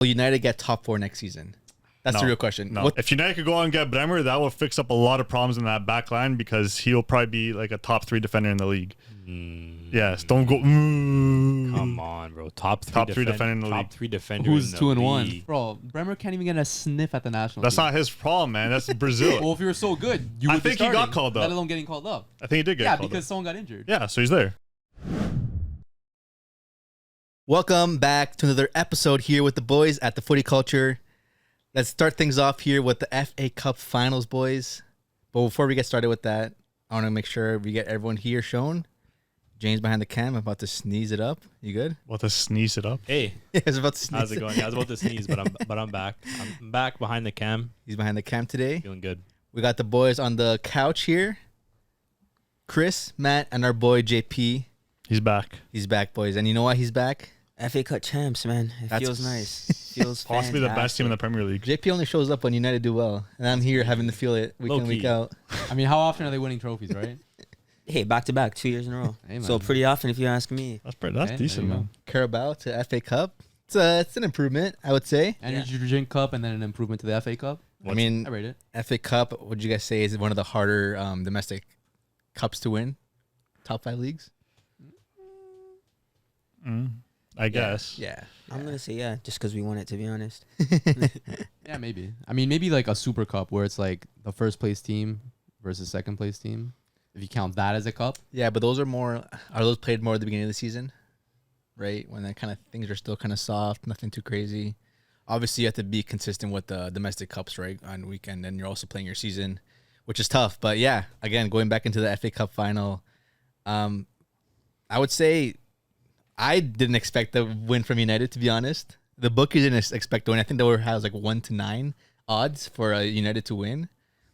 Will United get top 4 next season? That's the real question. No. If United could go out and get Bremer, that will fix up a lot of problems in that back line because he'll probably be like a top 3 defender in the league. Yes, don't go. Come on, bro. Top three defender in the league. Top 3 defender. Who's 2-1? Bro, Bremer can't even get a sniff at the national That's team. not his problem, man. That's Brazil. Well, if you were so good, you would I think be he got called up. Let alone getting called up. I think he did get called up. Yeah, because someone got injured. Yeah, so he's there. Welcome back to another episode here with the boys at the Footy Culture. Let's start things off here with the FA Cup Finals, boys. But before we get started with that, I want to make sure we get everyone here shown. James behind the cam, I'm about to sneeze it up. You good? About to sneeze it up. Hey, Yeah, I was about to sneeze. how's it going? Yeah, I was about to sneeze, but I'm back. I'm back behind the cam, He's behind the cam today. feeling good. We got the boys on the couch here. Chris, Matt, and our boy JP. He's back. He's back, boys. And you know why he's back? FA Cup champs, man. It That's- feels nice. Feels Possibly the best team in the Premier League. JP only shows up when United do well. And I'm here having to feel it week in, week Low-key. out. I mean, how often are they winning trophies, right? Hey, back to back, 2 years in a row. Hey, So man. pretty often, if you ask me. That's Okay, decent, there you man. Carabao to FA Cup. It's an improvement, I would say. Energy drink cup and then an improvement to the FA Cup. I mean, I rate it. FA Cup, would you guys say is one of the harder domestic cups to win? Top 5 leagues? I guess. Yeah. I'm going to say yeah, just because we won it, to be honest. Yeah, maybe. I mean, maybe like a super cup where it's like the first place team versus second place team. If you count that as a cup. Yeah, but are those played more at the beginning of the season? Right? When that kind of things are still kind of soft, nothing too crazy. Obviously, you have to be consistent with the domestic cups, right? On weekend, and you're also playing your season, which is tough. But yeah, again, going back into the FA Cup final, I would say I didn't expect the win from United, to be honest. The bookies didn't expect to win. I think they has like 1-9 odds for United to win,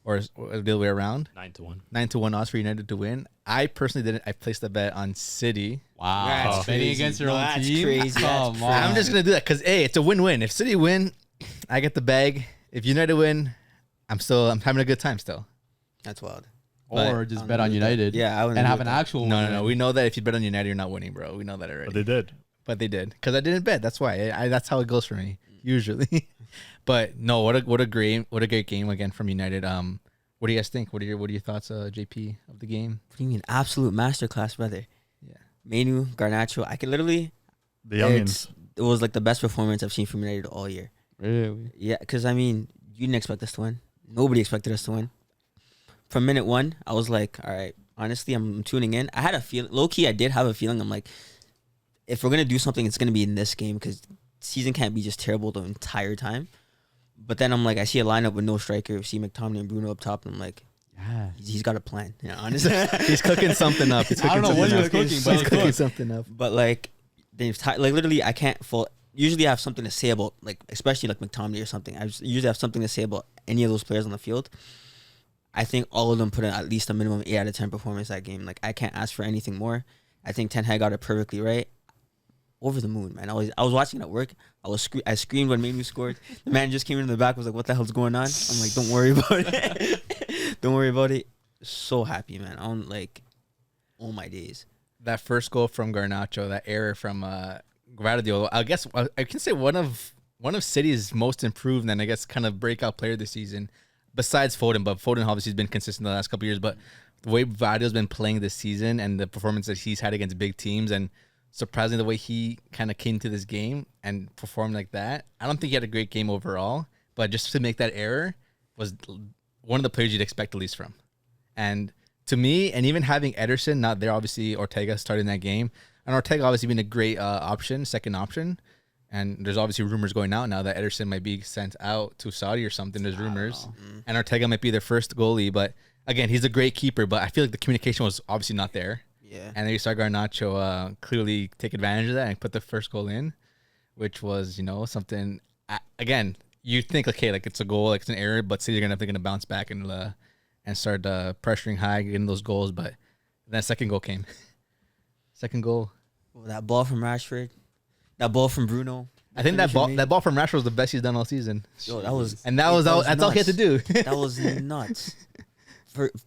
or the other way around. 9-1. 9-1 odds for United to win. I personally didn't. I placed a bet on City. Wow. That's Betting crazy. against your No, own that's team? crazy. Come That's on. I'm just gonna do that because it's a win-win. If City win, I get the bag. If United win, I'm having a good time still. That's wild. Or But- just bet on United. Yeah, I wouldn't and do have an that. actual No, win. we know that if you bet on United, you're not winning, bro. We know that already. But they did. But they did because I didn't bet. That's why. That's how it goes for me usually. But no, what a great game again from United. What do you guys think? What are your thoughts, JP, of the game? What do you mean? Absolute masterclass, brother. Yeah. Mainoo, Garnacho. I could literally. The youngins. It was like the best performance I've seen from United all year. Really? Yeah, because I mean, you didn't expect us to win. Nobody expected us to win. From minute one, I was like, all right, honestly, I'm tuning in. I had a feel, low key, I did have a feeling. I'm like, if we're going to do something, it's going to be in this game because season can't be just terrible the entire time. But then I'm like, I see a lineup with no striker. I see McTominay and Bruno up top, and I'm like, Yeah. he's got a plan. Yeah, honestly. He's cooking something up. I don't know what he was cooking, but He's it's cooking good. something up. But like literally, I can't fault. Usually, I have something to say about like, especially like McTominay or something. Usually have something to say about any of those players on the field. I think all of them put in at least a minimum 8 out of 10 performance that game. Like I can't ask for anything more. I think Ten Haag got it perfectly right. Over the moon, man. I was watching it at work. I screamed when Mainoo scored. The man just came into the back. Was like, "What the hell's going on?" I'm like, "Don't worry about it. Don't worry about it." So happy, man. I'm like, oh my days. That first goal from Garnacho, that error from Guardiola, I guess I can say one of City's most improved and I guess kind of breakout player this season, besides Foden. But Foden obviously has been consistent the last couple of years. But the way Guardiola's been playing this season and the performance that he's had against big teams, and surprisingly the way he kind of came to this game and performed like that, I don't think he had a great game overall. But just to make that error was one of the players you'd expect the least from. And to me, and even having Ederson not there, obviously Ortega started in that game, and Ortega obviously been a great second option. And there's obviously rumors going out now that Ederson might be sent out to Saudi or something. There's rumors, and Ortega might be their first goalie. But again, he's a great keeper. But I feel like the communication was obviously not there. Yeah. And then you saw Garnacho clearly take advantage of that and put the first goal in, which was something. Again, you think okay, like it's a goal, like it's an error, but City are gonna bounce back and start pressuring high, getting those goals. But then second goal came. Second goal. Well, that ball from Rashford, that ball from Bruno. I think that ball from Rashford was the best he's done all season. Yo, that was And that's all he had to do. That was nuts.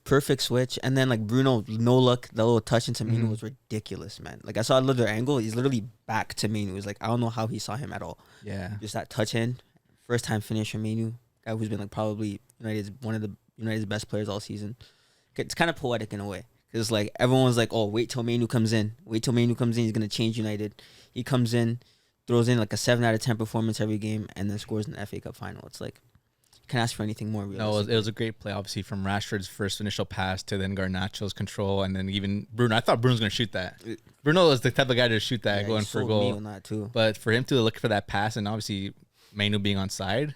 perfect switch, and then like Bruno, no look, the little touch into Mainoo was ridiculous, man. Like I saw another angle, he's literally back to Mainoo. It was like I don't know how he saw him at all. Yeah. Just that touch in, first time finish from Mainoo, guy who's been like probably United's best players all season. It's kind of poetic in a way because like everyone's like, oh, wait till Mainoo comes in, he's gonna change United. He comes in, throws in like a 7 out of 10 performance every game, and then scores in the FA Cup final. It's like, can't ask for anything more. No, it was a great play, obviously, from Rashford's first initial pass to then Garnacho's control, and then even Bruno. I thought Bruno was going to shoot that. Bruno was the type of guy to shoot that, going for a goal. On that too. But for him to look for that pass, and obviously Mainoo being onside,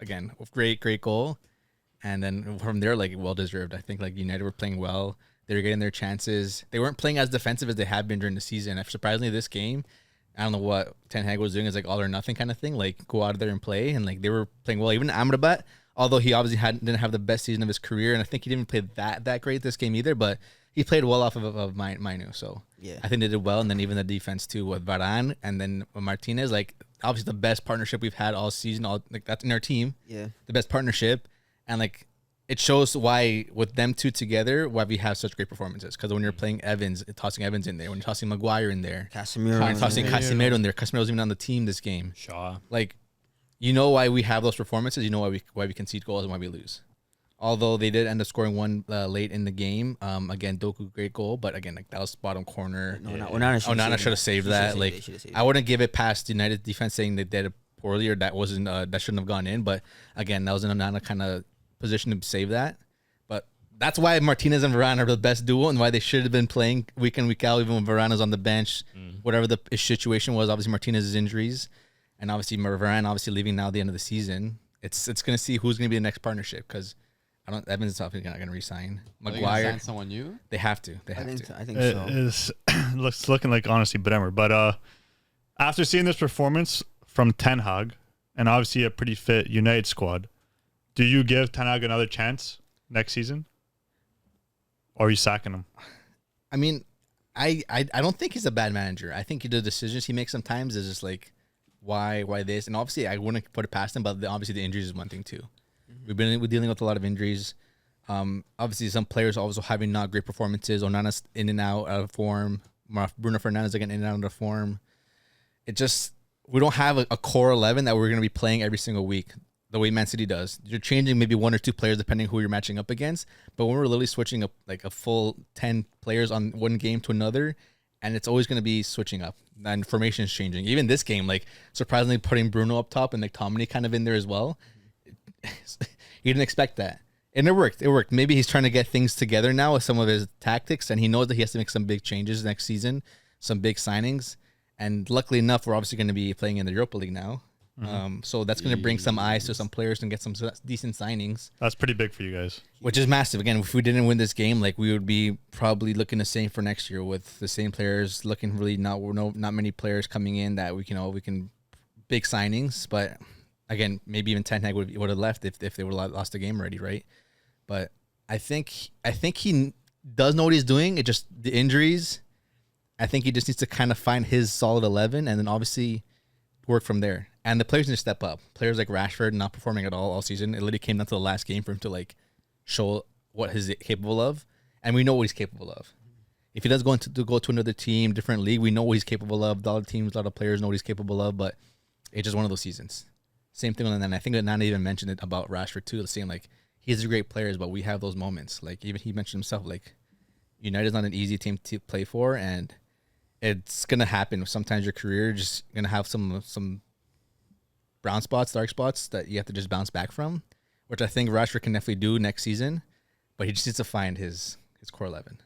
again, great goal. And then from there, like, well-deserved. I think, like, United were playing well. They were getting their chances. They weren't playing as defensive as they have been during the season. Surprisingly, this game, I don't know what Ten Hag was doing. Is like all or nothing kind of thing. Like go out there and play, and like they were playing well. Even Amrabat, although he obviously didn't have the best season of his career, and I think he didn't play that great this game either. But he played well off of Mainoo, so yeah, I think they did well. And then even the defense too with Varane and then with Martinez, like obviously the best partnership we've had all season. Like that's in our team. Yeah, the best partnership, and like. It shows why, with them two together, why we have such great performances. Because when you're playing Evans, tossing Evans in there, when you're tossing Maguire in there, tossing Casemiro in there, Casemiro's even on the team this game. Shaw. Like, you know why we have those performances. You know why we concede goals and why we lose. Although they did end up scoring one late in the game. Again, Doku, great goal, but again, like that was bottom corner. Onana should have saved that. Like, I wouldn't give it past United defense saying they did it poorly or that wasn't that shouldn't have gone in. But again, that was an Onana kind of position to save that. But that's why Martinez and Varane are the best duo and why they should have been playing week in, week out, even when Varane is on the bench, whatever the situation was. Obviously, Martinez's injuries and obviously Varane obviously leaving now at the end of the season. It's going to see who's going to be the next partnership because Evans is obviously not going to resign. Maguire, sign someone new? They have to. I think so. It's looking like honestly Bremer. But after seeing this performance from Ten Hag and obviously a pretty fit United squad, do you give Ten Hag another chance next season? Or are you sacking him? I mean, I don't think he's a bad manager. I think the decisions he makes sometimes is just like, why this? And obviously, I wouldn't put it past him, but obviously the injuries is one thing too. We're dealing with a lot of injuries. Obviously, some players also having not great performances. Onana's in and out of form. Bruno Fernandes again in and out of form. It just, we don't have a core 11 that we're going to be playing every single week. The way Man City does. You're changing maybe one or two players depending who you're matching up against. But when we're literally switching up like a full 10 players on one game to another, and it's always going to be switching up. And formation is changing. Even this game, like surprisingly putting Bruno up top and like Tomini kind of in there as well. You didn't expect that. And it worked. Maybe he's trying to get things together now with some of his tactics, and he knows that he has to make some big changes next season, some big signings. And luckily enough, we're obviously going to be playing in the Europa League now. So that's going to bring some eyes to some players and get some decent signings. That's pretty big for you guys. Which is massive. Again, if we didn't win this game, like we would be probably looking the same for next year with the same players, looking really not many players coming in that we can big signings. But again, maybe even Ten Hag would have left if they would have lost the game already, right? But I think he does know what he's doing. It just the injuries. I think he just needs to kind of find his solid 11 and then obviously work from there. And the players need to step up. Players like Rashford not performing at all season. It literally came down to the last game for him to like show what he's capable of, and we know what he's capable of. If he does go to another team, different league, we know what he's capable of. A lot of teams, a lot of players know what he's capable of, but it's just one of those seasons. Same thing with Nana. I think that Nana even mentioned it about Rashford too, saying like he's a great player, but we have those moments. Like even he mentioned himself, like United's not an easy team to play for, and it's gonna happen. Sometimes your career just gonna have some brown spots, dark spots that you have to just bounce back from, which I think Rashford can definitely do next season, but he just needs to find his core 11.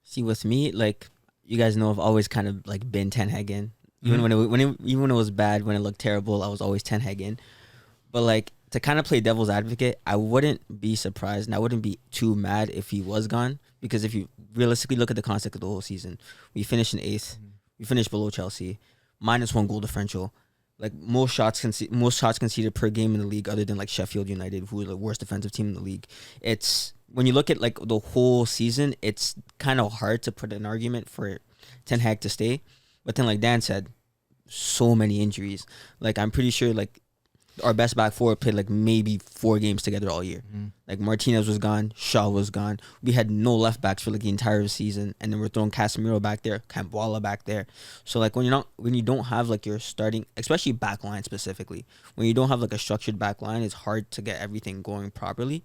See, with me, like you guys know, I've always kind of like been Ten Hag in. Even when it was bad, when it looked terrible, I was always Ten Hag in. But like to kind of play devil's advocate, I wouldn't be surprised and I wouldn't be too mad if he was gone, because if you realistically look at the concept of the whole season, we finished in 8th, we finished below Chelsea, -1 goal differential. Like most shots conceded per game in the league, other than like Sheffield United, who are the worst defensive team in the league. It's when you look at like the whole season, it's kind of hard to put an argument for Ten Hag to stay. But then, like Dan said, so many injuries. Like I'm pretty sure, like our best back four played like maybe 4 games together all year. Like Martinez was gone, Shaw was gone. We had no left backs for like the entire season, and then we're throwing Casemiro back there, Campbell back there. So like when you don't have like your starting, especially back line specifically, when you don't have like a structured back line, it's hard to get everything going properly.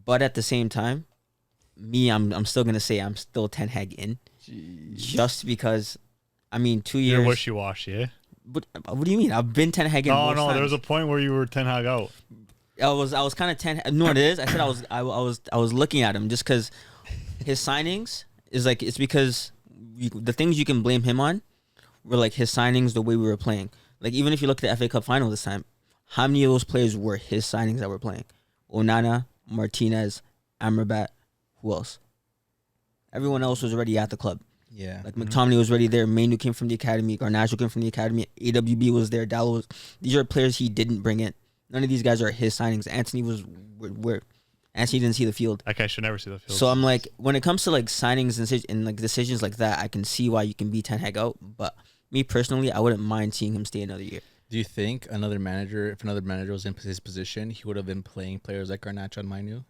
But at the same time, I'm still gonna say I'm still Ten Hag in, just because. I mean, 2 years. You're wishy-washy, eh? What do you mean? I've been Ten Hag in. No, most times. there was a point where you were Ten Hag out. I was kind of Ten. No, it is. I said I was looking at him just because his signings is like it's because the things you can blame him on were like his signings, the way we were playing. Like even if you look at the FA Cup final this time, how many of those players were his signings that were playing? Onana, Martinez, Amrabat, who else? Everyone else was already at the club. Yeah. Like McTominay was already there. Mainoo came from the academy. Garnacho came from the academy. AWB was there. Dallo was. These are players he didn't bring in. None of these guys are his signings. Anthony was where Anthony didn't see the field. That guy should never see the field. So I'm like, when it comes to like signings and like decisions like that, I can see why you can be Ten Hag out. But me personally, I wouldn't mind seeing him stay another year. Do you think if another manager was in his position, he would have been playing players like Garnacho and Mainoo?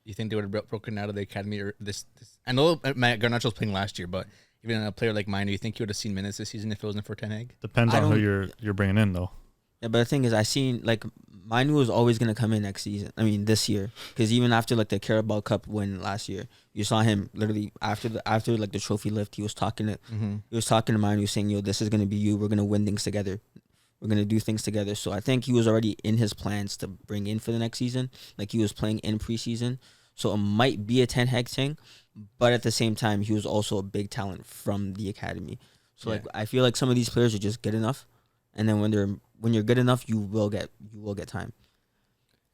You think they would have broken out of the academy or this? I know Garnacho was playing last year, but even a player like Mainoo, you think he would have seen minutes this season if it wasn't for Ten Hag? Depends on who you're bringing in, though. Yeah, but the thing is, I seen like Mainoo was always gonna come in next season. I mean, this year, because even after like the Carabao Cup win last year, you saw him literally after like the trophy lift, he was talking to Mainoo saying, "Yo, this is gonna be you. We're gonna win things together. We're gonna do things together." So I think he was already in his plans to bring in for the next season. Like he was playing in preseason, so it might be a Ten Hag thing. But at the same time, he was also a big talent from the academy. So like I feel like some of these players are just good enough, and then when you're good enough, you will get time.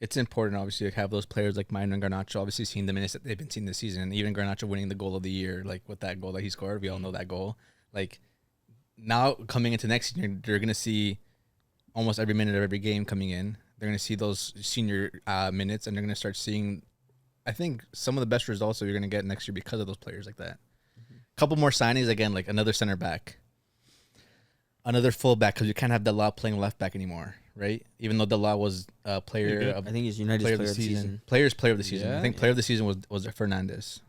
It's important, obviously, to have those players like Mainoo and Garnacho, obviously seeing the minutes that they've been seeing this season, and even Garnacho winning the goal of the year, like with that goal that he scored, we all know that goal. Like now coming into next year, they're gonna see almost every minute of every game coming in. They're gonna see those senior minutes, and they're gonna start seeing, I think, some of the best results that you're gonna get next year because of those players like that. Couple more signings again, like another center back, another fullback, because you can't have Dela playing left back anymore, right? Even though Dela was player of, I think he's United's player of the season. Players player of the season. Yeah. I think player of the season was Fernandez.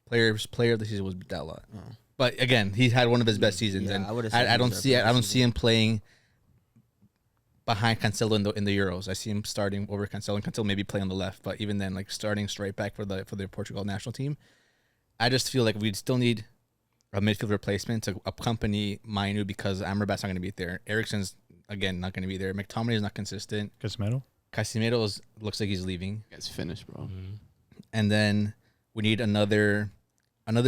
Player of the season was Dela. Oh. But again, he had one of his best seasons, Yeah, and I would've said I he don't was see our I don't best see him playing behind Cancelo in the Euros. I see him starting over Cancelo, and Cancelo maybe play on the left, but even then, like starting straight back for the Portugal national team. I just feel like we'd still need a midfield replacement to accompany Mainoo because Amrabat's not going to be there. Eriksen's again not going to be there. McTominay is not consistent. Casemiro looks like he's leaving. It's finished, bro. And then we need another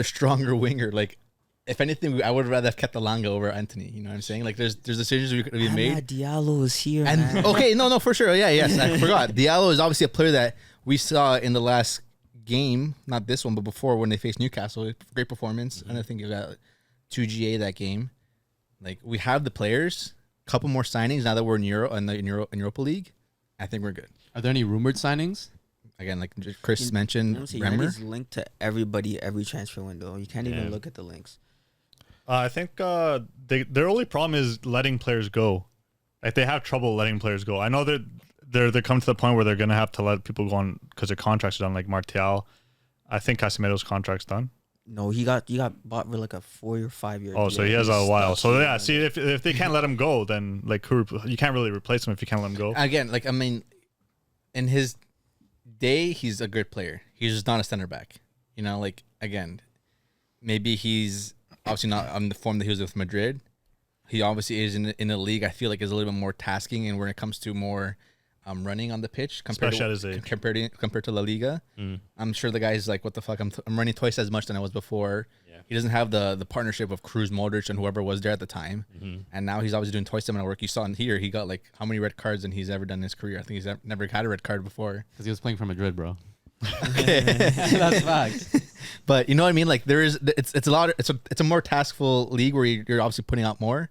stronger winger. Like, if anything, I would rather have kept Alanga over Anthony. You know what I'm saying? Like, there's decisions we could have made. Diallo is here, And man. okay, no, for sure. Yeah, yes, I forgot. Diallo is obviously a player that we saw in the last game, not this one, but before when they faced Newcastle. Great performance. And I think you got 2 GA that game. Like, we have the players. Couple more signings now that we're in Europa League. I think we're good. Are there any rumored signings? Again, like Chris mentioned, Bremer. United's linked to everybody every transfer window. You can't even look at the links. I think their only problem is letting players go. Like they have trouble letting players go. I know they're come to the point where they're gonna have to let people go on because their contracts are done. Like Martial, I think Casemiro's contract's done. No, he got bought for like a 4 or 5 year. Oh, so he has a while. So yeah, see if they can't let him go, then like you can't really replace him if you can't let him go. Again, like I mean, in his day, he's a good player. He's just not a center back. You know, like again, maybe he's obviously not on the form that he was with Madrid. He obviously is in a league I feel like is a little bit more tasking, and when it comes to more running on the pitch compared to La Liga, I'm sure the guy's like, what the fuck? I'm running twice as much than I was before. Yeah. He doesn't have the partnership of Cruz, Modric, and whoever was there at the time. And now he's obviously doing twice the amount of work. You saw in here, he got like how many red cards than he's ever done in his career. I think he's never had a red card before. Because he was playing for Madrid, bro. That's facts. But you know what I mean? Like it's a more taskful league where you're obviously putting out more.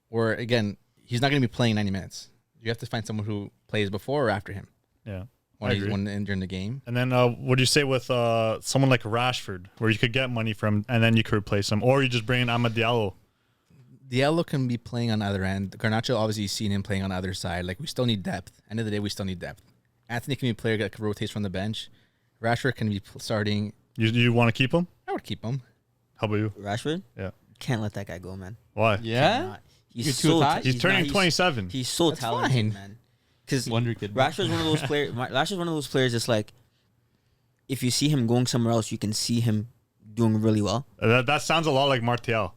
Where again, he's not going to be playing 90 minutes. You have to find someone who plays before or after him. Yeah, during the game. And then what do you say with someone like Rashford, where you could get money from and then you could replace him, or you just bring in Amad Diallo? Diallo can be playing on either end. Garnacho, obviously, you've seen him playing on the other side. Like, we still need depth. End of the day, we still need depth. Anthony can be a player that rotates from the bench. Rashford can be starting. You want to keep him? I would keep him. How about you? Rashford? Yeah. Can't let that guy go, man. Why? Yeah. Cannot. You're He's too so attached? He's turning not- 27. He's so That's talented, fine. man. Because Wonder Kid. Rashford's one of those players. Rashford's one of those players. It's like if you see him going somewhere else, you can see him doing really well. That sounds a lot like Martial.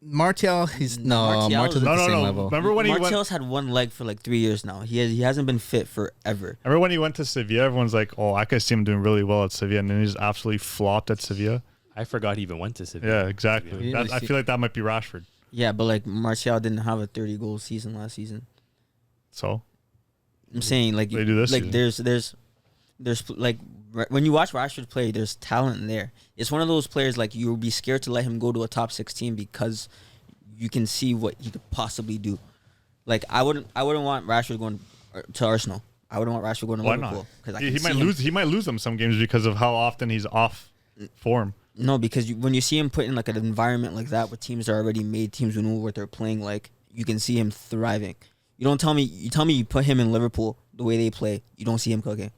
Martial, he's no. Martial's- Martial's at No, the no, same no. level. Remember when he went? Martial's had one leg for like 3 years now. He hasn't been fit forever. Remember when he went to Sevilla? Everyone's like, "Oh, I could see him doing really well at Sevilla," and then he's absolutely flopped at Sevilla. I forgot he even went to Sevilla. Yeah, exactly. Yeah. That, I feel like that might be Rashford. Yeah, but like Martial didn't have a 30-goal season last season. So I'm saying like They do this like season. there's like when you watch Rashford play, there's talent in there. It's one of those players like you would be scared to let him go to a top 16 because you can see what he could possibly do. Like I wouldn't want Rashford going to Arsenal. I wouldn't want Rashford going to why Liverpool not? I He can might see him. lose. He might lose them some games because of how often he's off form. No, because when you see him put in like an environment like that where teams are already made, teams who know what they're playing like, you can see him thriving. You tell me you put him in Liverpool the way they play, you don't see him cooking.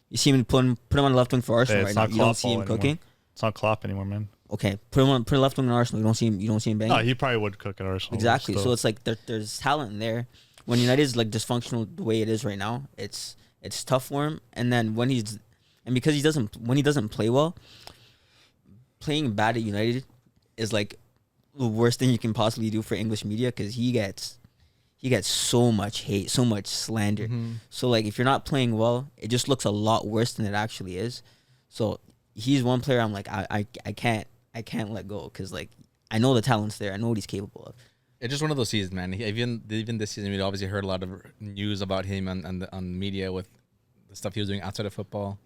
You see him put him on the left wing for Arsenal Hey, right it's now. not You don't Klopp see him ball anymore. cooking. It's not Klopp anymore, man. Okay, put a left wing in Arsenal. You don't see him banging. No, he probably would cook at Arsenal. Exactly. still. So it's like there's talent in there. When United is like dysfunctional the way it is right now, it's tough for him. And then when he doesn't play well, playing bad at United is like the worst thing you can possibly do for English media because he gets so much hate, so much slander. So like if you're not playing well, it just looks a lot worse than it actually is. So he's one player I'm like I can't let go because like I know the talent's there. I know what he's capable of. It's just one of those seasons, man. Even this season, we obviously heard a lot of news about him on media with the stuff he was doing outside of football.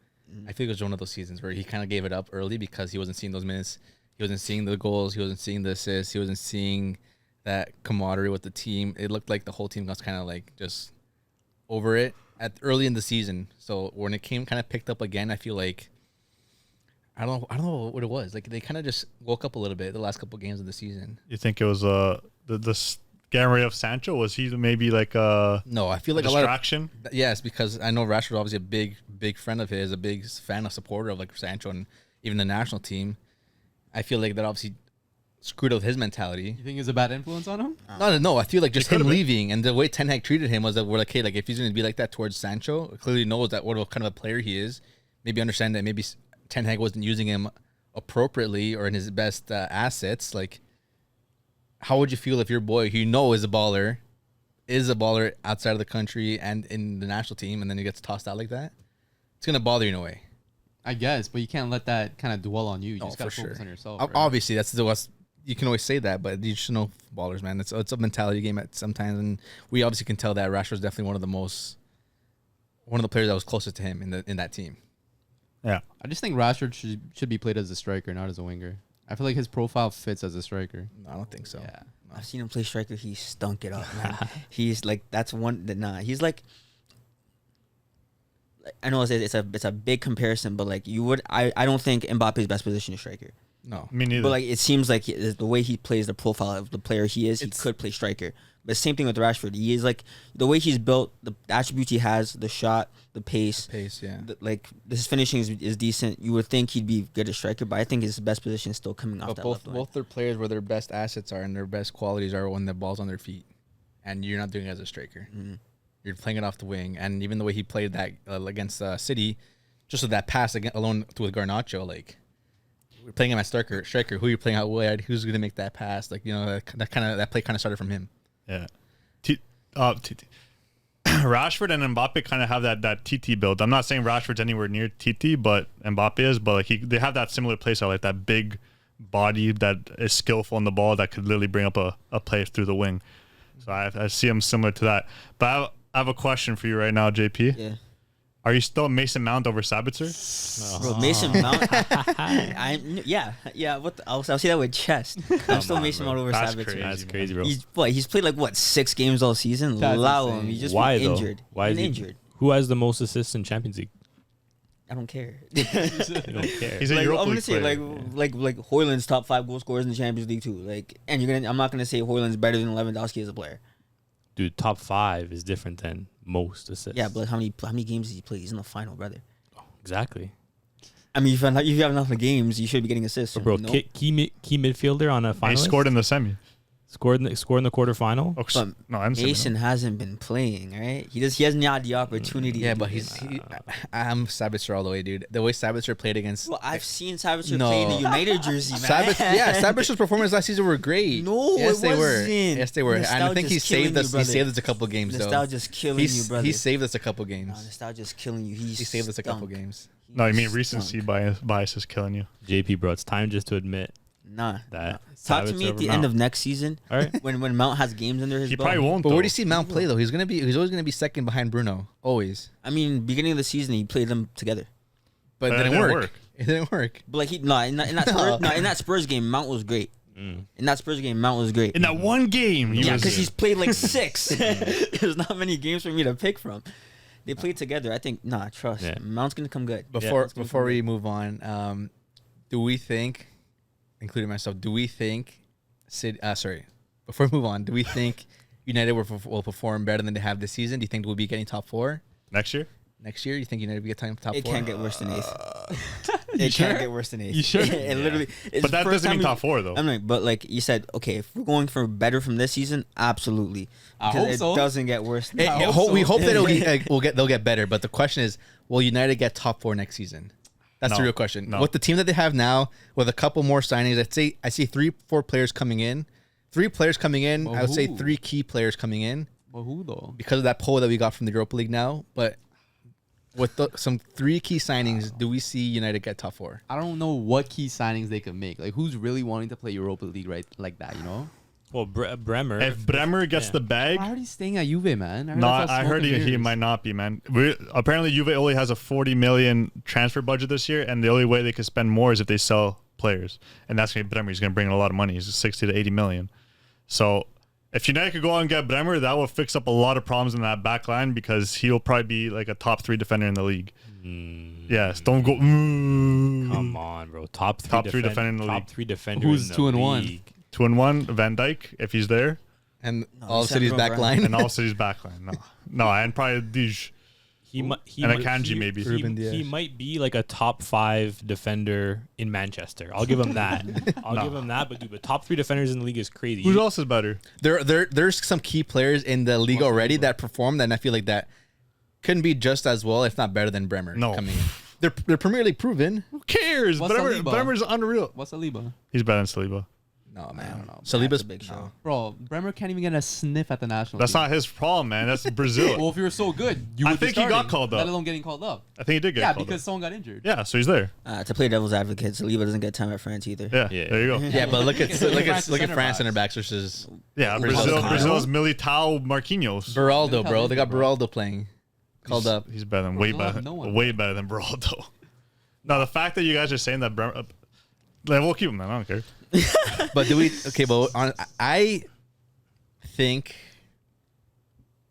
I think it was one of those seasons where he kind of gave it up early because he wasn't seeing those minutes. He wasn't seeing the goals. He wasn't seeing the assists. He wasn't seeing that camaraderie with the team. It looked like the whole team was kind of like just over it at early in the season. So when it kind of picked up again, I feel like I don't know what it was. Like they kind of just woke up a little bit the last couple of games of the season. You think it was the getting rid of Sancho? Was he maybe like a No, I feel like distraction? a lot of yes, because I know Rashford obviously a big friend of his, a big fan of supporter of like Sancho and even the national team. I feel like that obviously screwed up his mentality. You think it's a bad influence on him? No. I feel like just It could've him been. leaving and the way Ten Hag treated him was that we're like, hey, like if he's going to be like that towards Sancho, clearly knows that what kind of a player he is. Maybe understand that maybe Ten Hag wasn't using him appropriately or in his best assets. Like, how would you feel if your boy, who you know is a baller outside of the country and in the national team, and then he gets tossed out like that? It's gonna bother you in a way. I guess, but you can't let that kind of dwell on you. You Oh, just gotta for focus sure. on yourself. right? Obviously, that's the West. You can always say that, but you should know ballers, man. It's a mentality game at sometimes, and we obviously can tell that Rashford's definitely one of the players that was closest to him in that team. Yeah. I just think Rashford should be played as a striker, not as a winger. I feel like his profile fits as a striker. No, I don't think so. Yeah. I've seen him play striker. He stunk it up, man. He's like he's like. I know it's a big comparison, but like I don't think Mbappe's best position is striker. No. Me neither. But like it seems like the way he plays, the profile of the player he is, he It's- could play striker. But same thing with Rashford. He is like the way he's built, the attributes he has, the shot, the pace, Pace, yeah. like his finishing is decent. You would think he'd be good at striker, but I think his best position is still coming off But that both left wing. both their players where their best assets are and their best qualities are when the ball's on their feet, and you're not doing it as a striker. You're playing it off the wing, and even the way he played that against City, just with that pass alone with Garnacho, like we're playing him as striker. Who are you playing out wide? Who's gonna make that pass? Like that play kind of started from him. Yeah. Rashford and Mbappe kind of have that TT build. I'm not saying Rashford's anywhere near TT, but Mbappe is. But like they have that similar play style, like that big body that is skillful on the ball that could literally bring up a play through the wing. So I see him similar to that. But I have a question for you right now, JP. Yeah. Are you still Mason Mount over Sabitzer? Bro, Mason Mount. Yeah. I'll say that with chest. I'm still Mason Mount over That's Sabitzer. crazy. That's crazy, bro. He's played like 6 games all season. That's Allow insane. him. He's just Why been though? injured. Why He's is been he injured? Who has the most assists in Champions League? I don't care. You don't care. He's a Like, Europa I'm gonna League say player. like Hoyland's top 5 goal scorers in the Champions League too. Like, and I'm not gonna say Hoyland's better than Lewandowski as a player. Dude, top 5 is different than most assists. Yeah, but how many games did he play? He's in the final, brother. Exactly. I mean, if you have enough games, you should be getting assists. But bro, no? key midfielder on a And final. he scored in the semi. Scored in the quarterfinal. Oh, But no, and semi. Mason hasn't been playing, right? He hasn't had the opportunity. Yeah, to but do it. I'm Sabitzer all the way, dude. The way Sabitzer played against. Well, I've seen Sabitzer No. play in the United jersey, man. Sabitzer's performance last season were great. No, yes, it they were. wasn't. Yes, they were. And I think he Nostalgia's killing saved you, us. He brother. saved us a couple games, though. Nostalgia's killing you, brother. He saved us a couple No, games. nostalgia's killing you. He He saved us a couple stunk. games. No, you mean He recency stunk. bias is killing you. JP, bro, it's time just to admit Nah. that. Talk to Sabitzer me at over the end Mount. of next season All right. when Mount has games under his He belt. probably won't. But though. where do you see Mount play though? He's always gonna be second behind Bruno. Always. I mean, beginning of the season, he played them together. But it didn't work. It didn't work. But like in that Spurs game, Mount was great. Mm. In that Spurs game, Mount was great. In that one game, he Yeah, was because he's played like 6. There's not many games for me to pick from. They played together. I think. Trust. Yeah. Mount's gonna come good. Before we move on, do we think, including myself, before we move on, do we think United will perform better than they have this season? Do you think we'll be getting top 4 next year. next year? You think United will be getting top 4? It can't get worse than 8th. It can't get worse than 8th. You sure? It literally. It's But that the first doesn't mean time top 4 though. I'm like, but like you said, okay, if we're going for better from this season, absolutely. I Because hope it so. doesn't get worse. Than I hope We so. hope that they'll get better. But the question is, will United get top 4 next season? That's the No. real question. No. With the team that they have now, with a couple more signings, I see 3-4 players coming in. 3 players coming in. Well, I would say who? 3 key players coming in But who though? because of that poll that we got from the Europa League now. But with some 3 key signings, do we see United get top 4? I don't know what key signings they could make. Like, who's really wanting to play Europa League right like that? You know? Well, Bremer. If Bremer gets Yeah. the bag, Why are they staying at Juve, man? no, that's I heard smoke and he mirrors. might not be, man. Apparently, Juve only has a 40 million transfer budget this year, and the only way they could spend more is if they sell players, and that's gonna be Bremer. He's gonna bring in a lot of money. He's 60 to 80 million. So, if United could go out and get Bremer, that will fix up a lot of problems in that back line because he'll probably be like a top 3 defender in the league. Yes, don't go. Come on, bro. Top 3 defender in the league. Top 3 defender. Who's in the 2 and 1? league. 2 and 1, Van Dijk if he's there, And No, all he City's said back Brown. line. and all City's back line. No, and probably Dij. He might. And Akanji maybe. Ruben He Dias. might be like a top 5 defender in Manchester. I'll give him that. I'll give him that. But dude, but top 3 defenders in the league is crazy. Who else is better? There's some key players in the league already that performed, and I feel like that couldn't be just as well, if not better than Bremer No. coming in. They're Premier League proven. Who cares? What's Saliba? Bremer's unreal. What's Saliba? He's better than Saliba. No man, I don't know. Saliba's That's a big show. no. Bro, Bremer can't even get a sniff at the national That's team. not his problem, man. That's Brazil. Well, if you were so good, you I would be think he got starting, called up. Let alone getting called up. I think he did get Yeah, called because up. someone got injured. Yeah, so he's there. To play devil's advocate, Saliba doesn't get time at France either. Yeah, Yeah. there you go. Yeah, but look at France France center center backs versus Yeah, Brazil. Brazil's Militao Marquinhos. Beraldo, bro. They got Beraldo playing. Called up. He's better than way Brazil have better, no one. way better than Beraldo. Now the fact that you guys are saying that Bremer, we'll keep him then. I don't care. But do we? Okay, but I think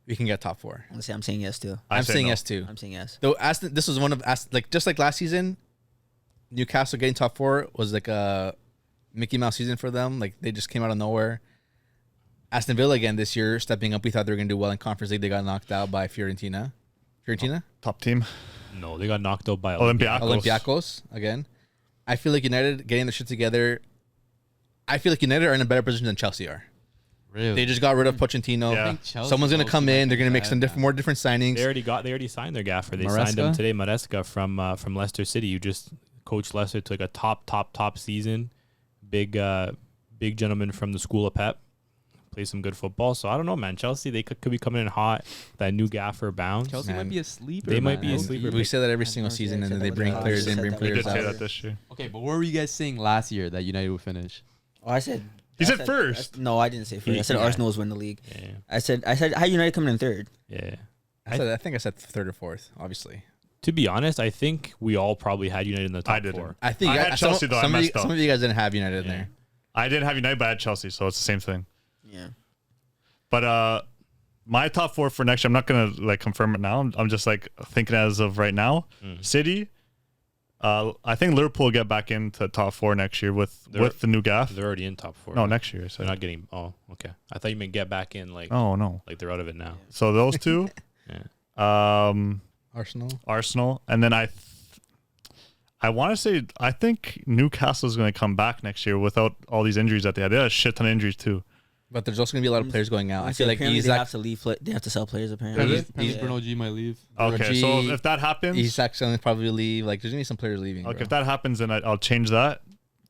we can get top 4. Honestly, I'm saying yes too. I'm say saying no. yes too. I'm saying yes. Though Aston, this was one of like just like last season, Newcastle getting top 4 was like a Mickey Mouse season for them. Like they just came out of nowhere. Aston Villa again this year stepping up. We thought they were gonna do well in Conference League. They got knocked out by Fiorentina. Top team. No, they got knocked out by Olympiacos. Olympiacos again. I feel like United getting the shit together. I feel like United are in a better position than Chelsea are. Really? They just got rid of Pochettino. Yeah. I think Chelsea Someone's gonna low-key come might in. They're be gonna make bad, some man. more different signings. They already signed their gaffer. They signed him Maresca? today, Maresca from Leicester City. You just coached Leicester to like a top season. Big gentleman from the school of Pep. Play some good football. So I don't know, man. Chelsea, they could be coming in hot. That new gaffer bounce. Chelsea Man. might be a sleeper. They might man. be a sleeper. We say that every single season, and then they bring players in, bring We players did say out. that this year. Okay, but what were you guys saying last year that United would finish? Oh, I said. He I said first. No, I didn't say first. I said Yeah. Arsenal was win the league. Yeah, I said how United coming in third. yeah. I think I said 3rd or 4th, obviously. To be honest, I think we all probably had United in the top I didn't. 4. I think I you had guys, Chelsea, though. I some messed up. of you guys didn't have United in Yeah. there. I didn't have United, but I had Chelsea, so it's the same thing. Yeah. But my top 4 for next year, I'm not gonna like confirm it now. I'm just like thinking as of right now. City, I think Liverpool will get back into top 4 next year with the new gaff. They're already in top 4. No, right? next year. I They're said. not getting. Oh, okay. I thought you meant get back in like. Oh no. Like they're out of it now. So those two. Yeah. Arsenal. And then I want to say I think Newcastle's going to come back next year without all these injuries that they had. They had a shit ton of injuries too. But there's also gonna be a lot of players going out. I feel like apparently they Isak, have to leave. They have to sell players. Apparently, Apparently Bruno G might leave. Okay, so G- if that happens, Isak's gonna probably leave. Like there's gonna be some players leaving. okay, bro. if that happens, then I'll change that.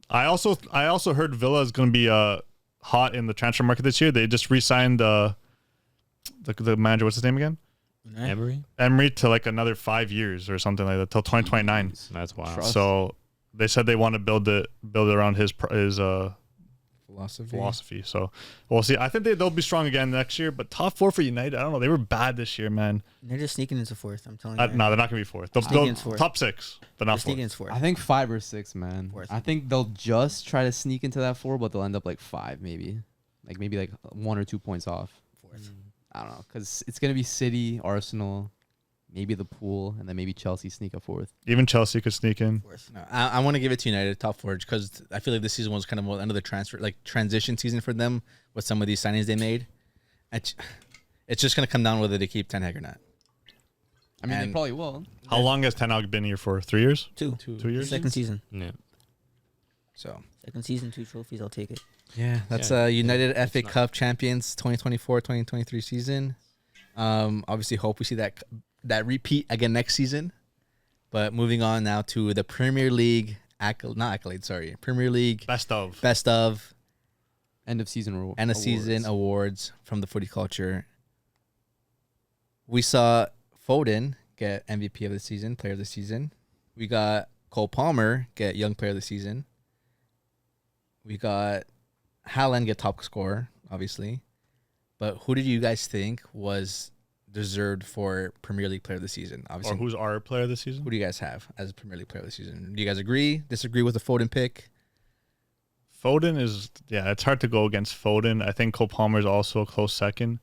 I also heard Villa is going to be hot in the transfer market this year. They just re-signed the manager. What's his name again? Emery to like another 5 years or something like that till 2029. That's wild. Trust. So they said they want to build it around his philosophy. So we'll see. I think they'll be strong again next year. But top 4 for United, I don't know. They were bad this year, man. they're just sneaking into 4th. I'm telling you. No, they're not gonna be 4th. They'll Sneaking into 4th. top 6, but not They're sneaking 4th. into 4th. I think 5 or 6, man. Fourth. I think they'll just try to sneak into that 4, but they'll end up like 5, maybe. Like maybe like 1 or 2 points off. 4th. I don't know, because it's gonna be City, Arsenal, maybe the pool, and then maybe Chelsea sneak a 4th. Even Chelsea could sneak in. 4th. No, I want to give it to United top 4 because I feel like this season was kind of more another transition season for them with some of these signings they made. It's just gonna come down whether they keep Ten Hag or not. I mean, they And- probably will. How long has Ten Hag been here for? 3 years? 2. 2 years? Second season. Yeah. So Second season, 2 trophies. I'll take it. yeah, that's Yeah, United it's FA not- Cup champions 2024-2023 season. Obviously hope we see that repeat again next season. But moving on now to the Premier League Premier League Best of. best of End of season end of season awards from the footy culture. We saw Foden get MVP of the season, player of the season. We got Cole Palmer get young player of the season. We got Haaland get top scorer, obviously. But who did you guys think was deserved for Premier League player of the season? Or Obviously, who's our player this season? who do you guys have as Premier League player of the season? Do you guys agree, disagree with the Foden pick? Foden is, it's hard to go against Foden. I think Cole Palmer is also a close second.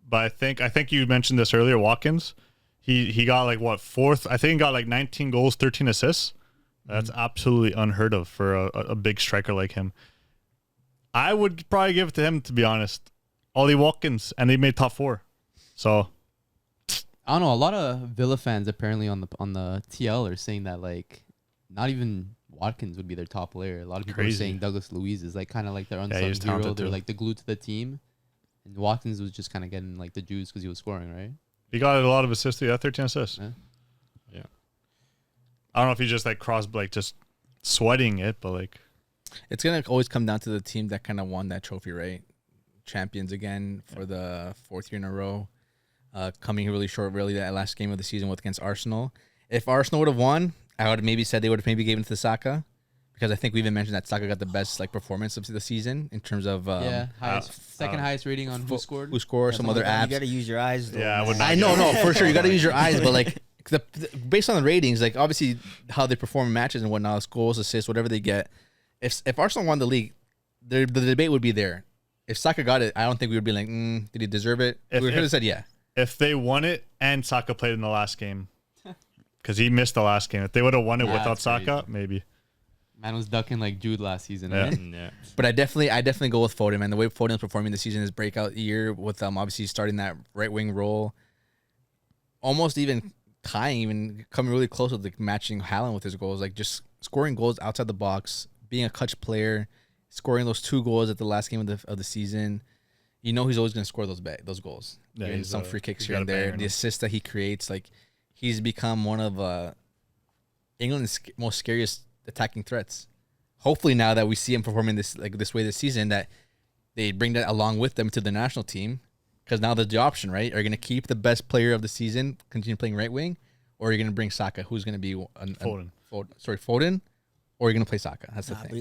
But I think you mentioned this earlier, Watkins. He got like what, 4th? I think he got like 19 goals, 13 assists. That's absolutely unheard of for a big striker like him. I would probably give it to him, to be honest. Ollie Watkins, and they made top 4. So I don't know. A lot of Villa fans apparently on the TL are saying that like not even Watkins would be their top player. A lot of people are Crazy. saying Douglas Luiz is like kind of like their he's unsung hero. talented They're too. like the glue to the team, and Watkins was just kind of getting like the juice because he was scoring, right? he got a lot of assists. Yeah, 13 assists. Yeah. Yeah. I don't know if he just like just sweating it, but like It's gonna always come down to the team that kind of won that trophy, right? Champions again for the 4th year in a row. Coming really short, really, that last game of the season against Arsenal. If Arsenal would have won, I would have maybe said they would have maybe given it to Saka, because I think we even mentioned that Saka got the best performance of the season in terms of second highest rating on who scored. who scored, some other You apps. got to use your eyes, though. Yeah, I would man. not I know, no, for sure, you got to use your eyes, but like based on the ratings, like obviously how they perform in matches and whatnot, goals, assists, whatever they get. If Arsenal won the league, the debate would be there. If Saka got it, I don't think we would be like, did he deserve it? We would have said yeah. if they won it and Saka played in the last game, because he missed the last game. If they would have won it without That's Saka, crazy. maybe. Man was ducking like Jude last season. Yeah. Right? Yeah. But I definitely go with Foden, man. The way Foden's performing this season is breakout year with obviously starting that right wing role, almost even coming really close with like matching Haaland with his goals, like just scoring goals outside the box, being a clutch player, scoring those 2 goals at the last game of the season. You know he's always going to score those goals. Yeah, Even he's some free kicks he's here got and a there. banger in The him. assists that he creates, like he's become one of England's most scariest attacking threats. Hopefully now that we see him performing this way this season, that they bring that along with them to the national team, because now there's the option, right? Are you going to keep the best player of the season, continue playing right wing, or are you going to bring Saka, who's going to be Foden. Foden, or are you going to play Saka? That's the Nah, but thing.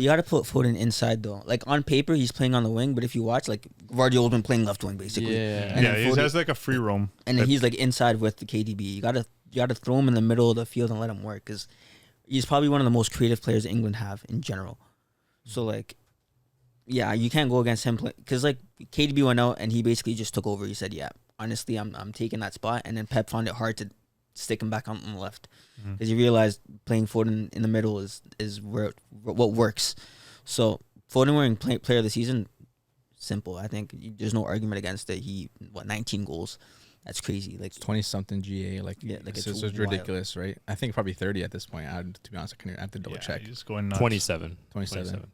you gotta put Foden inside though. Like on paper, he's playing on the wing, but if you watch, like Guardiola's been playing left wing basically. Yeah. And Yeah, then he Foden- has like a free roam. and then he's like inside with the KDB. You gotta throw him in the middle of the field and let him work, because he's probably one of the most creative players England have in general. So like, yeah, you can't go against him because like KDB went out and he basically just took over. He said, "Yeah, honestly, I'm taking that spot," and then Pep found it hard to stick him back on the left because you realize playing Foden in the middle is where what works. So Foden winning player of the season, simple. I think there's no argument against it. 19 goals. That's crazy. Like 20-something GA. Like, Yeah, like it's it's ridiculous, right? I think probably 30 at this point. To be honest, I have to double check. He's just going nuts. 27. 27.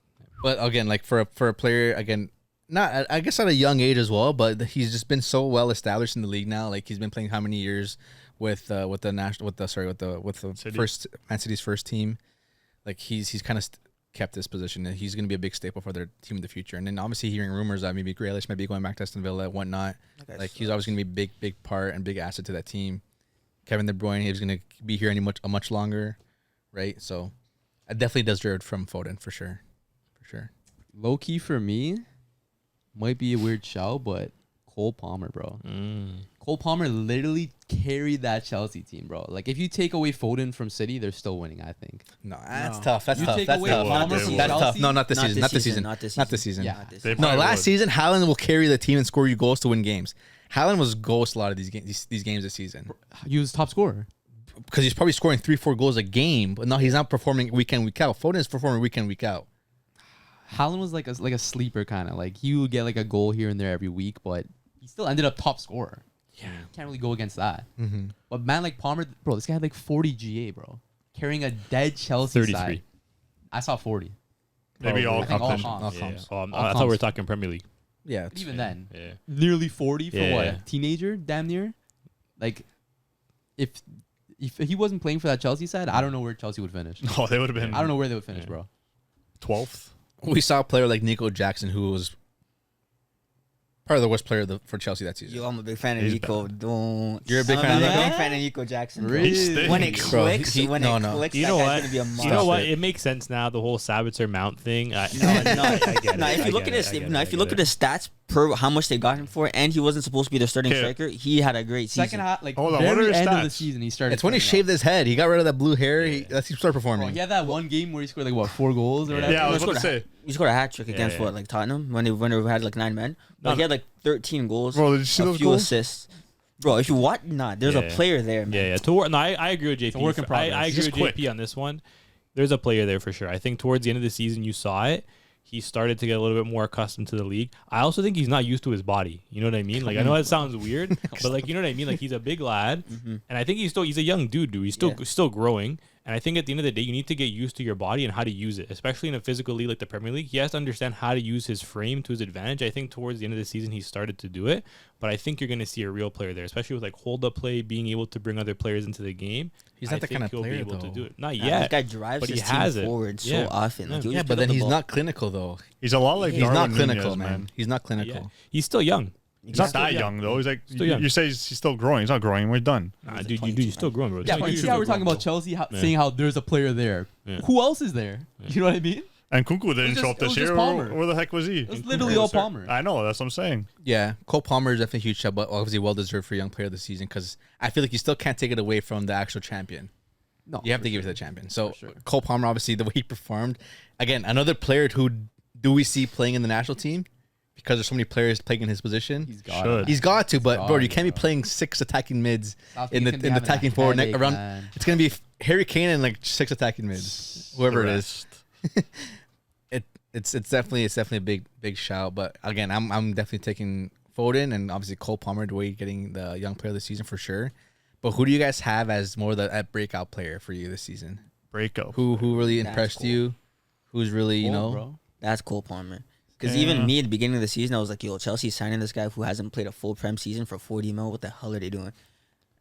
But again, like for a player, again, not I guess at a young age as well, but he's just been so well established in the league now. Like he's been playing how many years with the City. first Man City's first team. Like he's kind of kept this position, and he's going to be a big staple for their team in the future. And then obviously hearing rumors that maybe Grealish might be going back to Aston Villa and whatnot. Like he's always going to be a big part and big asset to that team. Kevin De Bruyne, he's going to be here much longer, right? So it definitely does deserve from Foden for sure. Low key for me, might be a weird shout, but Cole Palmer, bro. Cole Palmer literally carried that Chelsea team, bro. Like if you take away Foden from City, they're still winning. I think. No, that's tough. That's You tough. take That's away tough. Palmer from That's tough. Chelsea? No, not this season. Not this season. Not this Not this season. season. Yeah. They No, probably last would. season Haaland will carry the team and score you goals to win games. Haaland was ghost a lot of these games. These games this season He was top scorer. because he's probably scoring 3-4 goals a game, but no, he's not performing week in week out. Foden is performing week in week out. Haaland was like a sleeper kind of. Like he would get like a goal here and there every week, but he still ended up top scorer. Yeah. Can't really go against that. Mm-hmm. But man, like Palmer, bro, this guy had like 40 GA, bro, carrying a dead Chelsea 33. side. I saw 40. Maybe all I think all competition. comps. All Yeah. comps. Oh, All I thought we comps. were talking Premier League. Yeah. But even then, Yeah. nearly 40 for Yeah. what? Teenager, damn near. Like, if he wasn't playing for that Chelsea side, I don't know where Chelsea would finish. No, they would have been I don't know where they would finish, Yeah. bro. 12th. We saw a player like Nico Jackson, who was probably the worst player for Chelsea that season. Yo, I'm a big fan of He's Nico. Don't. You're a big I'm fan of a Nico? big fan of Nico Jackson. bro. Really? He stinks. When it Bro, clicks, he- when no, it no. clicks, You that know guy's what? gonna be a You monster. know what? it. It makes sense now. The whole Sabitzer Mount thing. No, I get it. no, if I you look get at it. his, I get no, it. if you look at his stats per how much they got him for, and he wasn't supposed to be their starting Okay. striker, he had a great season. Second half, like Hold on, what are very his end of the stats? season, he started. It's when he starting shaved his head. He got rid of that blue hair. Yeah. He started off. Bro, performing. he had that one game where he scored like what 4 goals or Yeah. whatever. Yeah, I was He about to scored say. He scored a hat trick against Yeah. what, like Tottenham when they had like 9 men. But No. he had like 13 goals, Bro, did you see a those few goals? assists. Bro, if you watch, there's a Yeah. player there, man. Yeah. No, I agree with JP. a work in progress. I He's agree just with quick. JP on this one. There's a player there for sure. I think towards the end of the season, you saw it. He started to get a little bit more accustomed to the league. I also think he's not used to his body. You know what I mean? Like I know that sounds weird, but like you know what I mean? Like he's a big lad, and I think he's a young dude. He's still growing. And I think at the end of the day, you need to get used to your body and how to use it, especially in a physical league like the Premier League. He has to understand how to use his frame to his advantage. I think towards the end of the season, he started to do it. But I think you're going to see a real player there, especially with like hold-up play, being able to bring other players into the game. He's not I the think kind of he'll player, be able though. to do it. Not Yeah, yet. this guy drives but he his team has it. forward so Yeah. often. Like, Yeah. he'll Yeah, just but pick then up the he's ball. not clinical though. He's a lot like He's Darwin not clinical, Nunez, man. He's not clinical. Yeah. He's still young. He's not Still that young. young though. He's like Still young. you say he's still growing. He's not growing. We're done. Nah, He's a dude, 22, you're still man. growing, bro. Yeah, It's but you like see how we're talking about Chelsea, Yeah. saying how there's a player there. Yeah. Who else is there? You know what I mean? And Kunku didn't was show just- up it this was year. just Palmer. Where the heck was he? It was literally all Palmer. I know. That's what I'm saying. Yeah, Cole Palmer is definitely a huge shout, but obviously well deserved for young player of the season because I feel like you still can't take it away from the actual champion. No, You have for to give it to sure. the champion. So For sure. Cole Palmer, obviously the way he performed, again another player who do we see playing in the national team because there's so many players playing in his position. He's got Should. it. He's got to, but bro, you got can't it, be playing 6 attacking mids Stop in thinking the they in the having a attacking forward headache, around. man. It's gonna be Harry Kane and like 6 attacking mids, whoever it is. It's definitely a big shout. But again, I'm definitely taking Foden and obviously Cole Palmer the way getting the young player of the season for sure. But who do you guys have as more that breakout player for you this season? Breakout. Who really That's impressed cool. you? Who's really you know? Bro. That's Cole Palmer. Because Yeah. even me at the beginning of the season, I was like, yo, Chelsea's signing this guy who hasn't played a full Prem season for 40 mil. What the hell are they doing?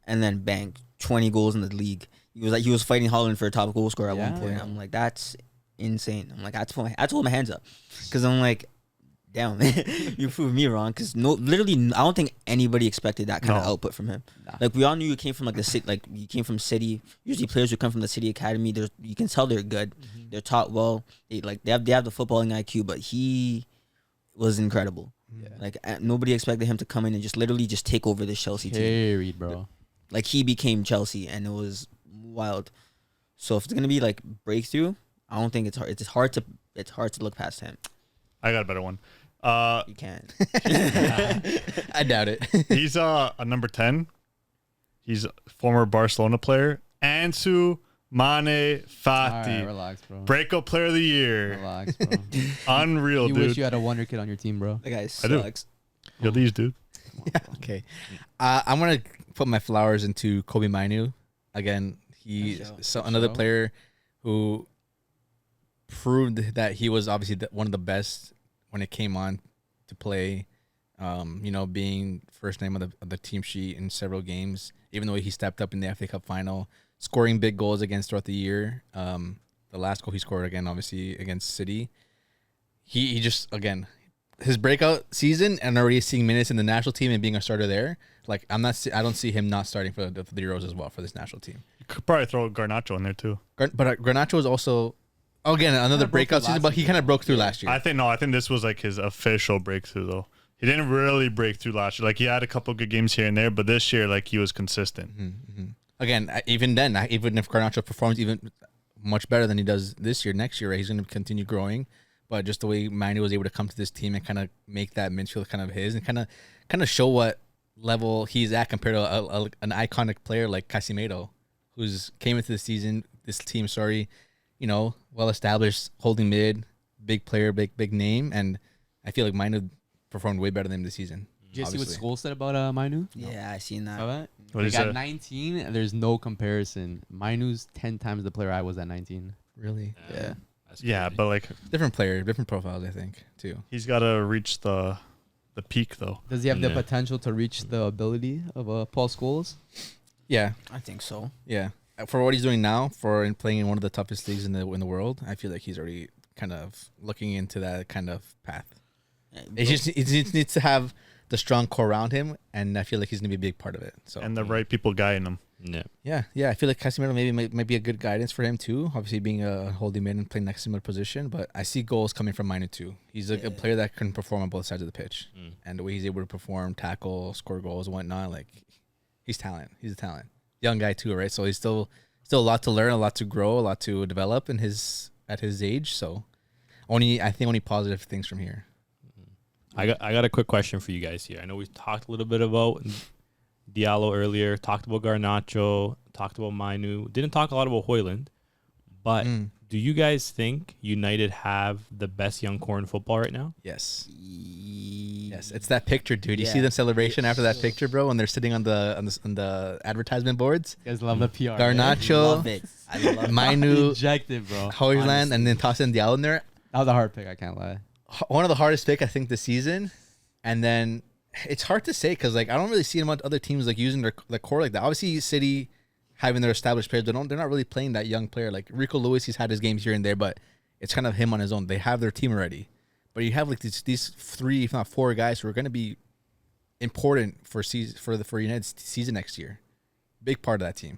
And then bang, 20 goals in the league. He was fighting Holland for a top goal scorer at one Yeah. point. I'm like, that's insane. I'm like, I had to hold my hands up. Because I'm like, damn, you proved me wrong. Because literally, I don't think anybody expected that kind of No. output from him. Nah. Like, we all knew you came from like the city, like you came from City. Usually players who come from the City Academy, you can tell they're good. They're taught well. They have the footballing IQ, but he was incredible. Yeah. Like nobody expected him to come in and just literally just take over this Chelsea team. Carried, bro. Like he became Chelsea, and it was wild. So if it's gonna be like breakthrough, I don't think it's hard. It's hard to look past him. I got a better one. You can't. I doubt it. He's a number 10, He's a former Barcelona player. Ansu Mane Fati. All right, relax, bro. Breakout player of the year. Relax, bro. Unreal, You dude. wish you had a wonder kid on your team, bro. That guy I do. sucks. Yo, these, dude. Yeah, okay. I'm gonna put my flowers into Kobe Mainoo. Again, another show. player who proved that he was obviously one of the best when it came on to play. Being first name of the team sheet in several games, even though he stepped up in the FA Cup final, scoring big goals against throughout the year. The last goal he scored again, obviously against City. He just again his breakout season and already seeing minutes in the national team and being a starter there. Like I don't see him not starting for the Euros as well for this national team. You could probably throw Garnacho in there too. But Garnacho is also again another breakout season, but he kind of broke through last year. I think this was like his official breakthrough though. He didn't really break through last year. Like he had a couple good games here and there, but this year like he was consistent. Mm-hmm. Again, even if Garnacho performs even much better than he does this year, next year, right, he's going to continue growing. But just the way Mainoo was able to come to this team and kind of make that midfield kind of his and kind of show what level he's at compared to an iconic player like Casemiro, who's came into this team, well established, holding mid, big player, big name, and I feel like Mainoo performed way better than him this season. Did you see what obviously. Scholes said about Mainoo? Yeah, I seen that. Saw that? What Like is at that? 19, there's no comparison. Mainoo's 10 times the player I was at 19. Really? Yeah. That's Yeah, crazy. but like Different player, different profiles, I think, too. he's got to reach the peak though. Does he have the Yeah. potential to reach the ability of Paul Scholes? Yeah, I think so. yeah. For what he's doing now, playing in one of the toughest leagues in the world, I feel like he's already kind of looking into that kind of path. Yeah, It just needs to have the strong core around him, and I feel like he's gonna be a big part of it. So And the right people guiding him. Yeah. yeah. I feel like Casemiro might be a good guidance for him too. Obviously, being a holding mid and playing next similar position, but I see goals coming from Mainoo too. He's a player that can perform on both sides of the pitch, and the way he's able to perform, tackle, score goals, and whatnot, like he's talent. He's a talent. Young guy too, right? So he's still a lot to learn, a lot to grow, a lot to develop at his age. So I think only positive things from here. I got a quick question for you guys here. I know we talked a little bit about Diallo earlier, talked about Garnacho, talked about Mainoo, didn't talk a lot about Højlund, but do you guys think United have the best young core in football right now? Yes. Yes, it's that picture, dude. You see Yeah. them celebration after that picture, bro, when they're sitting on the advertisement boards. You guys love the PR. Garnacho, Love it. I love it. Mainoo, Injected, bro. Højlund, and then tossing Diallo in there. That was a hard pick, I can't lie. One of the hardest pick I think this season, and then it's hard to say because like I don't really see much other teams like using their core like that. Obviously, City having their established players, they're not really playing that young player like Rico Lewis. He's had his games here and there, but it's kind of him on his own. They have their team already, but you have like these 3, if not 4 guys who are going to be important for United's season next year. Big part of that team.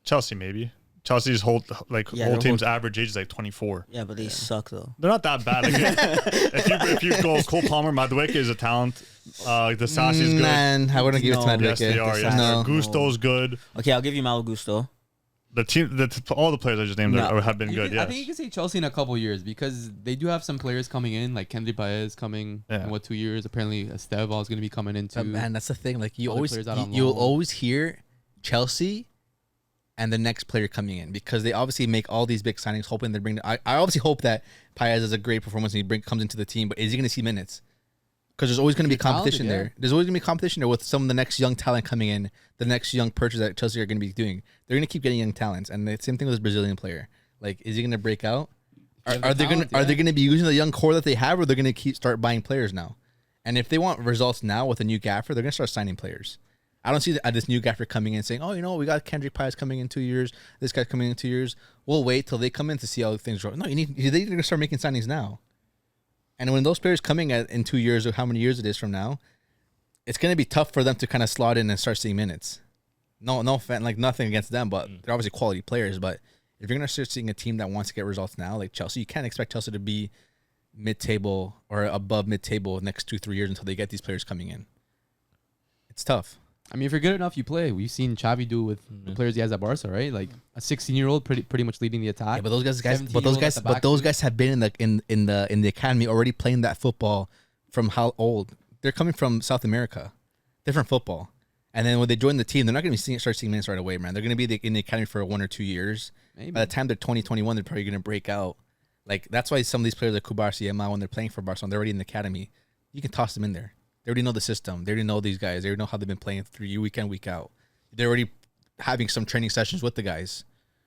Chelsea maybe. Chelsea's whole their team's average age is like 24. Yeah, but they suck though. They're not that bad. Like, if you go Cole Palmer, Madueke is a talent. The Sassy's good. Man, I wouldn't give it to No. Madueke. Yes, they are. Yes, No. Gusto's good. Okay, I'll give you Malo Gusto. The team, all the players I just named No. have been good. I think you Yes. can say Chelsea in a couple years because they do have some players coming in, like Kendry Baez coming Yeah. in 2 years. Apparently, Estevao is going to be coming in too. But man, that's the thing. Like Other players out on you'll loan. always hear Chelsea and the next player coming in because they obviously make all these big signings, hoping they bring. I obviously hope that Paez has a great performance and comes into the team. But is he going to see minutes? Because there's always going to be He's talented, competition yeah. there. There's always going to be competition there with some of the next young talent coming in, the next young purchase that Chelsea are going to be doing. They're going to keep getting young talents, and the same thing with this Brazilian player. Like, is he going to break out? Are they going to be using the young core that they have, or they're going to start buying players now? And if they want results now with a new gaffer, they're going to start signing players. I don't see this new gaffer coming in saying, "Oh, we got Kendrick Pies coming in 2 years. This guy's coming in 2 years. We'll wait till they come in to see how things go." No, they need to start making signings now. And when those players coming in 2 years or how many years it is from now, it's going to be tough for them to kind of slot in and start seeing minutes. No, like nothing against them, but they're obviously quality players. But if you're going to start seeing a team that wants to get results now, like Chelsea, you can't expect Chelsea to be mid-table or above mid-table the next 2-3 years until they get these players coming in. It's tough. I mean, if you're good enough, you play. We've seen Xavi do with the players he has at Barca, right? Like a 16-year-old, pretty much leading the attack. Yeah, but those guys, 17-year-old at the back those too. guys have been in the academy already playing that football from how old? They're coming from South America, different football, And then when they join the team, they're not going to start seeing minutes right away, man. They're going to be in the academy for 1 or 2 years. Maybe. By the time they're 20, 21, they're probably going to break out. Like, that's why some of these players like Kubarsi, Emma, when they're playing for Barcelona, they're already in the academy. You can toss them in there. They already know the system. They already know these guys. They already know how they've been playing through week in, week out. They're already having some training sessions with the guys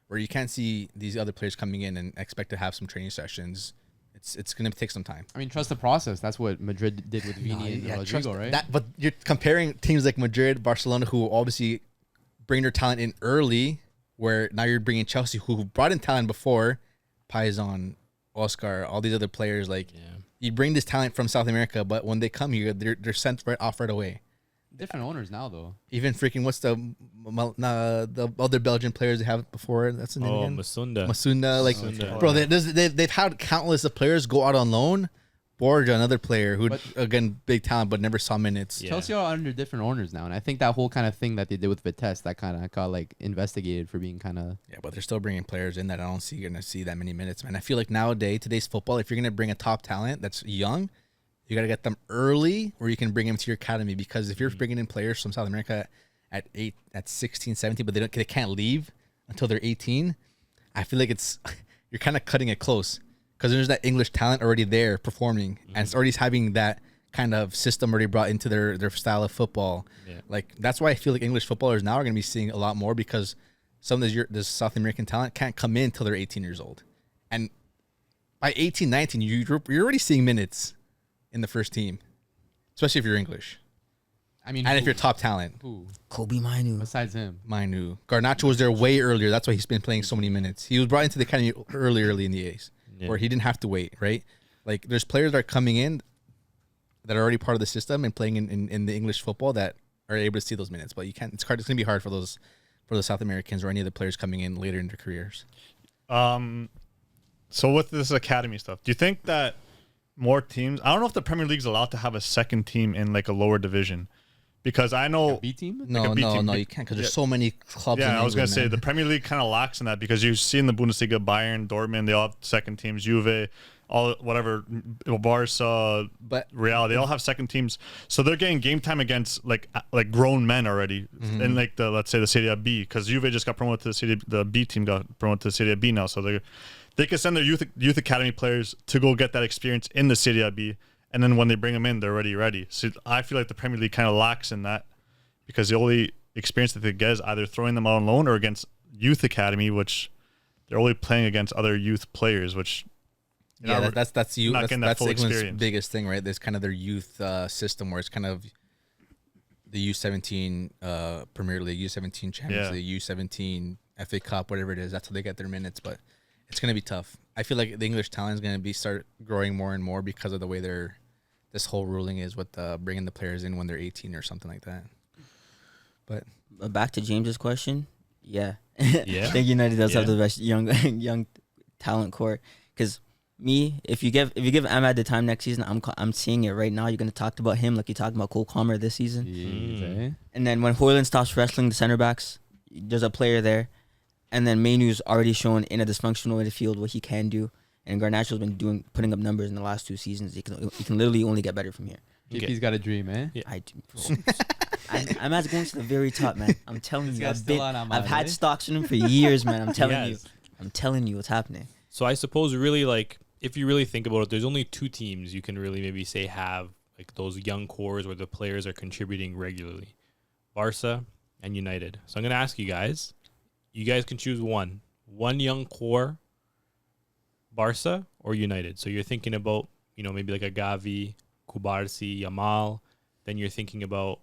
where you can't see these other players coming in and expect to have some training sessions. It's going to take some time. I mean, trust the process. That's what Madrid did with Vini and Rodrigo, right? But you're comparing teams like Madrid, Barcelona, who obviously bring their talent in early, where now you're bringing Chelsea, who brought in talent before, Paysan, Oscar, all these other players. Like, you bring this talent from South America, but when they come here, they're sent right away. Different owners now, though. Even freaking, what's the other Belgian players they have before? That's the name again? Masunda. Like, Masunda. bro, they've had countless of players go out on loan. Borja, another player who, again, big talent, but never saw minutes. Yeah. Chelsea are under different owners now, and I think that whole kind of thing that they did with Vitesse, that kind of got like investigated for being kind of. Yeah, but they're still bringing players in that I don't see you're gonna see that many minutes, man. I feel like today's football, if you're gonna bring a top talent that's young, you gotta get them early, or you can bring them to your academy. Because if you're bringing in players from South America at 16, 17, but they can't leave until they're 18, I feel like you're kind of cutting it close. Because there's that English talent already there performing, and it's already having that kind of system already brought into their style of football. Yeah. Like, that's why I feel like English footballers now are going to be seeing a lot more, because some of this South American talent can't come in until they're 18 years old. And by 18, 19, you're already seeing minutes in the first team, especially if you're English. I mean, and if you're top talent. Who? Kobe Mainoo. Besides him. Mainoo. Garnacho was there way earlier. That's why he's been playing so many minutes. He was brought into the academy early in the A's. Yeah. Where he didn't have to wait, right? Like, there's players that are coming in that are already part of the system and playing in the English football that are able to see those minutes. But you can't. It's hard. It's gonna be hard for the South Americans or any of the players coming in later in their careers. So with this academy stuff, do you think that more teams? I don't know if the Premier League's allowed to have a second team in like a lower division. Because I know a B team? No, you can't, because there's so many clubs. Yeah, in I was England, gonna say the Premier League kind of lacks in that, because you see in the Bundesliga, Bayern, Dortmund, they all have second teams. Juve, Barca, but Real, they all have second teams. So they're getting game time against like grown men already, in like let's say the Seria B, because Juve just got promoted to the B team got promoted to Seria B now, so they can send their youth academy players to go get that experience in the Seria B. And then when they bring them in, they're already ready. So I feel like the Premier League kind of lacks in that, because the only experience that they get is either throwing them out on loan or against youth academy, which they're only playing against other youth players, which that's England's experience. Biggest thing, right? There's kind of their youth system where it's kind of the U17 Premier League, U17 Champions League, U17 FA Cup, whatever it is. That's how they get their minutes, but it's going to be tough. I feel like the English talent is going to start growing more and more because of the way this whole ruling is with bringing the players in when they're 18 or something like that. But back to James's question, Yeah. I think United does have the best young talent core. Because if you give Ahmad the time next season, I'm seeing it right now. You're going to talk about him like you talked about Cole Palmer this season. And then when Højlund stops wrestling the center backs, there's a player there. And then Mainoo's already shown in a dysfunctional midfield what he can do. And Garnacho's been putting up numbers in the last 2 seasons. He can literally only get better from here. JP's got a dream, eh? Yeah. I do. I'm going to the very top, man. I'm telling you. I've had stocks in him for years, man. I'm telling you what's happening. So I suppose really, like, if you really think about it, there's only 2 teams you can really maybe say have like those young cores where the players are contributing regularly. Barca and United. So I'm going to ask you guys. You guys can choose one young core, Barca or United. So you're thinking about, maybe like a Gavi, Kubarsi, Yamal. Then you're thinking about,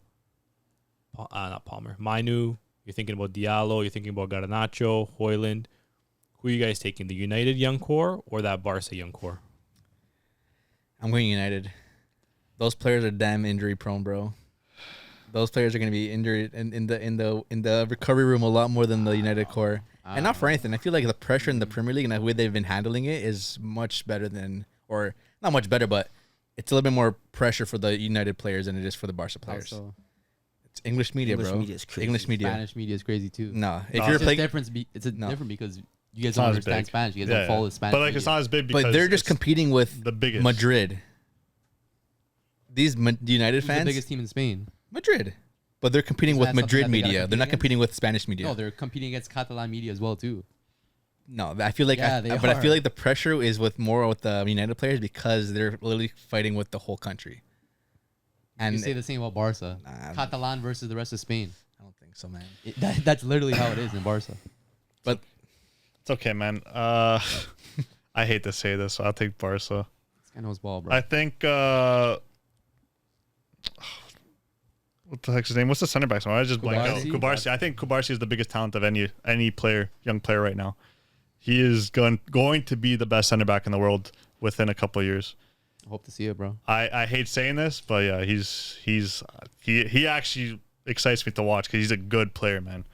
not Palmer, Mainoo. You're thinking about Diallo. You're thinking about Garnacho, Højlund. Who are you guys taking, the United young core or that Barca young core? I'm going United. Those players are damn injury prone, bro. Those players are going to be injured in the recovery room a lot more than the United core. And not for anything. I feel like the pressure in the Premier League and the way they've been handling it is much better than, or not much better, but it's a little bit more pressure for the United players than it is for the Barca players. Also, it's English media, bro. Media is crazy. English media. Spanish media is crazy too. If you're playing, it's different because you guys don't understand Spanish. You guys don't follow the Spanish. But like media. it's not as big because but they're just competing with the biggest Madrid. These United Who's fans, the biggest team in Spain. Madrid. But they're competing Isn't with that something Madrid that they gotta media. They're compete not against? competing with Spanish media. No, they're competing against Catalan media as well too. No, I feel like, Yeah, they but I feel are. like the pressure is with more with the United players because they're literally fighting with the whole country. You And say the same about Barca. Nah, Catalan versus the rest of Spain. I don't think so, man. That's literally how it is in Barca. But It's okay, man. I hate to say this, so I'll take Barca. This guy knows ball, bro. I think what the heck's his name? What's the center back? I just blanked out. Kubarsi? Kubarsi. I think Kubarsi is the biggest talent of any player, young player right now. He is going to be the best center back in the world within a couple of years. Hope to see it, bro. I hate saying this, but yeah, he actually excites me to watch because he's a good player, man.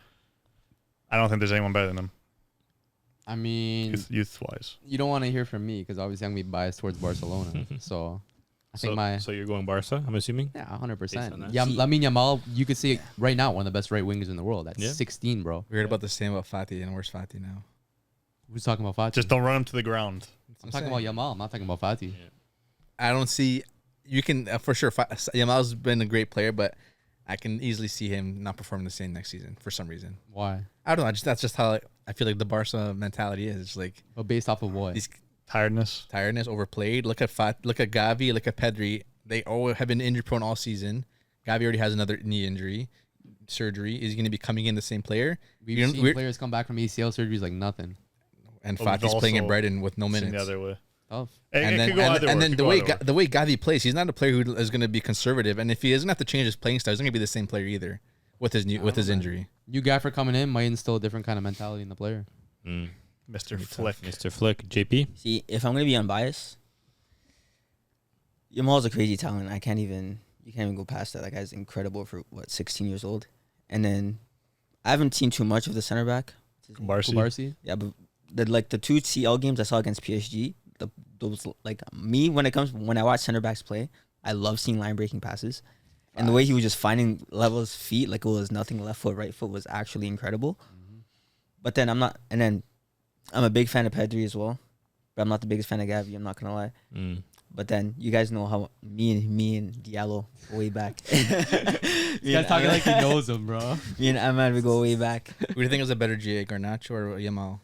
I don't think there's anyone better than him, I mean, youth wise. you don't want to hear from me because obviously I'm gonna be biased towards Barcelona. So I think So you're going Barca, I'm assuming? yeah, 100%. Based on that. Yeah, Lamine Yamal, you could say right now one of the best right wingers in the world. At Yeah. 16, bro. we heard about the same about Fati, and where's Fati now? Who's talking about Fati? Just don't run him to the ground. I'm talking about Yamal. I'm not talking about Fati. I don't see. You can for sure. Yamal's been a great player, but I can easily see him not performing the same next season for some reason. Why? I don't know. That's just how I feel like the Barca mentality is. It's like But based off of what? these Tiredness. tiredness, overplayed. Look at Gavi, look at Pedri. They all have been injury prone all season. Gavi already has another knee injury, surgery. Is he going to be coming in the same player? We've seen players come back from ACL surgeries like nothing. And But we've Fati's playing in also Brighton with no Seen minutes. the other way. Tough. It could go either way. and then It could the go way either way. the way Gavi plays, he's not a player who is going to be conservative. And if he doesn't have to change his playing style, he's not going to be the same player either with his injury. New gaffer coming in might instill a different kind of mentality in the player. Mr. Flick. Mr. Flick, JP? See, if I'm gonna be unbiased, Yamal's a crazy talent. You can't even go past that. That guy's incredible for 16 years old. And then I haven't seen too much of the center back. Barca. Kubarsi? Yeah, but the two CL games I saw against PSG, those like me when I watch center backs play, I love seeing line breaking passes. And the way he was just finding levels feet like it was nothing, left foot, right foot was actually incredible. But then I'm a big fan of Pedri as well, but I'm not the biggest fan of Gavi. I'm not gonna lie. But then you guys know how me and Diallo go way back. This guy's talking like he knows him, bro. Me and Ahmad, we go way back. Who do you think is a better GA, Garnacho or Yamal?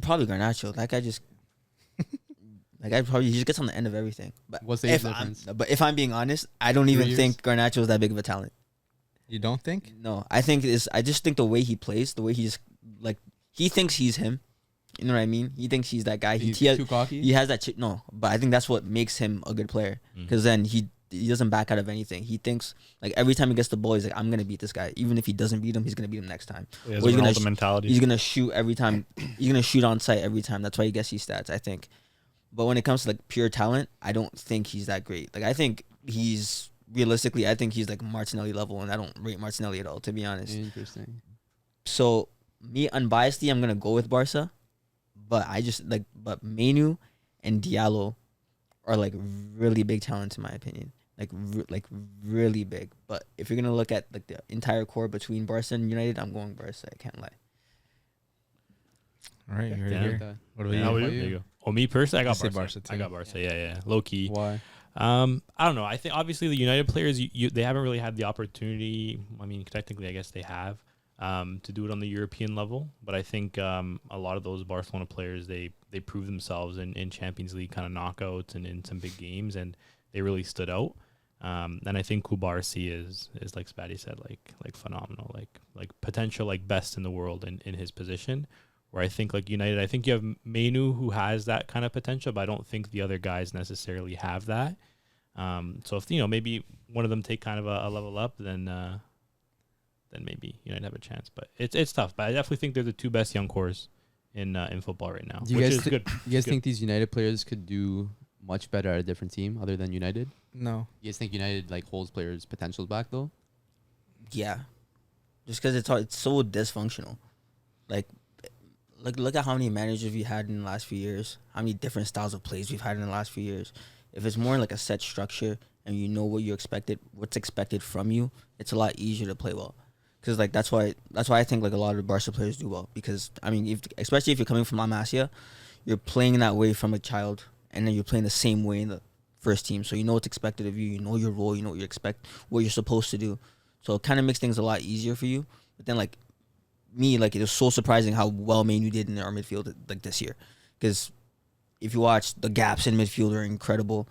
Probably Garnacho. That guy just, he just gets on the end of everything. But What's the age difference? if I'm being honest, I don't even 3 years? think Garnacho is that big of a talent. You don't think? No, I just think the way he plays, the way he just he thinks he's him. You know what I mean? He thinks he's that guy. He's He has, too cocky? he has that no, but I think that's what makes him a good player. Because then he doesn't back out of anything. He thinks like every time he gets the ball, he's like, I'm gonna beat this guy. Even if he doesn't beat him, he's gonna beat him next time. He has Or a he's gonna Ronaldo mentality. He's gonna shoot every time. He's gonna shoot on sight every time. That's why he gets these stats, I think. But when it comes to like pure talent, I don't think he's that great. Like I think he's realistically, I think he's like Martinelli level, and I don't rate Martinelli at all, to be honest. Interesting. So me unbiasedly, I'm gonna go with Barca, but but Mainoo and Diallo are like really big talents in my opinion. Like really big. But if you're gonna look at like the entire core between Barca and United, I'm going Barca. I can't lie. All right, you heard it Yeah. here. What about How you? about There you go. Oh, me personally, I I got say Barca. Barca, I too. got Barca. Yeah. Low key. Why? I don't know. I think obviously the United players, they haven't really had the opportunity. I mean, technically, I guess they have to do it on the European level. But I think a lot of those Barcelona players, they prove themselves in Champions League kind of knockouts and in some big games, and they really stood out. And I think Kubarsi is like Spatty said, like phenomenal, like potential like best in the world in his position. Where I think like United, I think you have Mainoo who has that kind of potential, but I don't think the other guys necessarily have that. So if maybe one of them take kind of a level up, then maybe United have a chance. But it's tough. But I definitely think they're the two best young cores in football right now, Do you which guys is good. You guys Good. think these United players could do much better at a different team other than United? No. You guys think United like holds players' potentials back though? Yeah, just because it's so dysfunctional. Like look at how many managers we had in the last few years. How many different styles of plays we've had in the last few years. If it's more like a set structure and you know what's expected from you, it's a lot easier to play well. Because like that's why I think like a lot of the Barca players do well. Because I mean, especially if you're coming from La Masia, you're playing that way from a child, and then you're playing the same way in the first team. So you know what's expected of you. You know your role. You know what you expect, what you're supposed to do. So it kind of makes things a lot easier for you. But then like me, like it was so surprising how well Mainoo did in our midfield like this year, because if you watch, the gaps in midfield are incredible.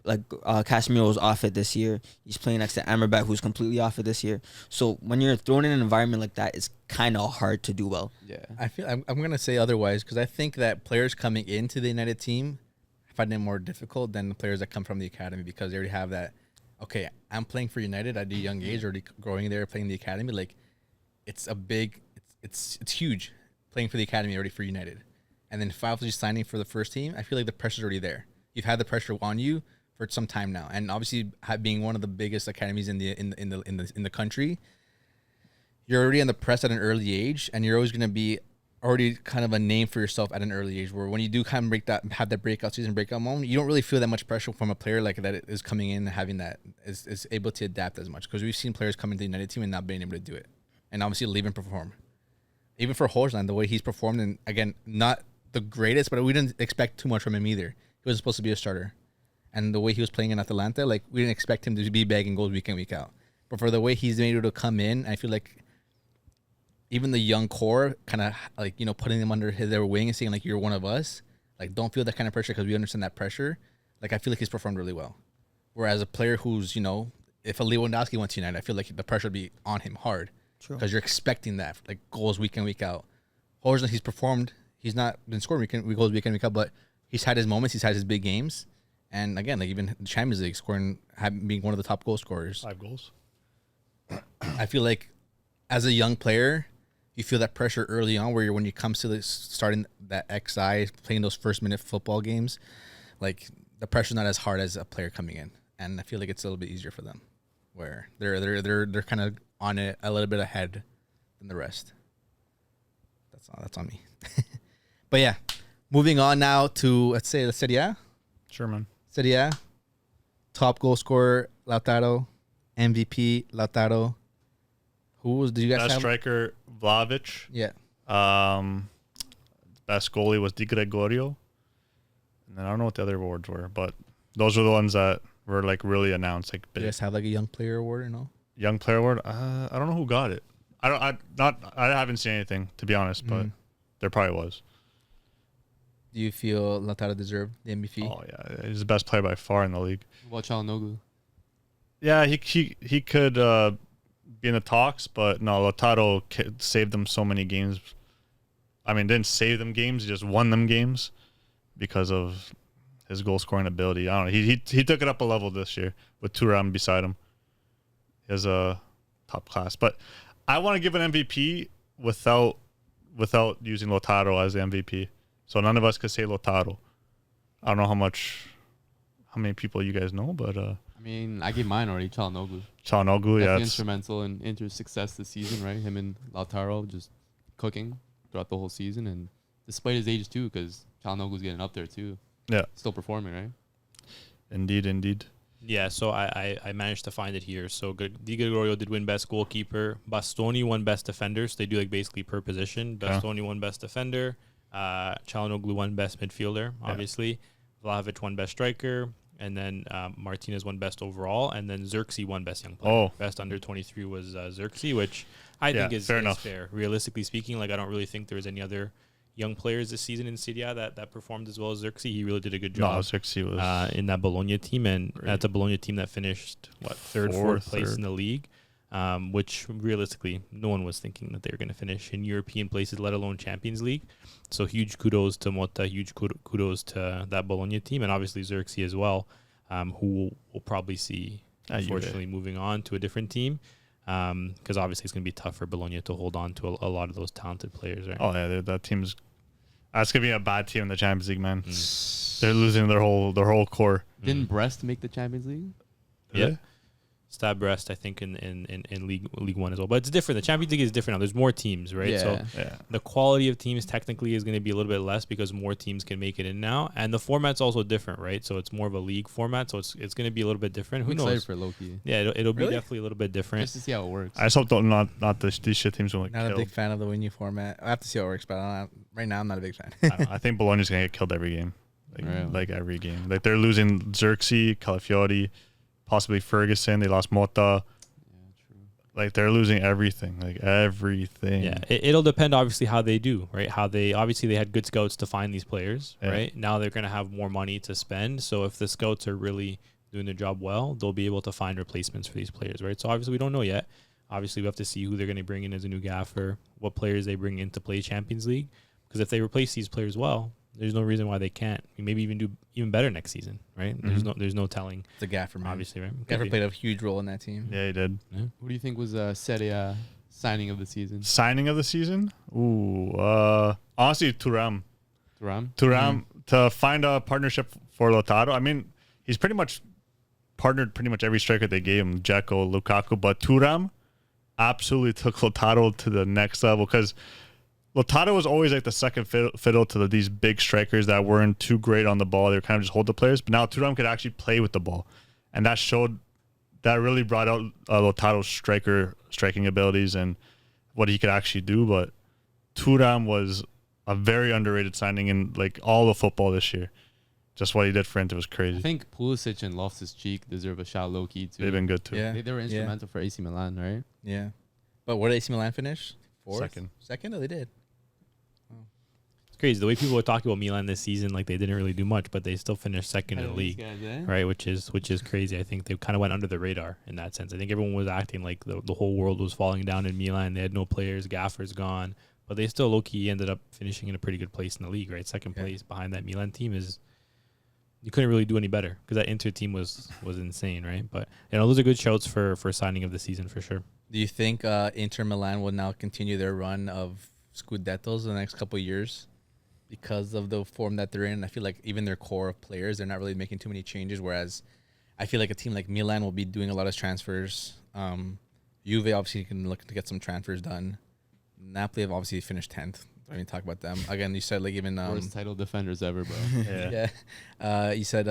Like Casemiro was off it this year. He's playing next to Amrabat, who's completely off it this year. So when you're thrown in an environment like that, it's kind of hard to do well. Yeah. I feel I'm gonna say otherwise because I think that players coming into the United team find it more difficult than the players that come from the academy because they already have that. Okay, I'm playing for United at a young age, already growing there, playing the academy. Like, it's a big, it's huge playing for the academy already for United, and then finally signing for the first team. I feel like the pressure's already there. You've had the pressure on you for some time now, and obviously being one of the biggest academies in the country, you're already in the press at an early age, and you're always going to be already kind of a name for yourself at an early age. Where when you do kind of have that breakout season, breakout moment, you don't really feel that much pressure from a player like that is coming in and having that is able to adapt as much because we've seen players come into the United team and not being able to do it, and obviously leave and perform. Even for Højlund, the way he's performed, and again, not the greatest, but we didn't expect too much from him either. He was supposed to be a starter. And the way he was playing in Atalanta, like, we didn't expect him to be bagging goals week in, week out. But for the way he's been able to come in, I feel like even the young core kind of, like, you know, putting them under their wing and saying, like, you're one of us. Like, don't feel that kind of pressure because we understand that pressure. Like, I feel like he's performed really well. Whereas a player who's, you know, if a Lewandowski went to United, I feel like the pressure would be on him hard. True. Because you're expecting that, like, goals week in, week out. Højlund, he's performed. He's not been scoring goals week in, week out, but he's had his moments. He's had his big games. And again, like even the Champions League being one of the top goal scorers. 5 goals. I feel like as a young player, you feel that pressure early on where when you comes to starting that XI, playing those first minute football games, like the pressure's not as hard as a player coming in. And I feel like it's a little bit easier for them where they're kind of on it a little bit ahead than the rest. That's on me. But yeah, moving on now to, let's say, the Serie A. Sure, man. Serie A, top goal scorer, Lautaro. MVP, Lautaro. Did you guys Best have? striker, Vlahovic. Yeah. Best goalie was Di Gregorio. And then I don't know what the other awards were, but those were the ones that were like really announced. Like, Do you guys have like a young player award or no? young player award. I don't know who got it. I haven't seen anything, to be honest, but there probably was. Do you feel Lautaro deserved the MVP? Oh yeah, he's the best player by far in the league. What about Çalhanoğlu? Yeah, he could be in the talks, but no, Lautaro saved them so many games. I mean, didn't save them games; he just won them games because of his goal scoring ability. I don't know. He took it up a level this year with Thuram beside him. He has a top class, but I want to give an MVP without using Lautaro as the MVP. So none of us could say Lautaro. I don't know how many people you guys know, but I mean, I gave mine already. Çalhanoğlu. Çalhanoğlu, yeah, Definitely instrumental in Inter's success this season, right? Him and Lautaro just cooking throughout the whole season, and despite his age too, because Çalhanoğlu's getting up there too. Yeah, still performing, right? Indeed. Yeah, so I managed to find it here. So Di Gregorio did win best goalkeeper. Bastoni won best defender. So they do like basically per position. Bastoni won best defender. Çalhanoğlu won best midfielder, obviously. Vlahovic won best striker. And then Martinez won best overall. And then Xerxes won best young player. Oh. Best under 23 was Xerxes, which I think is fair. Realistically speaking, like I don't really think there's any other young players this season in Serie A that performed as well as Xerxes. He really did a good job. No, Xerxes was in that Bologna team, and that's a Bologna team that finished fourth place in the league, which realistically no one was thinking that they were going to finish in European places, let alone Champions League. So huge kudos to Motta, huge kudos to that Bologna team, and obviously Xerxes as well, who we'll probably see unfortunately moving on to a different team. Because obviously it's going to be tough for Bologna to hold on to a lot of those talented players, right? Oh yeah, that team's that's gonna be a bad team in the Champions League, man. They're losing their whole core. Didn't Brest make the Champions League? Yeah. Stab Brest, I think, in League One as well. But it's different. The Champions League is different now. There's more teams, right? Yeah. So the quality of teams technically is going to be a little bit less because more teams can make it in now. And the format's also different, right? So it's more of a league format. So it's going to be a little bit different. Who knows? For Loki. Yeah, it'll be definitely a little bit different. Just to see how it works. I just hope not these shit teams will like Not killed. a big fan of the winning format. I have to see how it works, but right now I'm not a big fan. I think Bologna's gonna get killed every game, Really? like every game. Like they're losing Xerxes, Calafiori, possibly Ferguson. They lost Motta. like they're losing everything, like everything. Yeah, it'll depend obviously how they do, right? How they obviously they had good scouts to find these players, Yeah. right? Now they're gonna have more money to spend. So if the scouts are really doing their job well, they'll be able to find replacements for these players, right? So obviously we don't know yet. Obviously we have to see who they're gonna bring in as a new gaffer, what players they bring in to play Champions League. Because if they replace these players well, there's no reason why they can't. Maybe even do even better next season, right? There's no telling. It's a gaffer, man. Obviously, right? Gaffer played a huge role in that team. Yeah, he did. Who do you think was Seria A signing of the season? Signing of the season? Ooh, honestly, Thuram. Thuram? To find a partnership for Lautaro. I mean, he's pretty much partnered pretty much every striker they gave him, Dzeko, Lukaku, but Thuram absolutely took Lautaro to the next level because Lautaro was always like the second fiddle to these big strikers that weren't too great on the ball. They were kind of just hold the players. But now Thuram could actually play with the ball. And that really brought out Lautaro's striking abilities and what he could actually do. But Thuram was a very underrated signing in like all of football this year. Just what he did for Inter was crazy. I think Pulisic and Loftus-Cheek deserve a shout low-key too. They've been good too. Yeah. They were instrumental for AC Milan, right? Yeah. But where did AC Milan finish? Fourth? Second. Second? Oh, they did. It's crazy the way people were talking about Milan this season, like they didn't really do much, but they still finished second in the league, right? Which is crazy. I think they kind of went under the radar in that sense. I think everyone was acting like the whole world was falling down in Milan. They had no players, Gaffer's gone, but they still low key ended up finishing in a pretty good place in the league, right? Second place behind that Milan team is. You couldn't really do any better because that Inter team was insane, right? But those are good shouts for signing of the season for sure. Do you think Inter Milan will now continue their run of scudettos in the next couple of years because of the form that they're in? I feel like even their core of players, they're not really making too many changes. Whereas I feel like a team like Milan will be doing a lot of transfers. Juve obviously can look to get some transfers done. Napoli have obviously finished 10th. I mean, talk about them again. You said like even worst title defenders ever, bro. Yeah. You said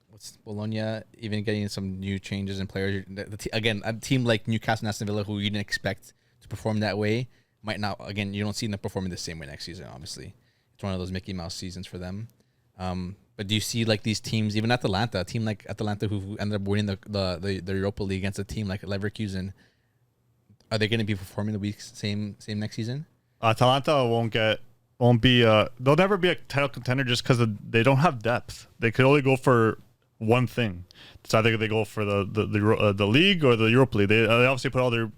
what's Bologna even getting some new changes in players. Again, a team like Newcastle and Aston Villa, who you didn't expect to perform that way, might not. Again, you don't see them performing the same way next season. Obviously, it's one of those Mickey Mouse seasons for them. But do you see like these teams, even Atalanta, a team like Atalanta who ended up winning the Europa League against a team like Leverkusen? Are they going to be performing the same next season? Atalanta won't be they'll never be a title contender just because they don't have depth. They could only go for one thing. It's either they go for the league or the Europa League. They obviously put all their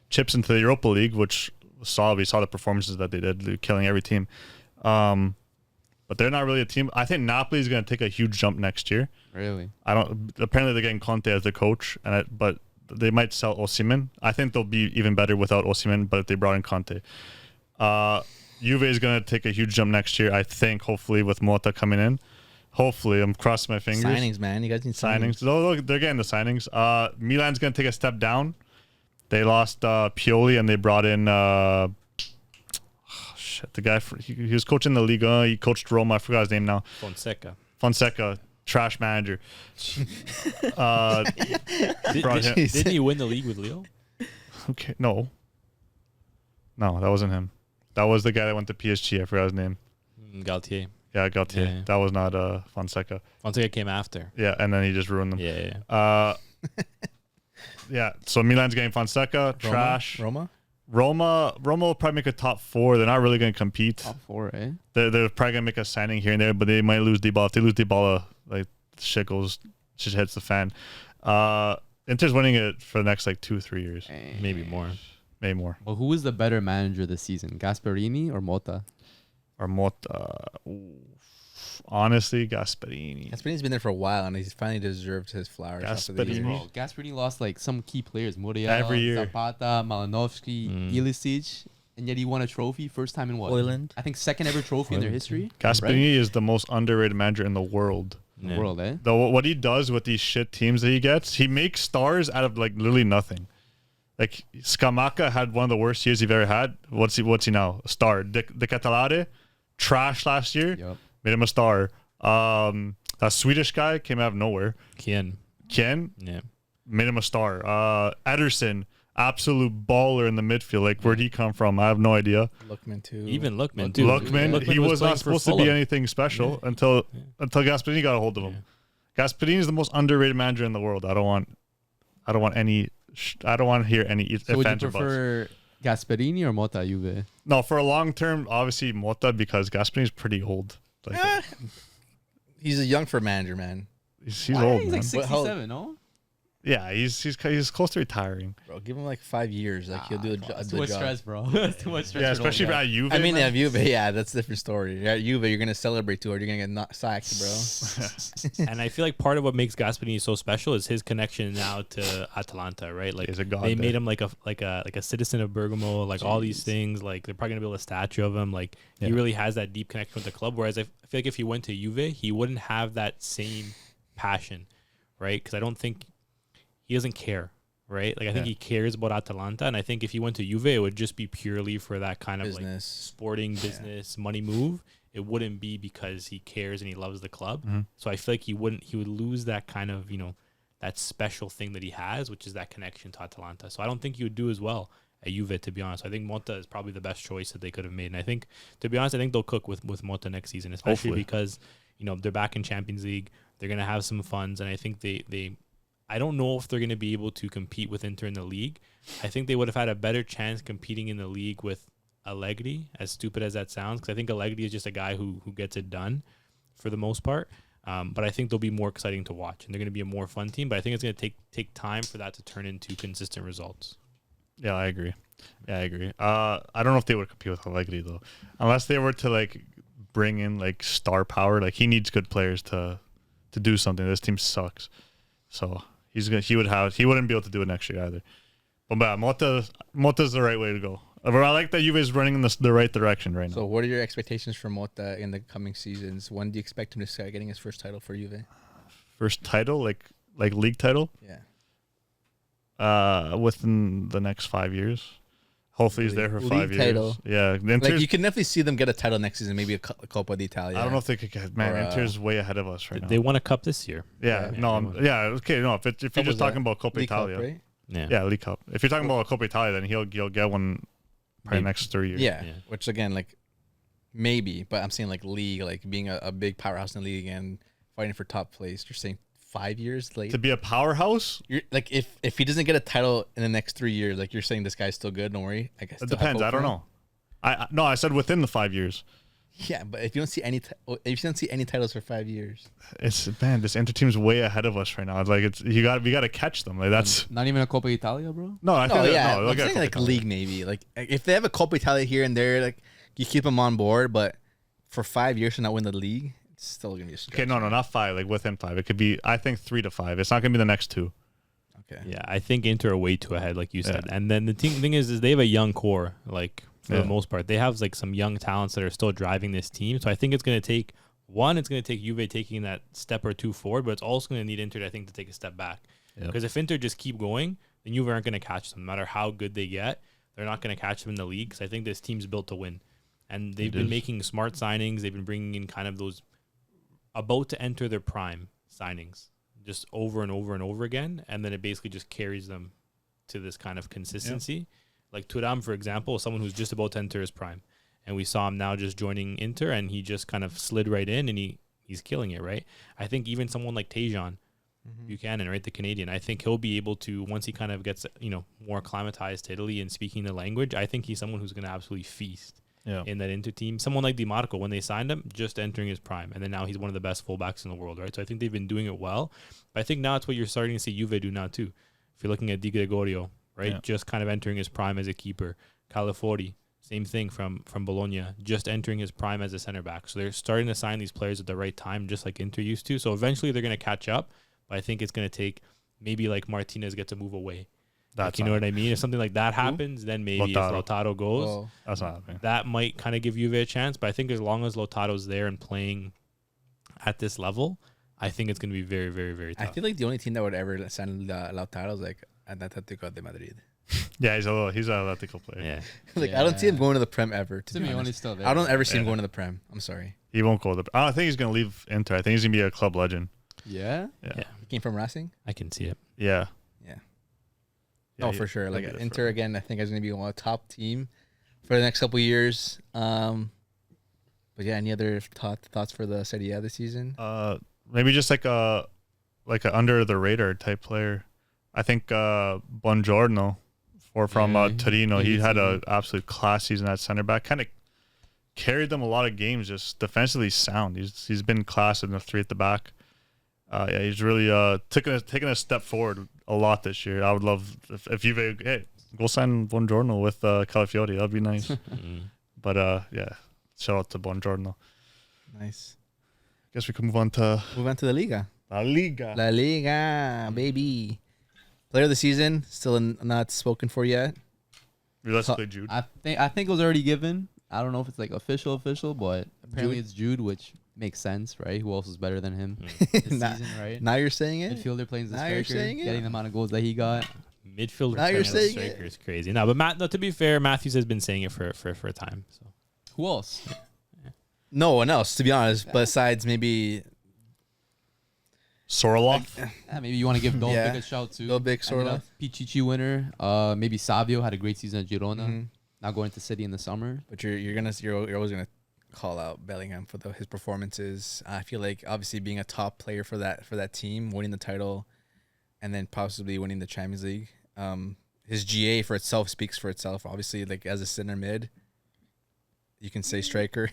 chips into the Europa League, which we saw the performances that they did, killing every team. But they're not really a team. I think Napoli is going to take a huge jump next year. Really? Apparently they're getting Conte as the coach, but they might sell Osimhen. I think they'll be even better without Osimhen, but if they brought in Conte. Juve is going to take a huge jump next year, I think, hopefully, with Motta coming in. Hopefully. I'm crossing my fingers. Signings, man. You guys need signings. Look, they're getting the signings. Milan's going to take a step down. They lost Pioli, and they brought in the guy. He was coaching the Liga. He coached Roma. I forgot his name now. Fonseca. Trash manager. Didn't he win the league with Leo? Okay, no, that wasn't him. That was the guy that went to PSG. I forgot his name. Galtier. Yeah, Galtier. Yeah. That was not Fonseca. Fonseca came after. Yeah, and then he just ruined them. Yeah. Yeah. So Milan's getting Fonseca. Trash. Roma will probably make a top 4. They're not really going to compete. Top 4, eh? They're probably going to make a signing here and there, but they might lose Dybala. If they lose Dybala, like shit hits the fan. Inter's winning it for the next 2-3 years. Maybe more. Well, who is the better manager this season, Gasperini or Motta? Honestly, Gasperini. Gasperini's been there for a while, and he's finally deserved his flowers. Gasperini. Gasperini lost some key players, Muriel, every year. Zapata, Malinovsky, Ilicic, and yet he won a trophy first time in what? Oyland. I think second ever trophy in their history. Gasperini is the most underrated manager in the world. World, eh? Though what he does with these shit teams that he gets, he makes stars out of literally nothing. Like Scamacca had one of the worst years he've ever had. What's he now? A star. De Catalare, trash last year. Yep. Made him a star. That Swedish guy came out of nowhere. Kien. Yeah. Made him a star. Ederson, absolute baller in the midfield. Where'd he come from? I have no idea. Lookman too. Even Lookman too. Lookman, he was not supposed to be anything special until Gasperini got a hold of him. Gasperini is the most underrated manager in the world. I don't want any I don't want to hear any So would you offense or buzz. prefer Gasperini or Motta at Juve? No, for a long term, obviously Motta because Gasperini's pretty old. Like, He's a young for manager, man. he's Why? old, He's man. like 67, no? Yeah, he's close to retiring. Bro, give him like 5 years. Like he'll do a That's good too much job. stress, bro. That's too much stress. Yeah, for an old especially guy. at Juve. I mean, man. at Juve, yeah, that's a different story. At Juve, you're gonna celebrate too hard. You're gonna get sacked, bro. And I feel like part of what makes Gasperini so special is his connection now to Atalanta, right? Like He's a god they there. made him like a citizen of Bergamo, like all these things. Like they're probably gonna build a statue of him. Like he Yeah. really has that deep connection with the club. Whereas I feel like if he went to Juve, he wouldn't have that same passion, right? Because I don't think he doesn't care. Right, like I think he cares about Atalanta, and I think if he went to Juve, it would just be purely for that kind of like Business. sporting business money move. It wouldn't be because he cares and he loves the club. Mm-hmm. So I feel like he would lose that kind of that special thing that he has, which is that connection to Atalanta. So I don't think he would do as well at Juve, to be honest. I think Motta is probably the best choice that they could have made, and I think, to be honest, I think they'll cook with Motta next season, especially Hopefully. because they're back in Champions League. They're gonna have some funds, and I think they I don't know if they're going to be able to compete with Inter in the league. I think they would have had a better chance competing in the league with Allegri, as stupid as that sounds, because I think Allegri is just a guy who gets it done for the most part. But I think they'll be more exciting to watch, and they're going to be a more fun team. But I think it's going to take time for that to turn into consistent results. Yeah, I agree. I don't know if they would compete with Allegri though, unless they were to like bring in like star power. Like he needs good players to do something. This team sucks, so he wouldn't be able to do it next year either. But Motta's the right way to go. But I like that Juve is running in the right direction right now. So, what are your expectations for Motta in the coming seasons? When do you expect him to start getting his first title for Juve? First title, like league title, Yeah. within the next 5 years. Hopefully he's there for League 5 years. title. Yeah, Like you can definitely see them get a title next season, maybe a Coppa d'Italia. I don't know if they could get. Man, Or, Inter's way ahead of us right now. They won a cup this year. Yeah, Yeah. no, okay, no. If you're was just talking that? about Coppa League Cup, Italia, right? yeah, League Cup. If you're talking about Coppa Italia, then he'll get one probably Maybe. next 3 years. Yeah. Yeah. Which again, like maybe, but I'm saying like league, like being a big powerhouse in the league and fighting for top place. You're saying 5 years later. To be a powerhouse, You're like if he doesn't get a title in the next 3 years, like you're saying this guy's still good. Don't worry. I guess it depends. I don't know. I said within the 5 years. Yeah, but if you don't see any, if you don't see any titles for 5 years, This Inter team's way ahead of us right now. It's like we got to catch them. Like that's Not even a Coppa Italia, bro. no. I no, think yeah, they'll I'm get saying Coppa like Italia. league maybe. Like if they have a Coppa Italia here and there, like you keep them on board, but for 5 years to not win the league, it's still gonna be a stretch. Okay, no, not 5. Like within 5, it could be. I think 3 to 5. It's not gonna be the next 2. Okay. Yeah, I think Inter are way too ahead, like you said. Yeah. And then the thing is they have a young core, like for Yeah. the most part. They have like some young talents that are still driving this team. So I think it's going to take Juve taking that step or two forward, but it's also going to need Inter, I think, to take a step back. Yep. Because if Inter just keep going, then Juve aren't going to catch them. No matter how good they get, they're not going to catch them in the league. Because I think this team's built to win, and they've been making smart signings. They've been bringing in kind of those about to enter their prime signings, just over and over and over again, and then it basically just carries them to this kind of consistency. Like Thuram, for example, is someone who's just about to enter his prime, and we saw him now just joining Inter, and he just kind of slid right in, and he's killing it, right? I think even someone like Tejan Buchanan, right, the Canadian, I think he'll be able to, once he kind of gets more acclimatized to Italy and speaking the language, I think he's someone who's going to absolutely feast in that Inter team. Someone like Di Marco, when they signed him, just entering his prime, and then now he's one of the best fullbacks in the world, right? So I think they've been doing it well, but I think now it's what you're starting to see Juve do now too. If you're looking at Di Gregorio, right, just kind of entering his prime as a keeper. Calafori, same thing from Bologna, just entering his prime as a center back. So they're starting to sign these players at the right time, just like Inter used to. So eventually they're going to catch up, but I think it's going to take maybe like Martinez get to move away. Like, you know what I mean? If something like that happens, then maybe if Lautaro goes, Well, That's not happening. that might kind of give Juve a chance. But I think as long as Lautaro's there and playing at this level, I think it's going to be very, very, very I tough. feel like the only team that would ever send Lautaro is like Atletico de Madrid. Yeah, he's an Atletico player. Yeah. Like I don't see him going to the Prem ever. To be Simeone's honest. still there. I don't ever see him Yeah. going to the Prem. I'm sorry. He won't go. I don't think he's gonna leave Inter. I think he's gonna be a club legend. Yeah. Yeah. He came from Racing. I can see it. Yeah. Yeah. Yeah, Oh, he- for sure. he'll Like be there Inter forever. again, I think is going to be one of the top team for the next couple years. But yeah, any other thoughts for the Serie A this season? Maybe just like a under the radar type player, I think Buongiorno from Yeah, Torino, he he had season. an absolute class season at center back. Kind of carried them a lot of games, just defensively sound. He's been class in the three at the back. Yeah, he's really taking a step forward a lot this year. I would love if you've hey, go sign Buongiorno with Calafiori. That'd be nice. But yeah, shout out to Buongiorno. Nice. Guess we can move on to Move on to the Liga. La Liga. La Liga, baby. Player of the season, still not spoken for yet. Realistically, Jude. I think it was already given. I don't know if it's like official, but apparently it's Jude, which makes sense, right? Who else is better than him this Nah, season, right? Now you're saying it? Midfielder playing as a Now you're striker, saying it? getting the amount of goals that he got. Midfielder Now you're playing as a saying striker it. is crazy. No, but no, to be fair, Matthews has been saying it for a time. So Who else? No one else, to be honest, besides maybe Soroloff. Yeah, maybe you want to give Dolbik Yeah. a shout too. Dolbik, I mean, Sorloth. Pichichi winner. Maybe Savio had a great season at Girona. Mhm. Now going to City in the summer. But you're always gonna call out Bellingham for his performances. I feel like obviously being a top player for that team, winning the title, and then possibly winning the Champions League. His GA for itself speaks for itself. Obviously, like as a center mid, you can say striker.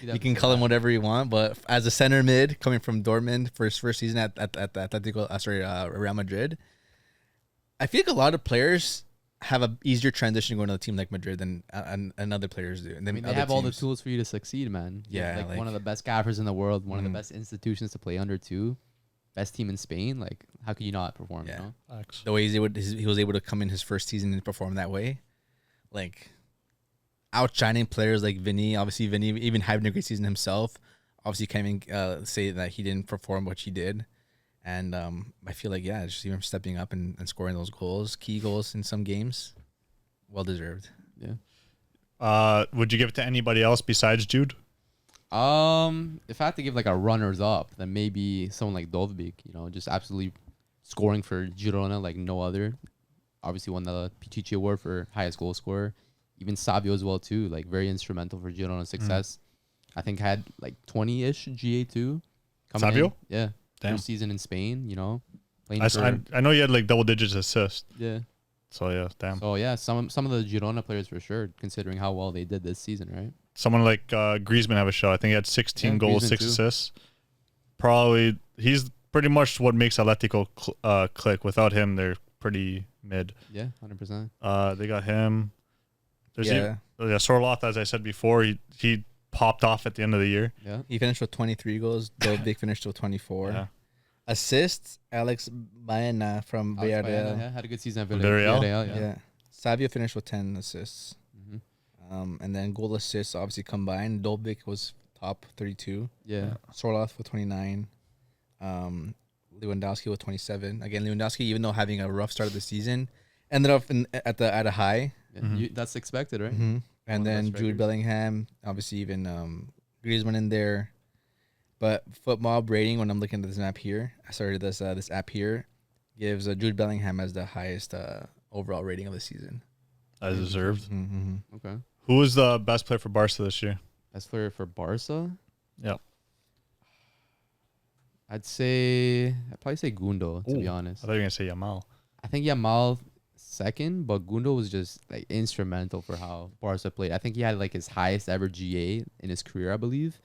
You can call him whatever you want, but as a center mid coming from Dortmund for his first season at Atletico, Real Madrid, I feel like a lot of players have a easier transition going to a team like Madrid than other players do. And I then mean, they other have all the teams. tools for you to succeed, man. Yeah, like one of like- the best gaffers in the world, one of the Mhm. best institutions to play under too. Best team in Spain. Like, how could you not perform? Yeah. You know? The way he was able to come in his first season and perform that way, like outshining players like Vinny. Obviously, Vinny even having a great season himself. Obviously, can't even say that he didn't perform what he did. And I feel like just even stepping up and scoring those goals, key goals in some games, well deserved. Yeah. Would you give it to anybody else besides Jude? If I had to give like a runners up, then maybe someone like Dovbik, you know, just absolutely scoring for Girona like no other. Obviously won the Pichichi Award for highest goal scorer. Even Savio as well too, like very instrumental for Girona's success. I think had like 20-ish GA too. coming Savio? in. Yeah. Damn. First season in Spain, you know. Playing I know you had like double digits assists. yeah. So yeah, damn. So yeah, some of the Girona players for sure, considering how well they did this season, right? Someone like Griezmann have a show. I think he had 16 Yeah, goals, Griezmann 6 too. assists. Probably he's pretty much what makes Atletico click. Without him, they're pretty mid. Yeah, 100%. They got him. There's Yeah, Sorloth, as I said before, he popped off at the end of the year. Yeah. he finished with 23 goals. Dovbik finished with 24. Yeah. Assists, Alex Baena from Alex Villarreal. Baena, yeah, had a good season at Villarreal? Villarreal, Yeah. Savio finished with 10 assists. Mhm. And then goal assists obviously combined. Dolbik was top 32. Yeah. Sorloth with 29. Lewandowski with 27. Again, Lewandowski, even though having a rough start of the season, ended up at a high. Yeah, Mhm. that's expected, right? And One of the then best Jude strikers. Bellingham, obviously even Griezmann in there. But football rating, when I'm looking at this map here, I started this app here, gives Jude Bellingham as the highest overall rating of the season. As deserved. Mm-hmm. Okay. Who was the best player for Barca this year? As for Barca, Yeah. I'd probably say Gundo, to be Ooh, honest. I thought you were gonna say Yamal. I think Yamal second, but Gundo was just like instrumental for how Barca played. I think he had like his highest ever GA in his career, I believe.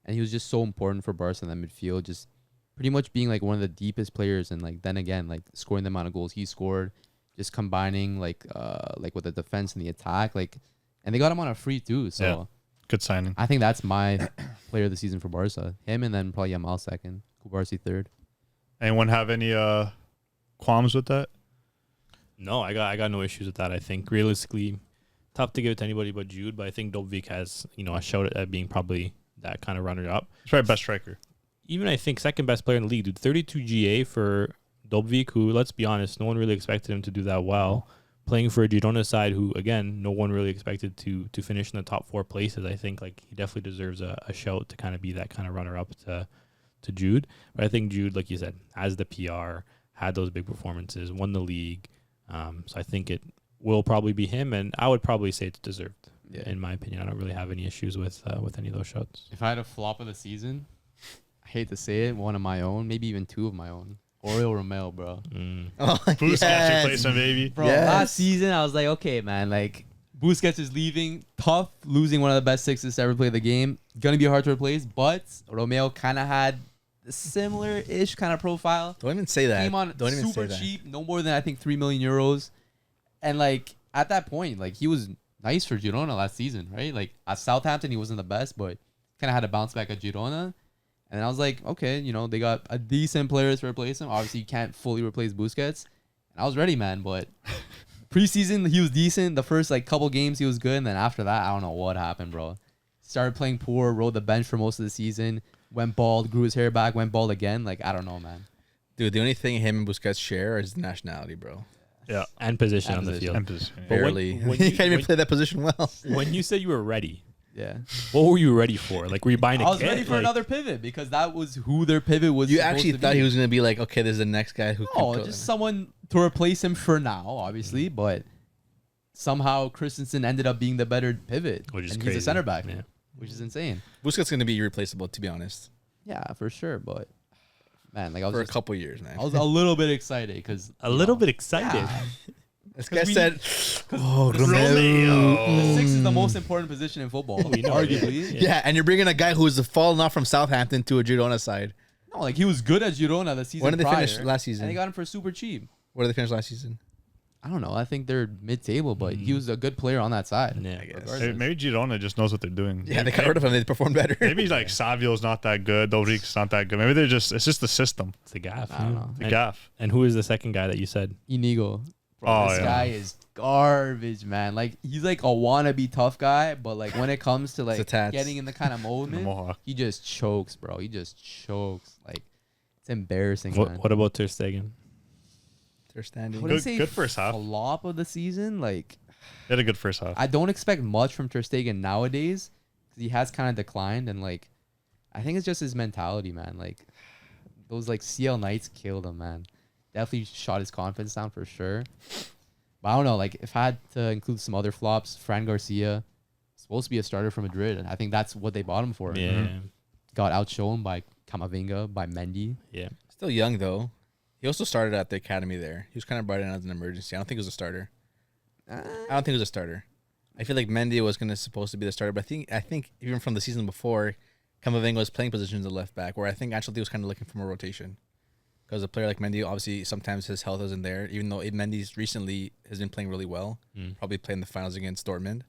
And he was just so important for Barca in that midfield, just pretty much being like one of the deepest players, and like then again, like scoring the amount of goals he scored, just combining like with the defense and the attack, like, and they got him on a free too. So Yeah. Good signing. I think that's my player of the season for Barca. Him, and then probably Yamal second, Kubarsi third. Anyone have any qualms with that? No, I got no issues with that. I think realistically, tough to give it to anybody but Jude. But I think Dovbik has a shout at being probably that kind of runner up. He's probably best striker. Even I think second best player in the league, dude. 32 GA for Dovbik, who, let's be honest, no one really expected him to do that well. Playing for a Girona side who, again, no one really expected to finish in the top 4 places. I think like he definitely deserves a shout to kind of be that kind of runner up to Jude. But I think Jude, like you said, has the PR, had those big performances, won the league. So I think it will probably be him, and I would probably say it's deserved. Yeah. In my opinion, I don't really have any issues with any of those shouts. If I had a flop of the season, I hate to say it, one of my own, maybe even two of my own. Oriol Romeo, bro. Oh, Busquets yes. replacement, baby. Bro, Yes. last season I was like, okay, man, like Busquets is leaving. Tough losing one of the best sixes to ever play the game. Gonna be hard to replace, but Romeo kind of had a similar-ish kind of profile. Don't even say that. Came on Don't even super say that. cheap, no more than I think 3 million euros. And like at that point, like he was nice for Girona last season, right? Like at Southampton, he wasn't the best, but kind of had a bounce back at Girona. And I was like, okay, you know, they got a decent player to replace him. Obviously, you can't fully replace Busquets. And I was ready, man, but preseason he was decent. The first like couple games he was good, and then after that, I don't know what happened, bro. Started playing poor, rode the bench for most of the season, went bald, grew his hair back, went bald again. Like I don't know, man. Dude, the only thing him and Busquets share is nationality, bro. Yeah. And position And on the position. field. Emphasis. But when- Barely. when He you- can't even when- play that position well. When you said you were ready, Yeah, what were you ready for? Like, were you buying a I was kit? ready for Like, another pivot because that was who their pivot was. You supposed actually to thought be. he was going to be like, okay, this is the next guy who No, can just someone to replace him for now, obviously. But somehow Christensen ended up being the better pivot, Which is and crazy. he's a center back, Yeah. which is insane. Busquets going to be irreplaceable, to be honest, Yeah, for sure. But man, like I was for a just, couple years, man. I was a little bit excited because A little bit excited. This guy we- said, "Oh, The six is the most important position in football, We know, arguably. yeah. Yeah, and you're bringing a guy who's fallen off from Southampton to a Girona side. No, like he was good at Girona the season When did they prior, finish last season? and they got him for super cheap. Where did they finish last season? I don't know. I think they're mid-table, but he was a good player on that side. Yeah. I guess. regardless. Maybe Girona just knows what they're doing. Yeah, they got rid of him. They performed better. Maybe like Savio's not that good. Dolric's not that good. Maybe it's just the system. It's a gaff. I don't know. The And, gaff. and who is the second guy that you said? Inigo. Bro, Oh, this yeah. guy is garbage, man. Like he's like a wannabe tough guy, but like when it comes to like tats. getting in the kind of The moment, Mohawk. he just chokes, bro. He just chokes. Like it's embarrassing, man. What about Ter Stegen? They're standing. Would I Good- say good first half. flop of the season? Like He had a good first half. I don't expect much from Ter Stegen nowadays because he has kind of declined, and like I think it's just his mentality, man. Like those like CL Knights killed him, man. Definitely shot his confidence down for sure. But I don't know, like if I had to include some other flops, Fran Garcia, supposed to be a starter for Madrid. I think that's what they bought him for. Yeah. Got outshone by Camavinga, by Mendy. Yeah. Still young though. He also started at the academy there. He was kind of brought in as an emergency. I don't think he was a starter. I don't think he was a starter. I feel like Mendy was supposed to be the starter, but I think even from the season before, Camavinga was playing positions of left back, where I think Ancelotti was kind of looking for more rotation. Because a player like Mendy, obviously, sometimes his health isn't there. Even though Mendy's recently has been playing really well, probably playing the finals against Dortmund.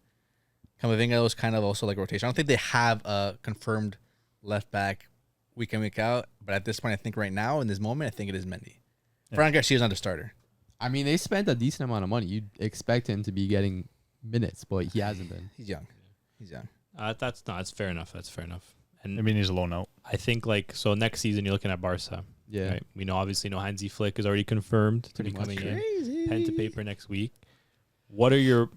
Camavinga was kind of also like rotation. I don't think they have a confirmed left back week in, week out. But at this point, I think right now, in this moment, I think it is Mendy. Fran Garcia's not a starter. I mean, they spent a decent amount of money. You'd expect him to be getting minutes, but he hasn't been. He's young. He's young. That's fair enough. That's fair enough. And Maybe he's a loan out. I think like so next season you're looking at Barca. Yeah. Right? We know obviously Hansi Flick is already confirmed to be Pretty much. coming in. Pen to paper next week. What are your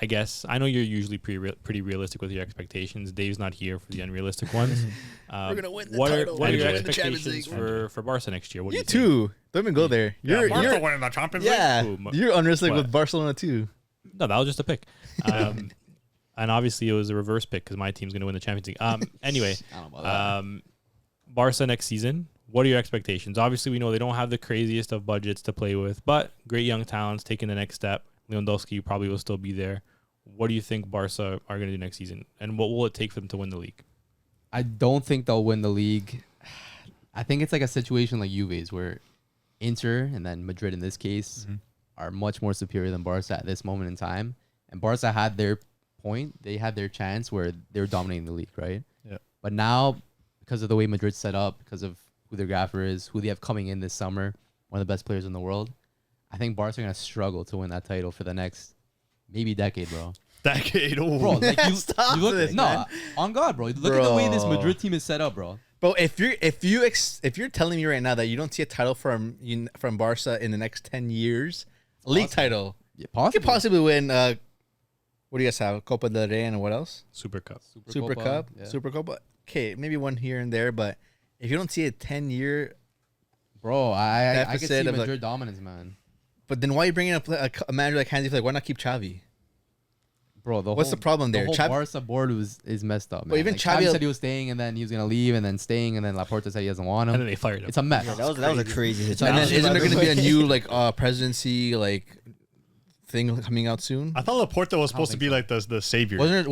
I guess I know you're usually pretty realistic with your expectations. Dave's not here for the unrealistic ones. We're gonna win the what title. Are, what are We're your gonna win the Champions expectations for Barca next year? What do You you think? too. Don't even go there. You're winning the Champions League. yeah. Ooh, You're unrealistic what? with Barcelona too. No, that was just a pick. And obviously it was a reverse pick because my team's going to win the Champions League. Anyway, I don't know about that. Barca next season. What are your expectations? Obviously, we know they don't have the craziest of budgets to play with, but great young talents taking the next step. Lewandowski probably will still be there. What do you think Barca are going to do next season, and what will it take for them to win the league? I don't think they'll win the league. I think it's like a situation like Juve's where Inter and then Madrid in this case are much more superior than Barca at this moment in time. And Barca had their point. They had their chance where they were dominating the league, right? Yeah. But now, because of the way Madrid's set up, because of who their gaffer is, who they have coming in this summer, one of the best players in the world, I think Barca are going to struggle to win that title for the next maybe decade, bro. Decade. Oh. Bro, like Stop you look this, no, man. on God, bro. Look at the way this Bro. Madrid team is set up, bro. Bro, if you're telling me right now that you don't see a title from Barca in the next 10 years, a league title, Yeah, you possibly. could possibly win. What do you guys have? Copa del Rey and what else? Super Cup. Super Copa, Cup, yeah. Super Copa. Okay, maybe one here and there, but if you don't see a 10-year, Bro, I can Deficit see of, like- Madrid dominance, man. but then why are you bringing up a manager like Hansi Flick? Why not keep Xavi? Bro, What's the problem there? The whole Xavi- Barca board is messed up, man. Well, even like, Xavi- Xavi said he was staying, and then he was gonna leave, and then staying, and then Laporta said he doesn't want And then him. they fired him. It's a mess. Yeah, that was a crazy It's And then situation. isn't there going to be a new like presidency like thing coming out soon? I thought Laporta was supposed to think be so. like the savior. Isn't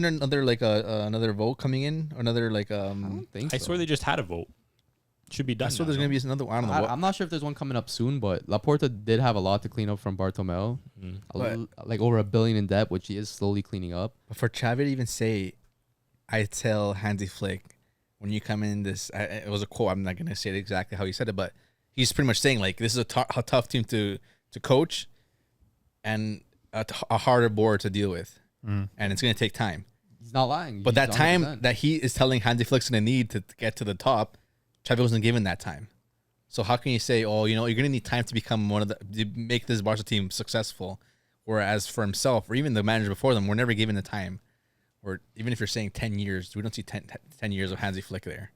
there another like another vote coming in? Another like I don't think I so. swear they just had a vote. Should be done. I swear now, there's no? going to be another one. I don't know. I'm not sure if there's one coming up soon, but Laporta did have a lot to clean up from Bartomeu. Like over $1 billion in debt, which he is slowly cleaning up. But for Xavi to even say, I tell Hansi Flick, when you come in this, it was a quote. I'm not going to say it exactly how he said it, but he's pretty much saying like this is a tough team to coach, and a harder board to deal with, and it's going to take time. He's not lying. But He's that time 100%. that he is telling Hansi Flick's going to need to get to the top, Xavi wasn't given that time. So how can you say, oh, you know, you're going to need time to become to make this Barca team successful, whereas for himself or even the manager before them, we're never given the time. Or even if you're saying 10 years, we don't see 10 years of Hansi Flick there.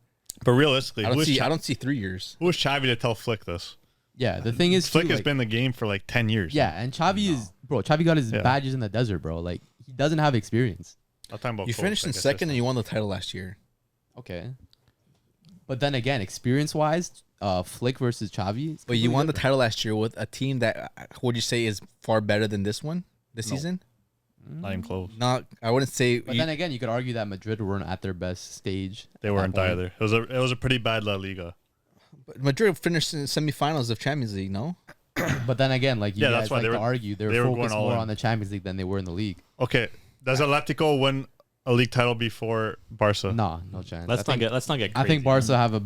But realistically, I don't see 3 years. who was Xavi to tell Flick this? Yeah, the thing is, Flick too, has like, been in the game for like 10 years. Yeah, and Xavi is Xavi got his Yeah. badges in the desert, bro. Like he doesn't have experience. I'm talking about You coach, finished in like second and assistant. you won the title last year. Okay, but then again, experience wise, Flick versus Xavi. But you won the title last year with a team that would you say is far better than this one this season? Not even close. Not, I wouldn't say. But then again, you could argue that Madrid weren't at their best stage. They at that weren't point. either. It was a pretty bad La Liga. but Madrid finished in the semifinals of Champions League. No, But then again, like you Yeah, guys that's why like they to were- argue, they they were were going focused all more in. on the Champions League than they were in the league. Okay, does Atletico win a league title before Barca? Nah, no chance. Let's not get crazy. I think Barca have a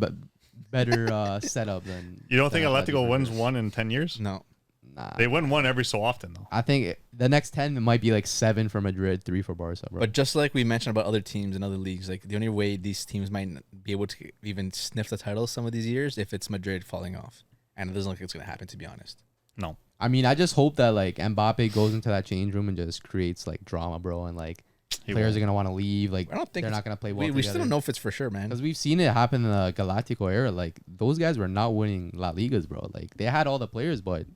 better setup than. You don't think than Atletico Atletico wins does. one in 10 years? no. Nah. They win one every so often, though. I think the next 10 it might be like 7 for Madrid, 3 for Barca, bro. But just like we mentioned about other teams and other leagues, like the only way these teams might be able to even sniff the title some of these years if it's Madrid falling off, and it doesn't look like it's going to happen, to be honest. No. I mean, I just hope that like Mbappe goes into that change room and just creates like drama, bro, and like He players won't. are gonna want to leave. Like I don't think they're it's- not gonna play well We still together. don't know if it's for sure, man. Because we've seen it happen in the Galactico era. Like those guys were not winning La Ligas, bro. Like they had all the players, but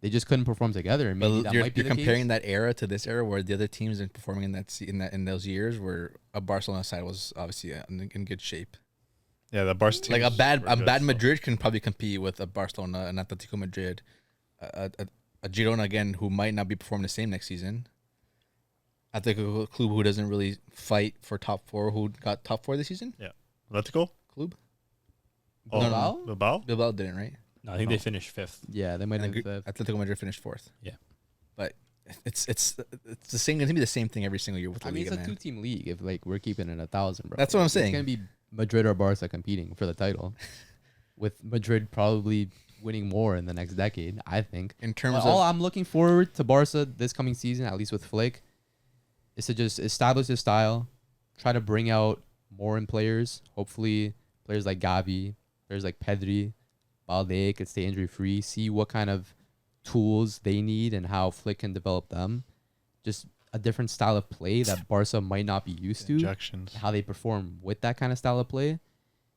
they just couldn't perform together. And maybe But that you're might be the comparing case. that era to this era where the other teams are performing in those years where a Barcelona side was obviously in good shape. Yeah, the Barca team. Like a bad so. Madrid can probably compete with a Barcelona and Atletico Madrid, a Girona again who might not be performing the same next season. Atletico Club who doesn't really fight for top 4, who got top 4 this season. Atletico? Club Oh, Bilbao? Bilbao? Bilbao didn't, right? No, I think they finished 5th. Yeah, they might have. And Atletico Madrid finished 4th. Yeah. But it's the same. It's gonna be the same thing every single year with the I mean, Liga, it's a man. 2-team league. If like we're keeping it 1,000, bro. That's what I'm It's saying. gonna be Madrid or Barca competing for the title, with Madrid probably winning more in the next decade. I think. In terms But of all I'm looking forward to Barca this coming season, at least with Flick, is to just establish his style, try to bring out more in players. Hopefully, players like Gavi, players like Pedri, Balde could stay injury free. See what kind of tools they need and how Flick can develop them. Just a different style of play that Barca might not be used to. Injections. How they perform with that kind of style of play,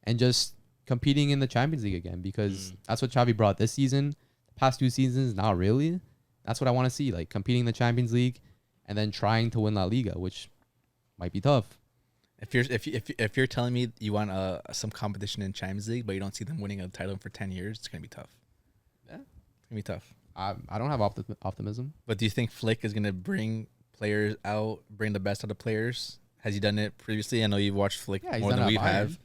and just competing in the Champions League again, because that's what Xavi brought this season. The past 2 seasons, not really. That's what I want to see, like competing in the Champions League, and then trying to win La Liga, which might be tough. if you're telling me you want some competition in Champions League, but you don't see them winning a title for 10 years, it's gonna be tough. Yeah. It's gonna be tough. I don't have optimism. But do you think Flick is gonna bring players out, bring the best out of players? Has he done it previously? I know you've watched Flick Yeah, he's more done than it we at Bayern. have.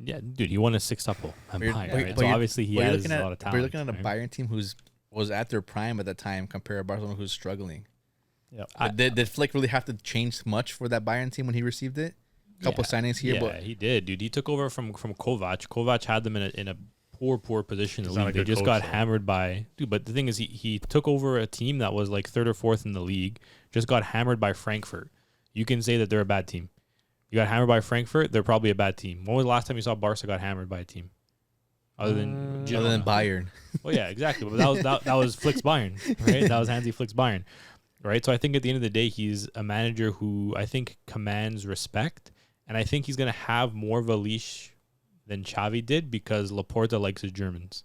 Yeah, dude, he won a 6-tuple. But you're- Bayern, but- right? but So you're- obviously he but you're has looking a at- lot of But talent. you're looking at a right? Bayern team was at their prime at that time compared to Barcelona who's struggling. Yeah. Did Flick really have to change much for that Bayern team when he received it? Couple signings here, Yeah, but he did, dude. He took over from Kovac. Kovac had them in a poor position in He's the not league. a They good just coach, got though. hammered by dude. But the thing is, he took over a team that was like 3rd or 4th in the league. Just got hammered by Frankfurt. You can say that they're a bad team. You got hammered by Frankfurt, they're probably a bad team. When was the last time you saw Barca got hammered by a team? Other than Bayern. Well, yeah, exactly. But that was Flick's Bayern, right? That was Hansi Flick's Bayern, right? So I think at the end of the day, he's a manager who I think commands respect, and I think he's gonna have more of a leash than Xavi did because Laporta likes his Germans.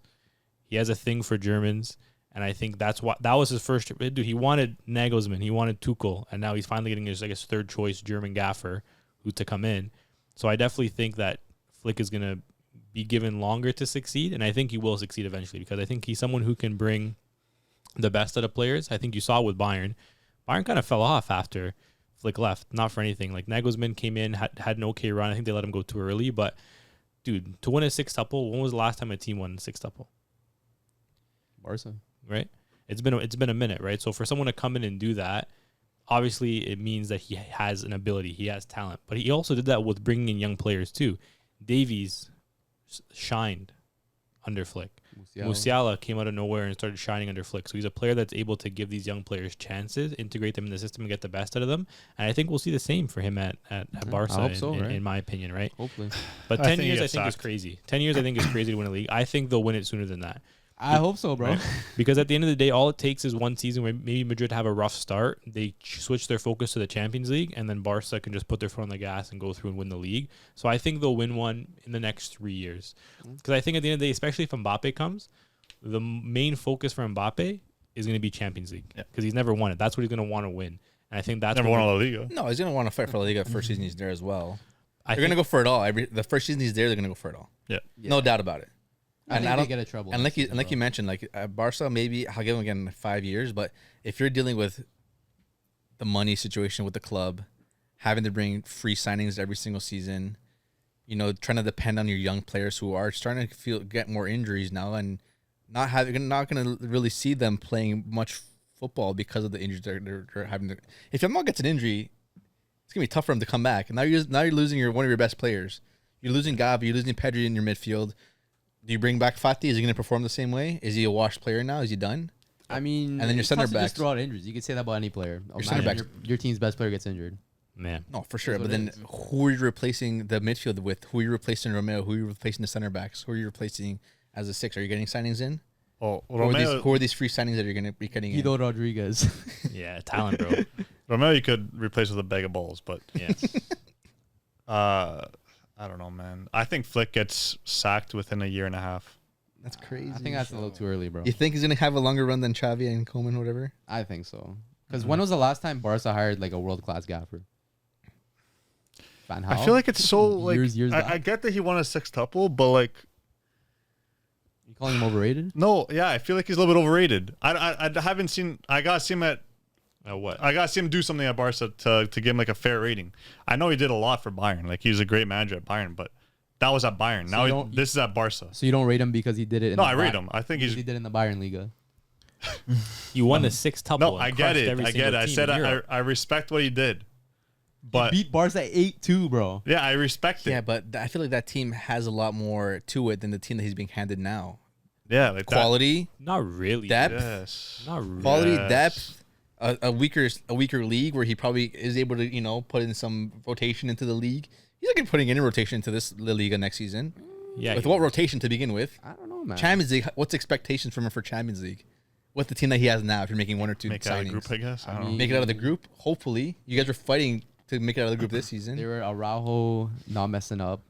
He has a thing for Germans, And I think that was his first. Dude, he wanted Nagelsmann, he wanted Tuchel, and now he's finally getting his, I guess, third choice German gaffer who to come in. So I definitely think that Flick is gonna be given longer to succeed, and I think he will succeed eventually because I think he's someone who can bring the best out of players. I think you saw with Bayern. Bayern kind of fell off after Flick left, not for anything. Like Nagelsmann came in, had an okay run. I think they let him go too early, but dude, to win a sextuple, when was the last time a team won a sextuple? Barca. Right? It's been a minute, right? So for someone to come in and do that, obviously it means that he has an ability, he has talent. But he also did that with bringing in young players too. Davies shined under Flick. Musiala came out of nowhere and started shining under Flick. So he's a player that's able to give these young players chances, integrate them in the system, and get the best out of them. And I think we'll see the same for him at Barca, I hope so, right? in my opinion, right? Hopefully. But I 10 think years, he I gets think, is sacked. crazy. 10 years, I think, is crazy to win a league. I think they'll win it sooner than that. I hope so, bro. Right? Because at the end of the day, all it takes is one season where maybe Madrid have a rough start. They switch their focus to the Champions League, and then Barca can just put their foot on the gas and go through and win the league. So I think they'll win one in the next 3 years. Because I think at the end of the day, especially if Mbappe comes, the main focus for Mbappe is going to be Champions League. Because he's never won it. That's what he's going to want to win. And I think that's Never what won a La Liga. No, he's gonna want to fight for La Liga first season he's there as well. I They're gonna go for it all. The first season he's there, they're gonna go for it all. Yeah. No doubt about it. I think they get a trouble. And like you mentioned, like at Barca, maybe I'll give him again 5 years. But if you're dealing with the money situation with the club, having to bring free signings every single season, trying to depend on your young players who are starting to get more injuries now, and not going to really see them playing much football because of the injuries they're having. If Yamal gets an injury, it's gonna be tough for him to come back. And now you're losing one of your best players. You're losing Gavi. You're losing Pedri in your midfield. Do you bring back Fati? Is he going to perform the same way? Is he a washed player now? Is he done? I mean, and then your center backs just throw out injuries. You could say that about any player. Your center backs. Your team's best player gets injured. Man. No, for sure. That's But what then it is. who are you replacing the midfield with? Who are you replacing Romeo? Who are you replacing the center backs? Who are you replacing as a six? Are you getting signings in? Oh, Who are these free signings that you're going to be getting in? Guido Rodriguez. Yeah, talent, bro. Romeo you could replace with a bag of balls, but Yeah. I don't know, man. I think Flick gets sacked within a year and a half. That's crazy. I think that's a little too early, bro. You think he's going to have a longer run than Xavi and Koeman, whatever? I think so. Because when was the last time Barca hired like a world class gaffer? Van Gaal? I feel like it's so like Years I back. get that he won a sextuple, but like You calling him overrated? no, yeah, I feel like he's a little bit overrated. I haven't seen. I got to see him What? I got to see him do something at Barca to give him like a fair rating. I know he did a lot for Bayern. Like he was a great manager at Bayern, but that was at Bayern. So you Now don't- this is at Barca. So you don't rate him because he did it? In No, the I rate Ba- him. I think because he's he did it in the Bayern Liga. You won the sixth tuple. no. I get it. I get it. I said I respect what he did, but He beat Barca 8-2, bro. yeah, I respect it. Yeah, but I feel like that team has a lot more to it than the team that he's being handed now. Yeah, like that- Quality, Not really. depth, Yes. Not really. quality, Yes. depth, a weaker league where he probably is able to put in some rotation into the league. He's not going to be putting any rotation into this La Liga next season. Yeah. With what rotation to begin with? I don't know, man. Champions League. What's expectations from him for Champions League? With the team that he has now, if you're making one or two Make it out of signings, the group, I guess. I don't know. mean- make it out of the group. Hopefully, you guys are fighting to make it out of the group this season. They were Araujo not messing up,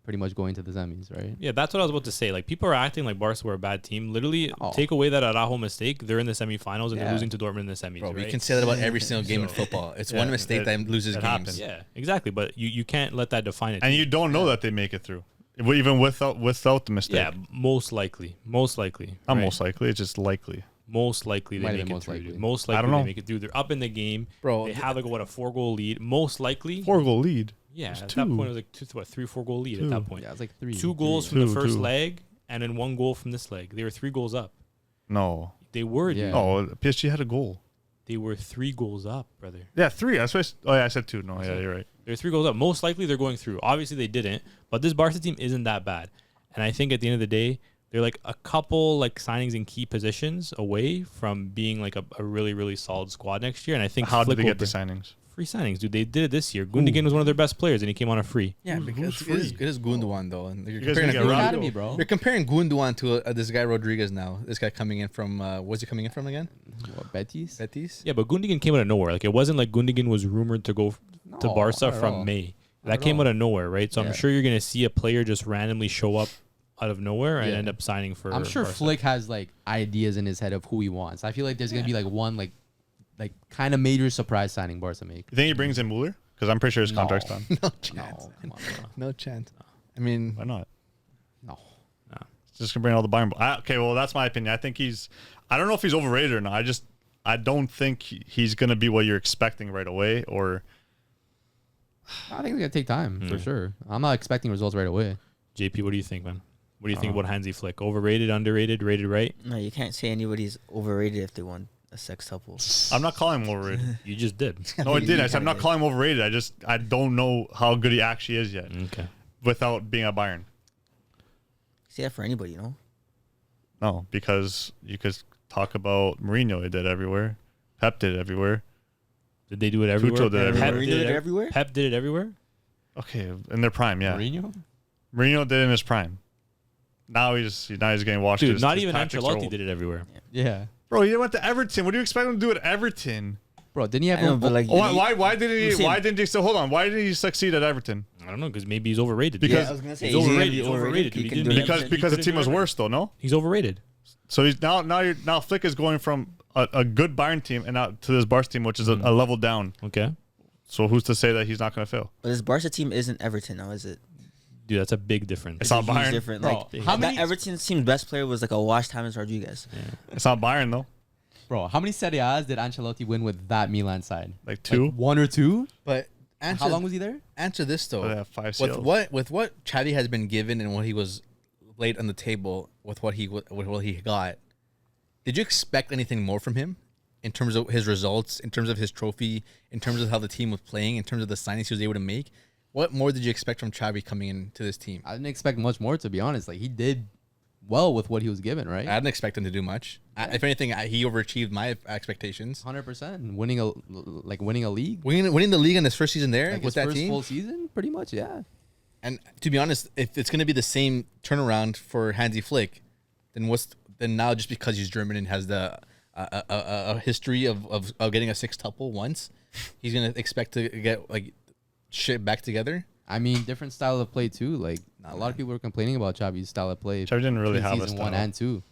pretty much going to the semis, right? Yeah, that's what I was about to say. Like, people are acting like Barca were a bad team. Literally, No. take away that Araujo mistake, they're in the semifinals and Yeah. they're losing to Dortmund in the semis, Bro, right? you can say that about every single game in football. It's Yeah, one mistake that loses it games. happens. Yeah, exactly. But you can't let that define it. And you don't know that they make it through, even without the mistake. Yeah, most likely. Most likely. Not right? most likely. It's just likely. Most likely they Might have make been it most through. likely. Dude. Most I likely don't they know. make it through. They're up in the game. Bro, They have like a 4-goal lead. Most likely. 4-goal lead. Yeah, There's at that two. point it was like 3-4 goal lead Two. at that point. Yeah, it's like 3. 2 goals three. from the Two, first two. leg and then 1 goal from this leg. They were 3 goals up. No. They were. Yeah. Dude. Oh, PSG had a goal. They were 3 goals up, brother. Yeah, 3. That's what I said 2. No, yeah, you're right. They're 3 goals up. Most likely they're going through. Obviously they didn't, but this Barca team isn't that bad. And I think at the end of the day, they're like a couple like signings in key positions away from being like a really, really solid squad next year. And I think How did Flick they will get the bring- signings? free signings, dude. They did it this year. Gundogan was one of their best players, and he came on a free. Yeah, Who's because free? it is Gundogan though, and you're guys comparing, gonna get Gundogan- robbed? Academy, bro. you're comparing Gundogan to this guy Rodriguez now. This guy coming in from where's he coming in from again? What, Betis? Betis. Yeah, but Gundogan came out of nowhere. Like it wasn't like Gundogan was rumored to go to No, Barca not at from all. May. Not That at came all. out of nowhere, right? So Yeah. I'm sure you're gonna see a player just randomly show up out of nowhere and Yeah. end up signing for. I'm sure Barca. Flick has like ideas in his head of who he wants. I feel like there's gonna be like one like kind of major surprise signing Barca make. You think he brings in Mueller? Because I'm pretty sure his No. contract's done. No No, chance. come on, bro. No chance. I mean, Why not? No. It's just gonna bring all the Bayern. Okay, well that's my opinion. I think I don't know if he's overrated or not. I don't think he's gonna be what you're expecting right away. Or I think it's gonna take time for sure. I'm not expecting results right away. JP, what do you think, man? What do you think about Hansi Flick? Overrated, underrated, rated right? No, you can't say anybody's overrated if they won a sextuple. I'm not calling him overrated. You just did. No, I did. I said I'm not kinda calling him overrated. I don't know how good he actually is yet Okay. without being at Bayern. Say that for anybody, you know. No, because you could talk about Mourinho. He did everywhere. Pep did it everywhere. Did they do it everywhere? Tuchel did it Pep everywhere. Mourinho did it everywhere? Pep did it everywhere? Okay, in their prime, yeah. Mourinho? Mourinho did it in his prime. Now he's getting washed. Dude, his- not his even tactics are Ancelotti old. did it everywhere. Yeah. Bro, he went to Everton. What do you expect him to do at Everton? Bro, didn't he have I know, but like, Why didn't he? Same. Why didn't he? So hold on. Why didn't he succeed at Everton? I don't know, because maybe he's overrated. Because- yeah, I was gonna say He's overrated. He's overrated. He He can didn't do do it. Because He the couldn't team do was it. worse though. No. He's overrated. So he's now Flick is going from a good Bayern team and out to this Barca team, which is a level down. Okay. So who's to say that he's not going to fail? But this Barca team isn't Everton now, is it? Dude, that's a big difference. It's not a huge Bayern. different. Bro, Like how that many- Everton team's best player was like a washed James Rodriguez. It's not Bayern though. Bro, how many Serie A's did Ancelotti win with that Milan side? Like two. Like one or two? but answer, How long was he there? answer this though. But they have 5 with CLs. what Xavi has been given and what he was laid on the table with what he got, did you expect anything more from him in terms of his results, in terms of his trophy, in terms of how the team was playing, in terms of the signings he was able to make? What more did you expect from Xavi coming into this team? I didn't expect much more, to be honest. Like, he did well with what he was given, right? I didn't expect him to do much. If anything, he overachieved my expectations. 100%. Winning a league. Winning the league in his first season there Like with his that first team. full season, pretty much, yeah. And to be honest, if it's going to be the same turnaround for Hansi Flick, then now just because he's German and has the a history of getting a sextuple once, he's going to expect to get like shit back together. I mean, different style of play, too. Like, a lot of people were complaining about Xavi's style of play. Xavi didn't really in have a season style. 1 and 2.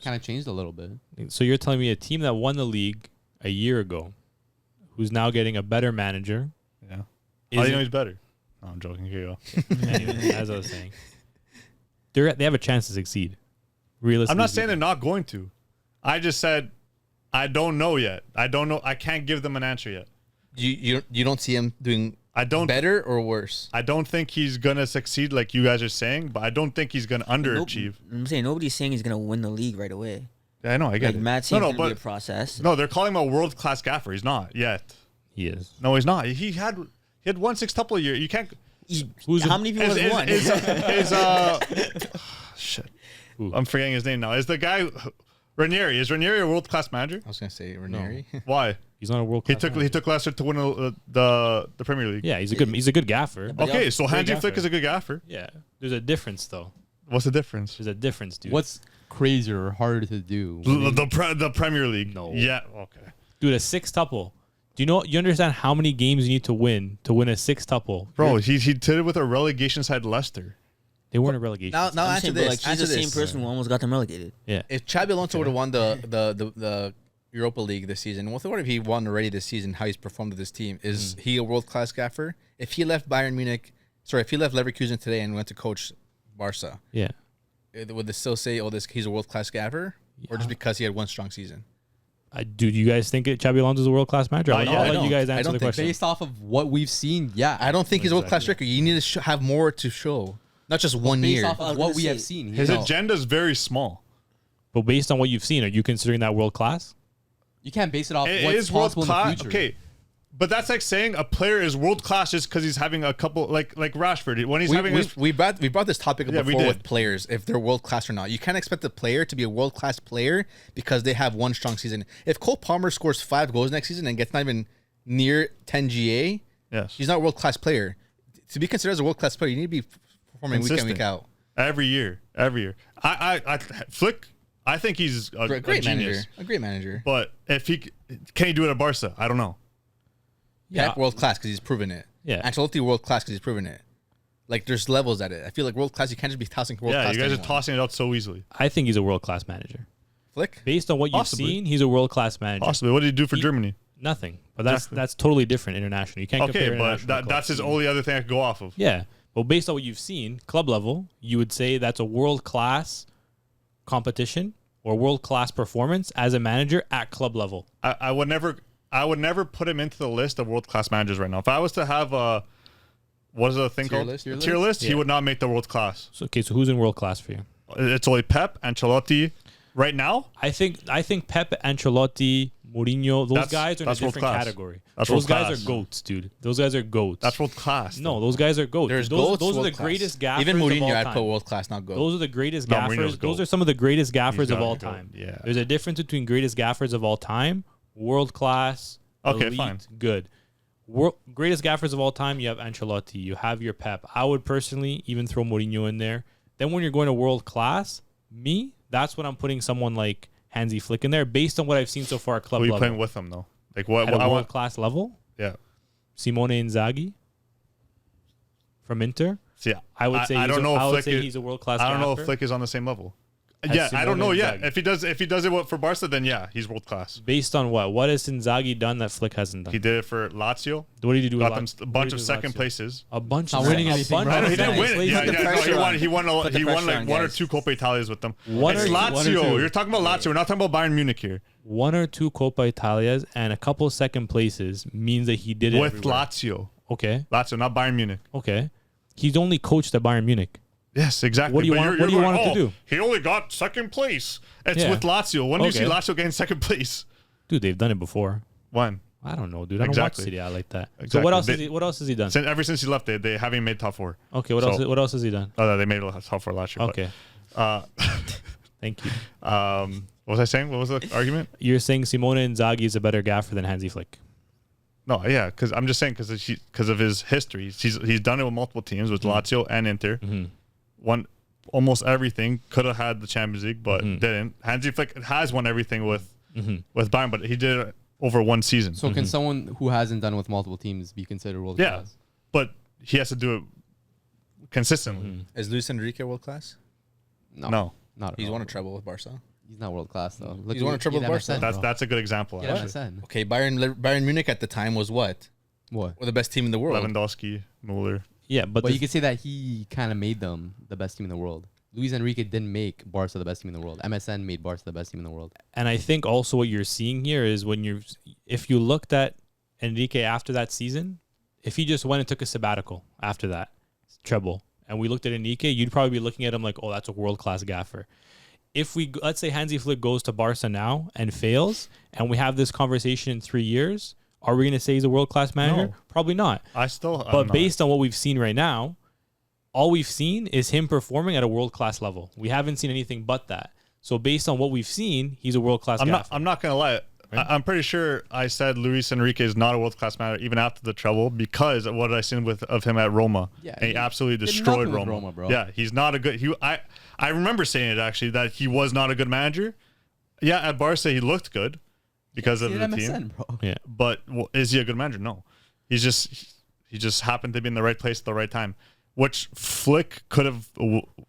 Kind of changed a little bit. So you're telling me a team that won the league a year ago, who's now getting a better manager, Yeah. How do you know isn't- he's better? No, I'm joking. Here you go. anyway, as I was saying, they have a chance to succeed. Realistically, I'm not saying they're not going to. I just said I don't know yet. I don't know. I can't give them an answer yet. You don't see him doing I don't. better or worse. I don't think he's gonna succeed like you guys are saying, but I don't think he's gonna underachieve. I'm saying nobody's saying he's gonna win the league right away. Yeah, I know. I get Like it. Matt's No, saying it's no, gonna be a but process. no, they're calling him a world class gaffer. He's not yet. he is. No, he's not. He had one sextuple a year. You can't. How many people has won? Shit. Who? I'm forgetting his name now. Is the guy Ranieri? Is Ranieri a world class manager? I was going to say Ranieri. Why? He's not a world. He took Leicester to win the Premier League. Yeah, he's a good gaffer. But Okay, yeah, so great Hansi Flick gaffer. is a good gaffer. Yeah, there's a difference though. What's the difference? There's a difference, dude. What's crazier or harder to do? The Premier League. No. Yeah. Okay. Dude, a sextuple. Do you understand how many games you need to win a sextuple? Bro, he did it with a relegation side Leicester. They weren't a relegation. Now I'm answer saying, but this. like he's answer the same this. person who almost got them relegated. Yeah. If Xabi Alonso would have won the Europa League this season, what if he won already this season? How he's performed with this team? Is he a world class gaffer? If he left if he left Leverkusen today and went to coach Barca, Yeah. would they still say, he's a world class gaffer, or just because he had one strong season? Do you guys think Xabi Alonso is a world class manager? I'll yeah, I let you guys I answer don't the think question. Based off of what we've seen, yeah. I don't think he's a world class striker. You need to have more to show, not just one Based year. off I was of what gonna we have say, seen. His No. agenda is very small. But based on what you've seen, are you considering that world class? You can't base it off It what's is world possible in the class. future. Okay, but that's like saying a player is world class just because he's having a couple like Rashford when he's having his. We brought this topic up Yeah, we before did. with players, if they're world class or not. You can't expect a player to be a world class player because they have one strong season. If Cole Palmer scores 5 goals next season and gets not even near 10 GA, Yes. he's not a world class player. To be considered as a world class player, you need to be performing week in, Consistent. week out. Every year. I Flick. I think he's a Great genius. manager, a great manager. But if can he do it at Barca? I don't know. Yeah. Pep world class because he's proven it. Yeah. Ancelotti world class because he's proven it. Like there's levels at it. I feel like world class. You can't just be tossing world class. Yeah, you guys to are anyone. tossing it out so easily. I think he's a world class manager. Flick. Based on what you've Possibly. seen, he's a world class manager. Possibly. What did he do for He- Germany? Nothing. But that's Exactly. that's totally different international. You can't compare Okay, but international that's clubs. his only other thing I could go off of. Yeah. Well, based on what you've seen, club level, you would say that's a world class competition or world class performance as a manager at club level. I would never put him into the list of world class managers right now. If I was to have a what is the thing Tier called? list? A tier list, he Yeah. would not make the world class. So who's in world class for you? It's only Pep, Ancelotti. Right now, I think Pep, Ancelotti, Mourinho, those That's- guys are in a that's world different class. category. That's Those world guys class. are goats, dude. Those guys are goats. that's world class. No, those guys are goats. There's those goats, those are world the class. greatest gaffers Even of all Mourinho, I'd time. put world class, not goat. Those are the greatest No, Mourinho's gaffers. Those goat. are some of the greatest gaffers of gotta all go. time. Yeah. There's a difference between greatest gaffers of all time, world class, Okay, elite, fine. good. Greatest gaffers of all time, you have Ancelotti, you have your Pep. I would personally even throw Mourinho in there. Then when you're going to world class, that's when I'm putting someone like Hansi Flick in there based on what I've seen so far at club Who are you level. playing with him though? Like what? At a I world want. class level, Yeah. Simone Inzaghi from Inter. See, I would say I don't know I if would Flick. say he's a world class. I don't know if Flick is on the same level. As Yeah, I don't Simone know yet. Inzaghi. If he does it for Barca, then yeah, he's world class. Based on what? What has Inzaghi done that Flick hasn't done? He did it for Lazio. What did he do? Got with them a What bunch did of he do with second Lazio? places. A bunch Not of winning a anything, bunch bro. of No, he didn't second win it. places. Yeah, Put the yeah, no, pressure he won. on. He won. Put the He won pressure like on, one or guys. two Coppa Italias with them. One It's or- one or Lazio. two. You're talking about Lazio. We're not talking about Bayern Munich here. One or two Coppa Italias and a couple second places means that he did it With everywhere. Lazio. Okay, Not Bayern Munich. okay. He's only coached at Bayern Munich. Yes, exactly. What do you But want- you're what do you going, want him to "Oh, do?" He only got second place. It's Yeah. with Lazio. When do you see Okay. Lazio getting second place? Dude, they've done it before. When? I don't know, dude. I don't Exactly. watch Serie A like that. So Exactly. what else? They- What else has he done? Ever since he left, they haven't made top four. Okay, what So- else? What else has he done? They made top four last year. Okay, But, thank you. what was I saying? What was the argument? You're saying Simone Inzaghi is a better gaffer than Hansi Flick. No, yeah, because I'm just saying because of his history. He's done it with multiple teams with Lazio and Inter. Mm-hmm. Won almost everything. Could have had the Champions League, but Mhm. didn't. Hansi Flick has won everything with Mm-hmm. Bayern, but he did it over one season. So can someone who hasn't done it with multiple teams be considered world Yeah. class? But he has to do it consistently. Mm-hmm. Is Luis Enrique world class? No. not at He's all. won a treble with Barca. He's not world class though. Look He's won a at- triple get with Barca. MSN, bro. That's a good example. Get Actually. MSN. Okay, Bayern Munich at the time was what? What? Were the best team in the world. Lewandowski, Mueller. Yeah, but But you could say that he kind of made them the best team in the world. Luis Enrique didn't make Barca the best team in the world. MSN made Barca the best team in the world. and I think also what you're seeing here is if you looked at Enrique after that season, if he just went and took a sabbatical after that treble, and we looked at Enrique, you'd probably be looking at him like, oh, that's a world class gaffer. If let's say Hansi Flick goes to Barca now and fails, and we have this conversation in 3 years, are we going to say he's a world class manager? No. Probably not. But Based on what we've seen right now, all we've seen is him performing at a world class level. We haven't seen anything but that. So based on what we've seen, he's a world class gaffer. I'm not gonna lie. Right? I'm pretty sure I said Luis Enrique is not a world class manager even after the treble because of what I seen of him at Roma. Yeah, and he he absolutely did destroyed nothing with Roma. Roma, bro. Yeah, he's not a good. I remember saying it actually that he was not a good manager. Yeah, at Barca he looked good because of He the did team. MSN, bro. Yeah. But is he a good manager? No, he just happened to be in the right place at the right time. Which Flick could have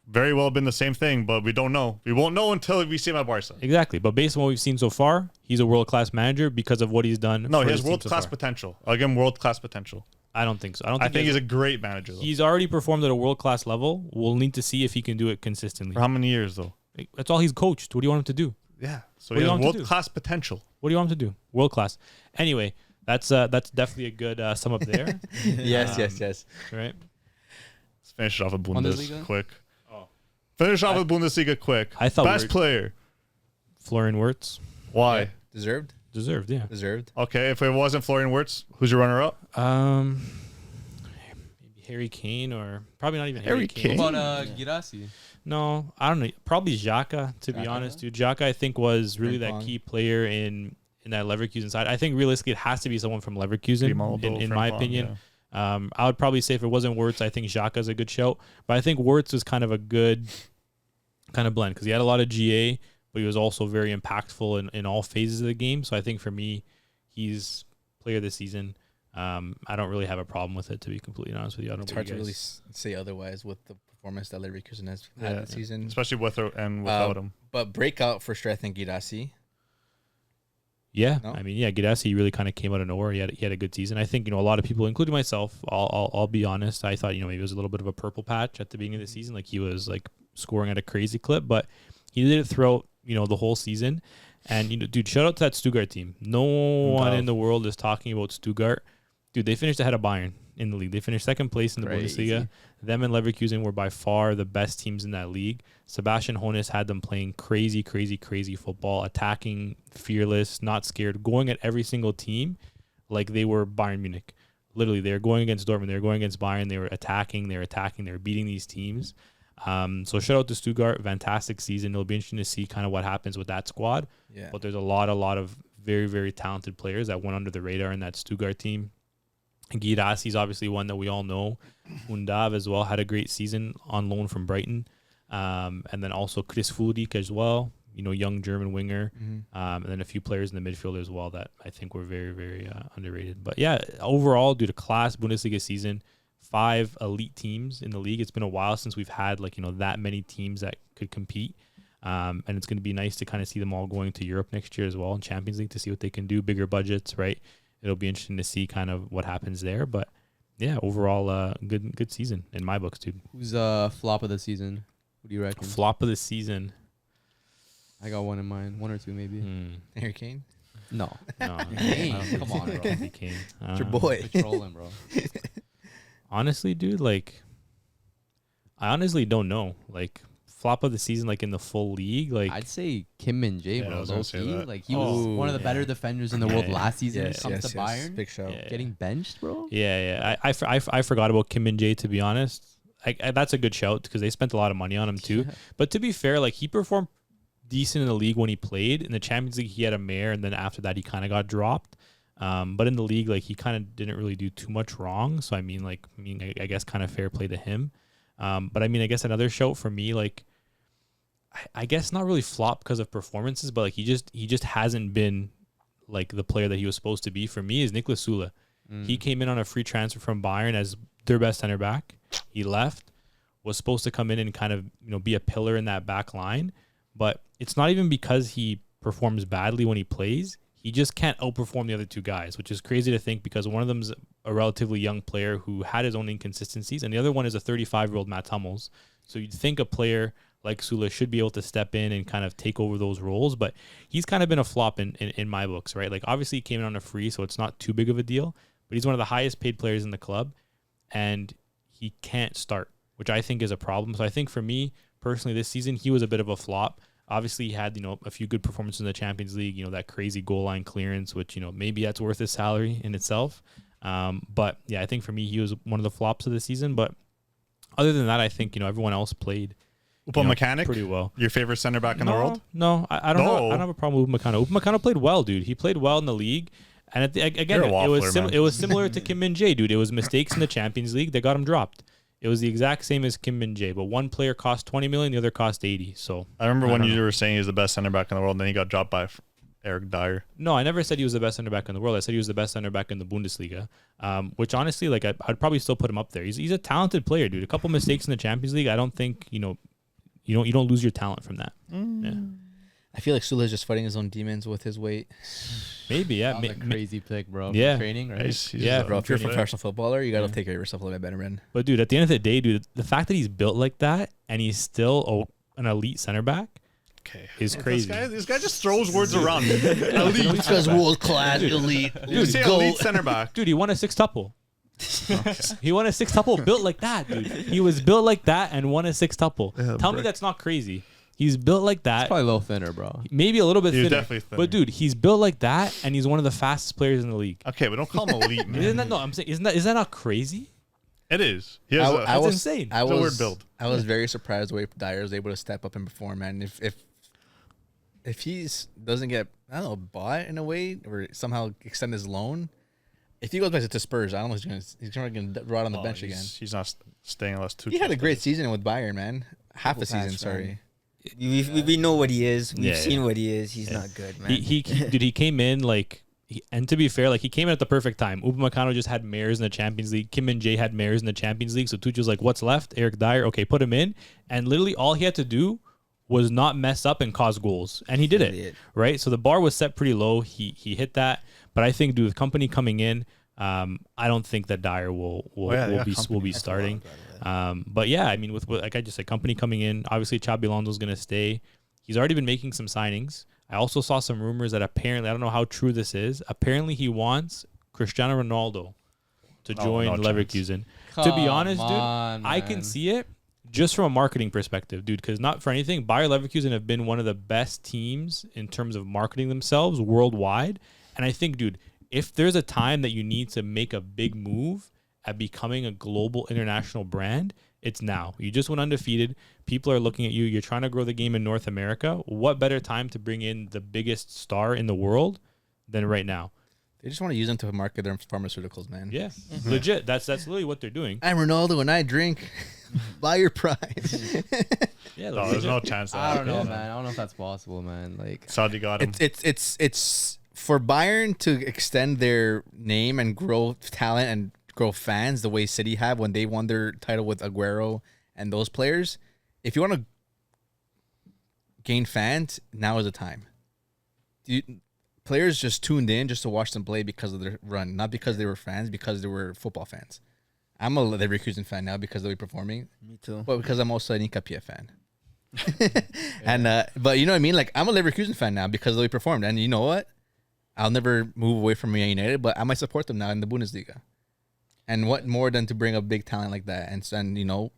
very well been the same thing, but we don't know. We won't know until we see him at Barca. Exactly. But based on what we've seen so far, he's a world class manager because of what he's done. No, for he his has team world so class far. potential. Again, world class potential. I don't think so. I think he's a great manager. Though. He's already performed at a world class level. We'll need to see if he can do it consistently. For how many years though? That's all he's coached. What do you want him to do? Yeah. So What do he you has want him to do? world class potential. What do you want him to do? World class. Anyway, that's definitely a good sum up there. yes, yes. Right? Let's finish it off with Bundesliga? quick. Oh. Finish off with Bundesliga quick. I thought Best player. Florian Wirtz Why? Yeah. Deserved. deserved. Yeah. Deserved. Okay, if it wasn't Florian Wirtz, who's your runner up? Maybe Harry Kane or probably not even Harry Harry Kane. Kane? What about Girassi? No, I don't know. Probably Xhaka, to be Xhaka? honest, dude. Xhaka, I think, was really that Frimpong. key player in that Leverkusen side. I think realistically, it has to be someone from Leverkusen, Grimaldo, in my Frimpong, opinion. yeah. I would probably say if it wasn't Wirtz, I think Xhaka's a good shout. But I think Wirtz was kind of a good kind of blend because he had a lot of GA, but he was also very impactful in all phases of the game. So I think for me, he's player of the season. I don't really have a problem with it, to be completely honest with you. I don't It's know hard what to you really guys- say otherwise with the performance that Leverkusen has had this season. especially with and without him. But breakout for sure, I think Girassi. Yeah, No? I mean, yeah, Gadassi really kind of came out of nowhere. He had a good season. I think, you know, a lot of people, including myself, I'll be honest. I thought, you know, maybe it was a little bit of a purple patch at the beginning of the season, like he was like scoring at a crazy clip, but he did it throughout, you know, the whole season. And, you know, dude, shout out to that Stuttgart team. No one in the world is talking about Stuttgart. Dude, they finished ahead of Bayern in the league. They finished second place in the Crazy. Bundesliga. Them and Leverkusen were by far the best teams in that league. Sebastian Hoeneß had them playing crazy football, attacking, fearless, not scared, going at every single team like they were Bayern Munich. Literally, they were going against Dortmund, they were going against Bayern, they were attacking, they were beating these teams. So shout out to Stuttgart, fantastic season. It'll be interesting to see kind of what happens with that squad. Yeah. But there's a lot of very, very talented players that went under the radar in that Stuttgart team. Guirassi's obviously one that we all know. Undav as well had a great season on loan from Brighton. And then also Chris Fudik as well, you know, young German winger. And then a few players in the midfield as well that I think were very, very underrated. But yeah, overall, due to class Bundesliga season, 5 elite teams in the league. It's been a while since we've had like, you know, that many teams that could compete. And it's going to be nice to kind of see them all going to Europe next year as well in Champions League to see what they can do, bigger budgets, right? It'll be interesting to see kind of what happens there. But yeah, overall, good season in my books, dude. Who's flop of the season? What do you reckon? Flop of the season. I got one in mind. 1 or 2 maybe. Harry Kane. No. No, Kane, I don't think come on, so. bro. He Kane. It's your boy. You're trolling, bro. Honestly, dude, like, I honestly don't know. Like, flop of the season, like in the full league, like I'd say Kim Min Jae, Yeah, I bro. was gonna Low say key. that. Like he was Oh, one of the better yeah. defenders in the world Yeah, last season. yeah, Comes to Bayern, Big show. Yeah. getting benched, bro. Yeah. I forgot about Kim Min Jae, to be honest. That's a good shout because they spent a lot of money on him too. Yeah. But to be fair, like he performed decent in the league when he played. In the Champions League, he had a mare, and then after that, he kind of got dropped. But in the league, like he kind of didn't really do too much wrong. So I guess kind of fair play to him. But I mean, I guess another shout for me, like I guess not really flop because of performances, but like he just hasn't been like the player that he was supposed to be. For me, is Niklas Süle. He came in on a free transfer from Bayern as their best center back. He left, was supposed to come in and kind of, you know, be a pillar in that back line. But it's not even because he performs badly when he plays. He just can't outperform the other two guys, which is crazy to think because one of them's a relatively young player who had his own inconsistencies, and the other one is a 35-year-old Matt Hummels. So you'd think a player like Süle should be able to step in and kind of take over those roles, but he's kind of been a flop in my books, right? Like obviously he came in on a free, so it's not too big of a deal, but he's one of the highest paid players in the club, and he can't start, which I think is a problem. So I think for me personally this season, he was a bit of a flop. Obviously he had, you know, a few good performances in the Champions League, you know, that crazy goal line clearance, which, you know, maybe that's worth his salary in itself. But yeah, I think for me, he was one of the flops of the season. But other than that, I think, you know, everyone else played Upamecano, pretty well. your favorite center back in the world? No, I don't know. No. I don't have a problem with Upamecano. Upamecano played well, dude. He played well in the league. And again, You're a waffler, man. it was similar to Kim Min Jae, dude. It was mistakes in the Champions League that got him dropped. It was the exact same as Kim Min Jae, but one player cost 20 million, the other cost 80. So I remember I when don't you know. were saying he's the best center back in the world, and then he got dropped by Eric Dyer. No, I never said he was the best center back in the world. I said he was the best center back in the Bundesliga, which honestly, like I'd probably still put him up there. He's a talented player, dude. A couple mistakes in the Champions League, I don't think you don't lose your talent from that. Yeah, I feel like Süle is just fighting his own demons with his weight. maybe. Yeah, That was a crazy pick, bro. Yeah. For training, right? He's Yeah, Bro, if you're a Yeah. professional footballer, you got to Yeah. take care of yourself a little bit better, man. But dude, at the end of the day, dude, the fact that he's built like that and he's still an elite center back okay. is crazy. This guy just throws words around. Elite. Because world class, elite. You say elite center back. Dude, he won a six-tuple. He won a six-tuple built like that, dude. He was built like that and won a six-tuple. Tell me that's not crazy. He's built like that. Probably a little thinner, bro. Maybe a little bit He's thinner. definitely thinner. But dude, he's built like that and he's one of the fastest players in the league. Okay, but don't call him elite, man. Isn't that I'm saying is that not crazy? It is. He has That's insane. I It's a was weird build. I was very surprised the way Dyer was able to step up and perform, man. If he's doesn't get bought in a way or somehow extend his loan, if he goes back to Spurs, I don't know if he's going to rot on the bench again. He's not staying unless two. He had a great season with Bayern, man. Half the Couple season, patch, sorry. man. We know what he is. We've Yeah, seen yeah. what he is. He's not good, man. He came in like And to be fair, like he came in at the perfect time. Upamecano just had mares in the Champions League. Kim and Jae had mares in the Champions League. So Tuchel's like, what's left? Eric Dyer, okay, put him in. And literally all he had to do was not mess up and cause goals, and he did it. Right. So the bar was set pretty low. He hit that. But I think, dude, with Company coming in, I don't think that Dyer will be starting. But yeah, I mean, with like I just said, Company coming in, obviously Xabi Alonso's going to stay. He's already been making some signings. I also saw some rumors that apparently, I don't know how true this is, apparently he wants Cristiano Ronaldo to join Leverkusen. To be honest, dude, I can see it just from a marketing perspective, dude, because not for anything, Bayer Leverkusen have been one of the best teams in terms of marketing themselves worldwide. And I think, dude, if there's a time that you need to make a big move at becoming a global international brand, it's now. You just went undefeated. People are looking at you. You're trying to grow the game in North America. What better time to bring in the biggest star in the world than right now? They just want to use them to market their pharmaceuticals, man. Yeah, legit. That's literally what they're doing. I'm Ronaldo and I drink. Buy your prize. Yeah, No, there's no chance. I don't know, man. I don't know if that's possible, man. Like Saudi got him. It's for Bayern to extend their name and grow talent and grow fans the way City have when they won their title with Aguero and those players. If you want to gain fans, now is the time. Players just tuned in just to watch them play because of their run, not because they were fans, because they were football fans. I'm a Leverkusen fan now because they're performing. Me too. But because I'm also an Incapia fan. And but you know what I mean? Like I'm a Leverkusen fan now because they performed. And you know what? I'll never move away from Man United, but I might support them now in the Bundesliga. And what more than to bring a big talent like that and you know,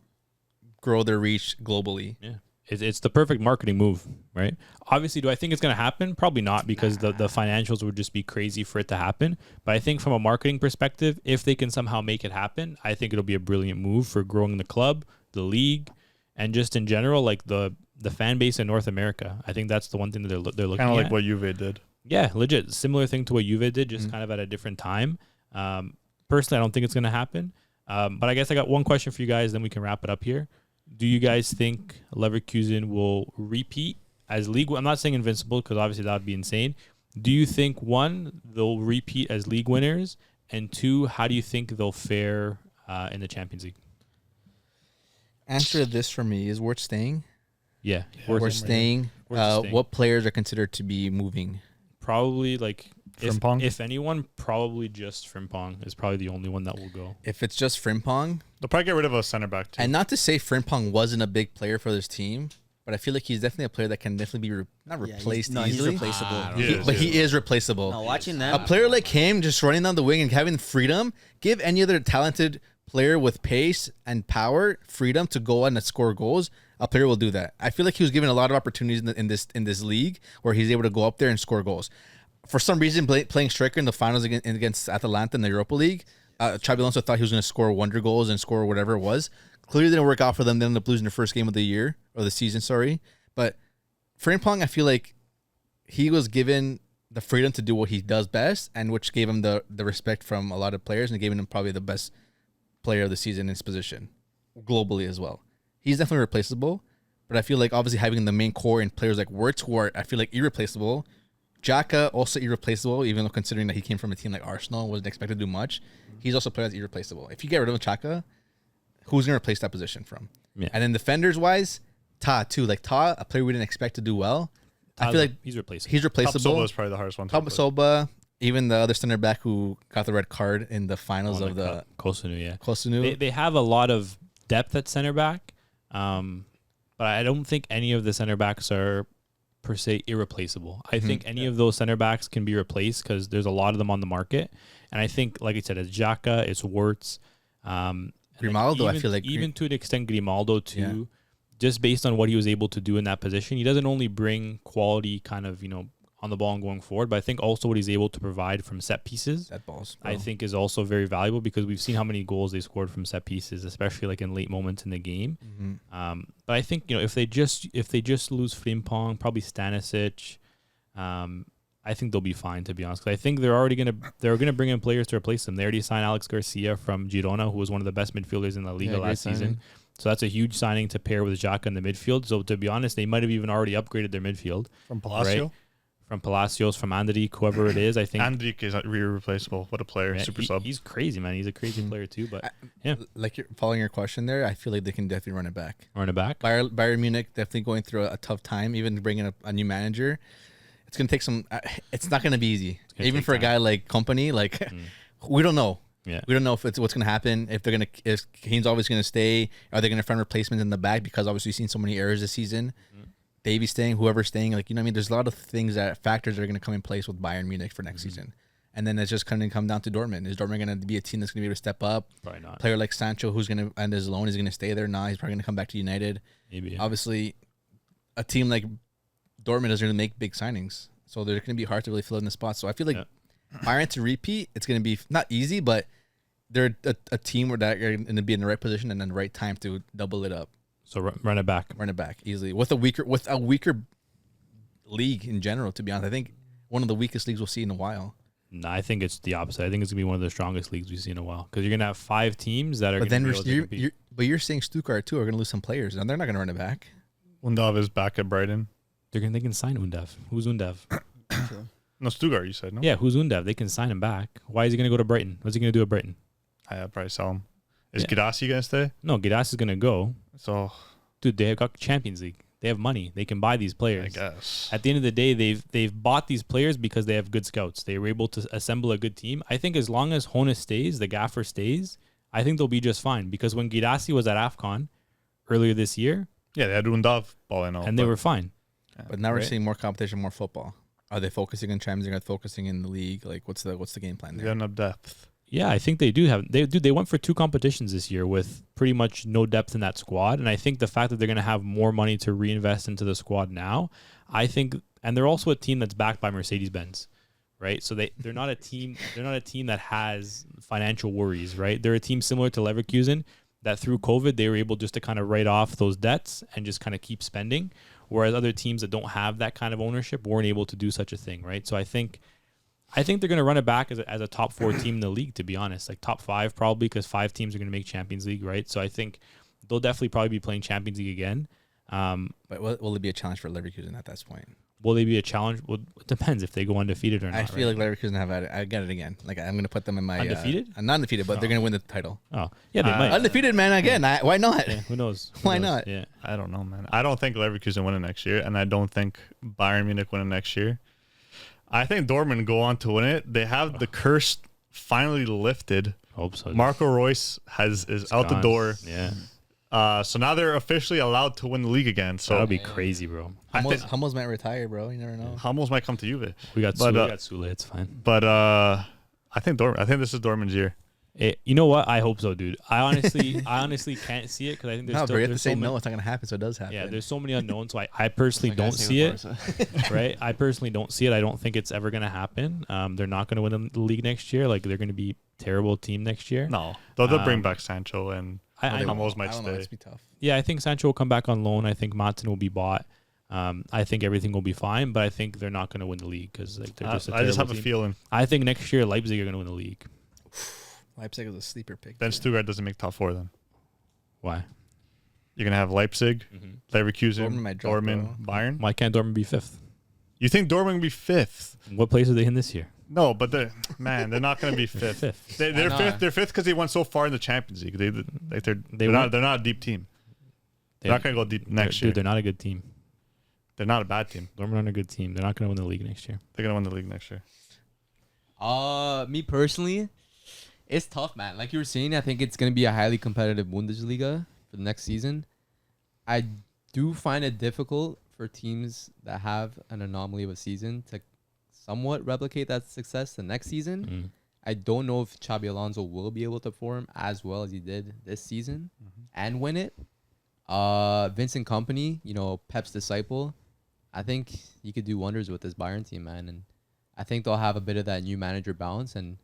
grow their reach globally. Yeah. It's the perfect marketing move, right? Obviously, do I think it's going to happen? Probably not, because the financials would just be crazy for it to happen. But I think from a marketing perspective, if they can somehow make it happen, I think it'll be a brilliant move for growing the club, the league, and just in general, like the fan base in North America. I think that's the one thing that they're looking at. Kind of like what Juve did. Yeah, legit. Similar thing to what Juve did, just kind of at a different time. Personally, I don't think it's going to happen. But I guess I got one question for you guys, then we can wrap it up here. Do you guys think Leverkusen will repeat as league? I'm not saying invincible because obviously that would be insane. Do you think, one, they'll repeat as league winners? And two, how do you think they'll fare in the Champions League? Answer this for me is worth staying. Yeah. We're staying. What players are considered to be moving? Probably like Frimpong? If anyone, probably just Frimpong is probably the only one that will go. If it's just Frimpong, they'll probably get rid of a center back too. and not to say Frimpong wasn't a big player for this team, but I feel like he's definitely a player that can definitely be replaced he's easily. replaceable. But he is replaceable. No, watching them, A player like him just running down the wing and having freedom, give any other talented player with pace and power freedom to go on and score goals. A player will do that. I feel like he was given a lot of opportunities in this league where he's able to go up there and score goals. For some reason, playing striker in the finals against Atalanta in the Europa League, Xabi Alonso thought he was going to score wonder goals and score whatever it was. Clearly didn't work out for them. They ended up losing their first game of the year, or the season, sorry. But Frimpong, I feel like he was given the freedom to do what he does best, and which gave him the respect from a lot of players and gave him probably the best player of the season in his position, globally as well. He's definitely replaceable, but I feel like obviously having the main core and players like Wirtz, who are, I feel like, irreplaceable. Xhaka, also irreplaceable, even though considering that he came from a team like Arsenal, wasn't expected to do much. He's also a player that's irreplaceable. If you get rid of Xhaka, who's going to replace that position from? Yeah. And then defenders-wise, Ta, too. Like Ta, a player we didn't expect to do well. I feel like he's replaceable. he's replaceable. Top is probably the hardest one. Soba, even the other center back who got the red card in the finals of the Kosunu, yeah. Kosunu. They have a lot of depth at center back, but I don't think any of the center backs are per se irreplaceable. I think any of those center backs can be replaced because there's a lot of them on the market. And I think, like I said, it's Xhaka, it's Wirtz. Grimaldo, I feel like even to an extent Grimaldo too, just based on what he was able to do in that position. He doesn't only bring quality kind of, on the ball and going forward, but I think also what he's able to provide from set pieces, Set balls, bro. I think is also very valuable because we've seen how many goals they scored from set pieces, especially like in late moments in the game. But I think if they just lose Frimpong, probably Stanisic, I think they'll be fine, to be honest. 'Cause I think they're gonna bring in players to replace them. They already signed Alex Garcia from Girona, who was one of the best midfielders in La Liga last season. So that's a huge signing to pair with Xhaka in the midfield. So to be honest, they might have even already upgraded their midfield from Palacio. Right? from Palacios, from Andrik, whoever it is. I think Andrik is irreplaceable. What a player. yeah, Super sub. he's crazy, man. He's a crazy player too. But Like you're following your question there, I feel like they can definitely run it back. run it back. Bayern Munich definitely going through a tough time, even bringing a new manager. It's going to take some. It's not going to be easy, gonna even take for a time. guy like Company. Like we don't know. Yeah. We don't know if it's what's going to happen. If they're going to, if Kane's always going to stay, are they going to find replacements in the back? Because obviously we've seen so many errors this season. Davey staying, whoever's staying, like, you know what I mean? There's a lot of things factors that are going to come in place with Bayern Munich for next season. And then it's just going to come down to Dortmund. Is Dortmund going to be a team that's going to be able to step up? Probably not. Player like Sancho, who's going to end his loan, is going to stay there. Nah, he's probably going to come back to United. Maybe. Yeah. Obviously, a team like Dortmund is going to make big signings. So they're going to be hard to really fill in the spots. So I feel like Bayern to repeat, it's going to be not easy, but they're a team where that are going to be in the right position and in the right time to double it up. So run it back. Run it back easily with a weaker league in general. To be honest, I think one of the weakest leagues we'll see in a while. No, I think it's the opposite. I think it's gonna be one of the strongest leagues we've seen in a while because you're gonna have 5 teams that are. But then gonna be able to compete. you're saying Stuttgart too are going to lose some players, and they're not going to run it back. Undav is back at Brighton. they can sign Undav. Who's Undav? No, Stuttgart, you said, no? Yeah, who's Undav? They can sign him back. Why is he gonna go to Brighton? What's he gonna do at Brighton? I'd probably sell him. Is Yeah. Gadassi going to stay? No, Gidas is gonna go. So, Dude, they have got Champions League. They have money. They can buy these I players. guess. At the end of the day, they've bought these players because they have good scouts. They were able to assemble a good team. I think as long as Hona stays, the gaffer stays, I think they'll be just fine. Because when Girassi was at AFCON earlier this year, Yeah, they had Undav balling out. and they were fine. But now we're Right. seeing more competition, more football. Are they focusing on Champions League? Are they focusing in the league? Like, what's the game plan They there? got enough depth. Yeah, I think they do have. They went for 2 competitions this year with pretty much no depth in that squad, and I think the fact that they're going to have more money to reinvest into the squad now, I think, and they're also a team that's backed by Mercedes-Benz, right? So they're not a team. They're not a team that has financial worries, right? They're a team similar to Leverkusen that through COVID they were able just to kind of write off those debts and just kind of keep spending, whereas other teams that don't have that kind of ownership weren't able to do such a thing, right? So I think they're going to run it back as a top 4 team in the league, to be honest. Like top 5 probably, because 5 teams are going to make Champions League, right? So I think they'll definitely probably be playing Champions League again. But will it be a challenge for Leverkusen at this point? Will they be a challenge? Well, it depends if they go undefeated or not. I feel right? like Leverkusen have had it. I get it again. Like, I'm going to put them in my Undefeated? not undefeated, but they're going to win the title. Oh, yeah, they might. Undefeated, man. Again, why not? Yeah, who knows? Why not? Yeah. I don't know, man. I don't think Leverkusen win it next year, and I don't think Bayern Munich win it next year. I think Dortmund go on to win it. They have the curse finally lifted. Hope so. Marco Reus is out the Gone. door. Yeah. So now they're officially allowed to win the league again. So That'll be crazy, bro. Hummels might retire, bro. You never know. Hummels might come to Juve. We got But, Sule. We got Sule. It's fine. But I think this is Dortmund's year. You know what? I hope so, dude. I honestly can't see it because I think there's No, still but you have to there's say so many, no. It's not going to happen, so it does happen. yeah, there's so many unknowns. So I personally don't see it. Right? I personally don't see it. I don't think it's ever going to happen. They're not going to win the league next year. Like they're going to be a terrible team next year. No, they'll bring back Sancho and I Hummels might I don't know. stay. It's be tough. Yeah, I think Sancho will come back on loan. I think Martin will be bought. I think everything will be fine, but I think they're not going to win the league because like they're just a I just terrible have a team. feeling. I think next year Leipzig are going to win the league. Leipzig is a sleeper pick. Then there. Stuttgart doesn't make top 4 then. Why? You're going to have Leipzig, Leverkusen, Dortmund might drop, Dortmund, Bayern. Why can't Dortmund be 5th? You think Dortmund will be 5th? What place are they in this year? No, but they're not going to be 5th. 5th. They're know. 5th. They're 5th because they went so far in the Champions League. They're went- not a deep team. They're not going to go deep next year. Dude, they're not a good team. They're not a bad team. Dortmund aren't a good team. They're not going to win the league next year. They're going to win the league next year. Me personally, it's tough, man. Like you were saying, I think it's gonna be a highly competitive Bundesliga for the next season. I do find it difficult for teams that have an anomaly of a season to somewhat replicate that success the next season. I don't know if Xabi Alonso will be able to perform as well as he did this season and win it. Vincent Kompany, Pep's disciple, I think he could do wonders with this Bayern team, man. And I think they'll have a bit of that new manager bounce and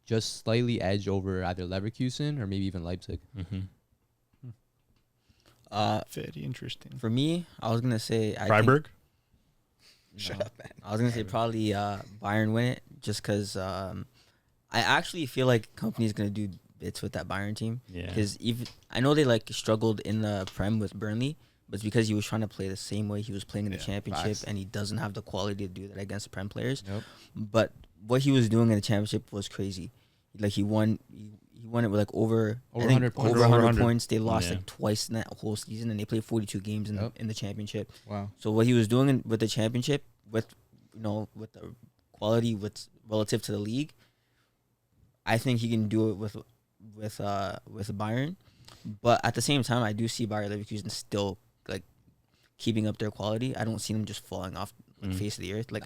just slightly edge over either Leverkusen or maybe even Leipzig. Very interesting. For me, I was gonna say Freiburg? Shut up, man. I was gonna say probably Bayern win it, just because I actually feel like Company's gonna do bits with that Bayern team. Yeah. Because even I know they struggled in the Prem with Burnley, but it's because he was trying to play the same way he was playing in the championship, facts. and he doesn't have the quality to do that against the Prem players. Nope. But what he was doing in the championship was crazy. Like he won it with like over 100 points. Over 100 100. points. They lost Yeah. like twice in that whole season, and they played 42 games in the championship. Wow. So what he was doing with the championship, with with the quality with relative to the league, I think he can do it with Bayern. But at the same time, I do see Bayer Leverkusen still like keeping up their quality. I don't see them just falling off the face of the earth. Like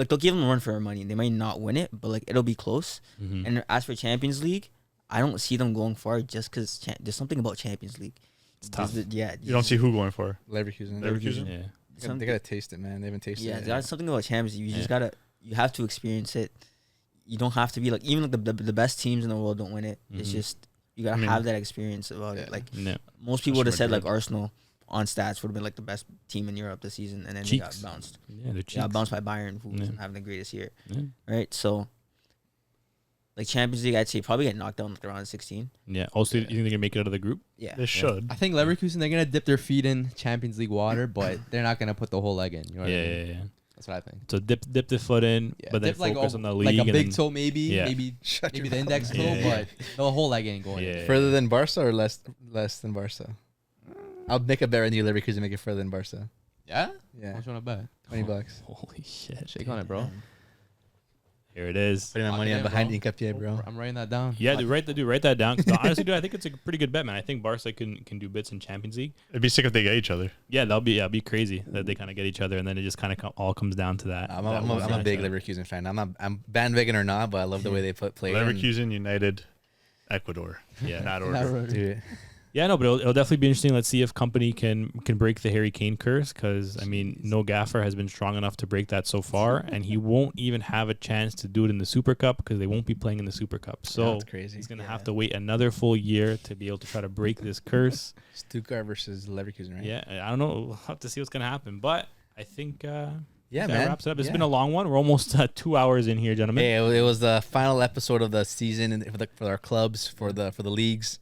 they'll give them a run for their money. They might not win it, but like it'll be close. Mhm. And as for Champions League, I don't see them going far just because there's something about Champions League. It's tough. Yeah, You don't see who going for Leverkusen. Leverkusen? Yeah. They gotta taste it, man. They haven't tasted Yeah, it. there's something about Champions League. You just Yeah. you have to experience it. You don't have to be like, even like the best teams in the world don't win it. It's Mhm. just, you gotta have that experience about it. Yeah. Like No. most people would have said like Madrid. Arsenal on stats would have been like the best team in Europe this season, and then Cheeks. they got bounced. Yeah, they're They cheap. got bounced by Bayern, who Yeah. wasn't having the greatest year. Yeah. Right? So like Champions League, I'd say probably get knocked down like around 16. Yeah. Also, you think they're gonna make it out of the group? Yeah. They should. I think Leverkusen, they're gonna dip their feet in Champions League water, but they're not gonna put the whole leg in. You know what I mean? Yeah. That's what I think. So dip the foot in, Yeah, but then dip like focus a- on the league. like a and big then- toe, maybe, Yeah. maybe Shut maybe your the index mouth. toe, Yeah, yeah. but the whole leg ain't going. in. Yeah. Further than Barca or less than Barca? I'll make a bet on you, Leverkusen, make it further than Barca. Yeah. Yeah, How much you wanna bet? $20. Holy shit! Shake on it, bro. Here it is. Putting my Lock money it on in, behind bro. Incapié, bro. I'm writing that down. Yeah, write that down. 'Cause honestly, dude, I think it's a pretty good bet, man. I think Barca can do bits in Champions League. It'd be sick if they get each other. Yeah, that'll be crazy that they kind of get each other, and then it just kind of all comes down to that. I'm that one a big matchup. Leverkusen fan. I'm bandwagon or not, but I love the way they play. and- Leverkusen, United, Ecuador. Yeah. In that order. Dude, Yeah, no, but it'll definitely be interesting. Let's see if company can break the Harry Kane curse, because I mean, no gaffer has been strong enough to break that so far, and he won't even have a chance to do it in the Super Cup because they won't be playing in the Super Cup. So that's crazy. he's gonna have to wait another full year to be able to try to break this curse. Stuttgart versus Leverkusen, right? Yeah, I don't know. We'll have to see what's gonna happen, but I think Yeah, that man. wraps it up. It's Yeah. been a long one. We're almost 2 hours in here, gentlemen. Hey, it was the final episode of the season for our clubs, for the leagues,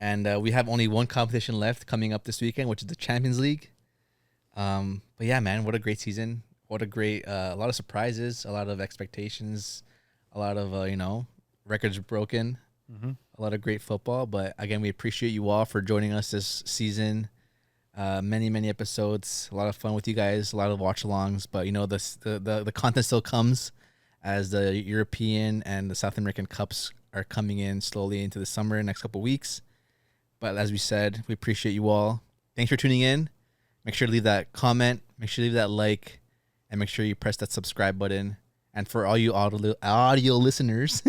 and we have only one competition left coming up this weekend, which is the Champions League. But yeah, man, what a great season! What a great, a lot of surprises, a lot of expectations, a lot of records broken, a lot of great football. But again, we appreciate you all for joining us this season. Many episodes, a lot of fun with you guys, a lot of watch-alongs. But the content still comes as the European and the South American Cups are coming in slowly into the summer next couple of weeks. But as we said, we appreciate you all. Thanks for tuning in. Make sure to leave that comment. Make sure to leave that like. And make sure you press that subscribe button. And for all you audio listeners,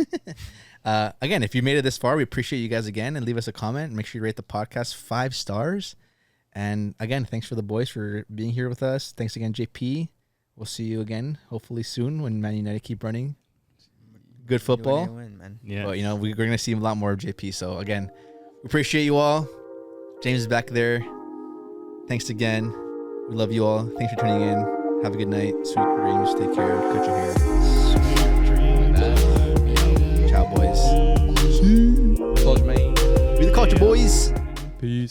again, if you made it this far, we appreciate you guys again. And leave us a comment. Make sure you rate the podcast 5 stars. And again, thanks for the boys for being here with us. Thanks again, JP. We'll see you again, hopefully soon, when Man United keep running. Good football. Win, man. Yeah. But, we're going to see a lot more of JP. So, again, we appreciate you all. James is back there. Thanks again. We love you all. Thanks for tuning in. Have a good night. Sweet dreams. Take care. Cut your hair. Ciao, boys. Close, man. Be the culture, boys. Peace.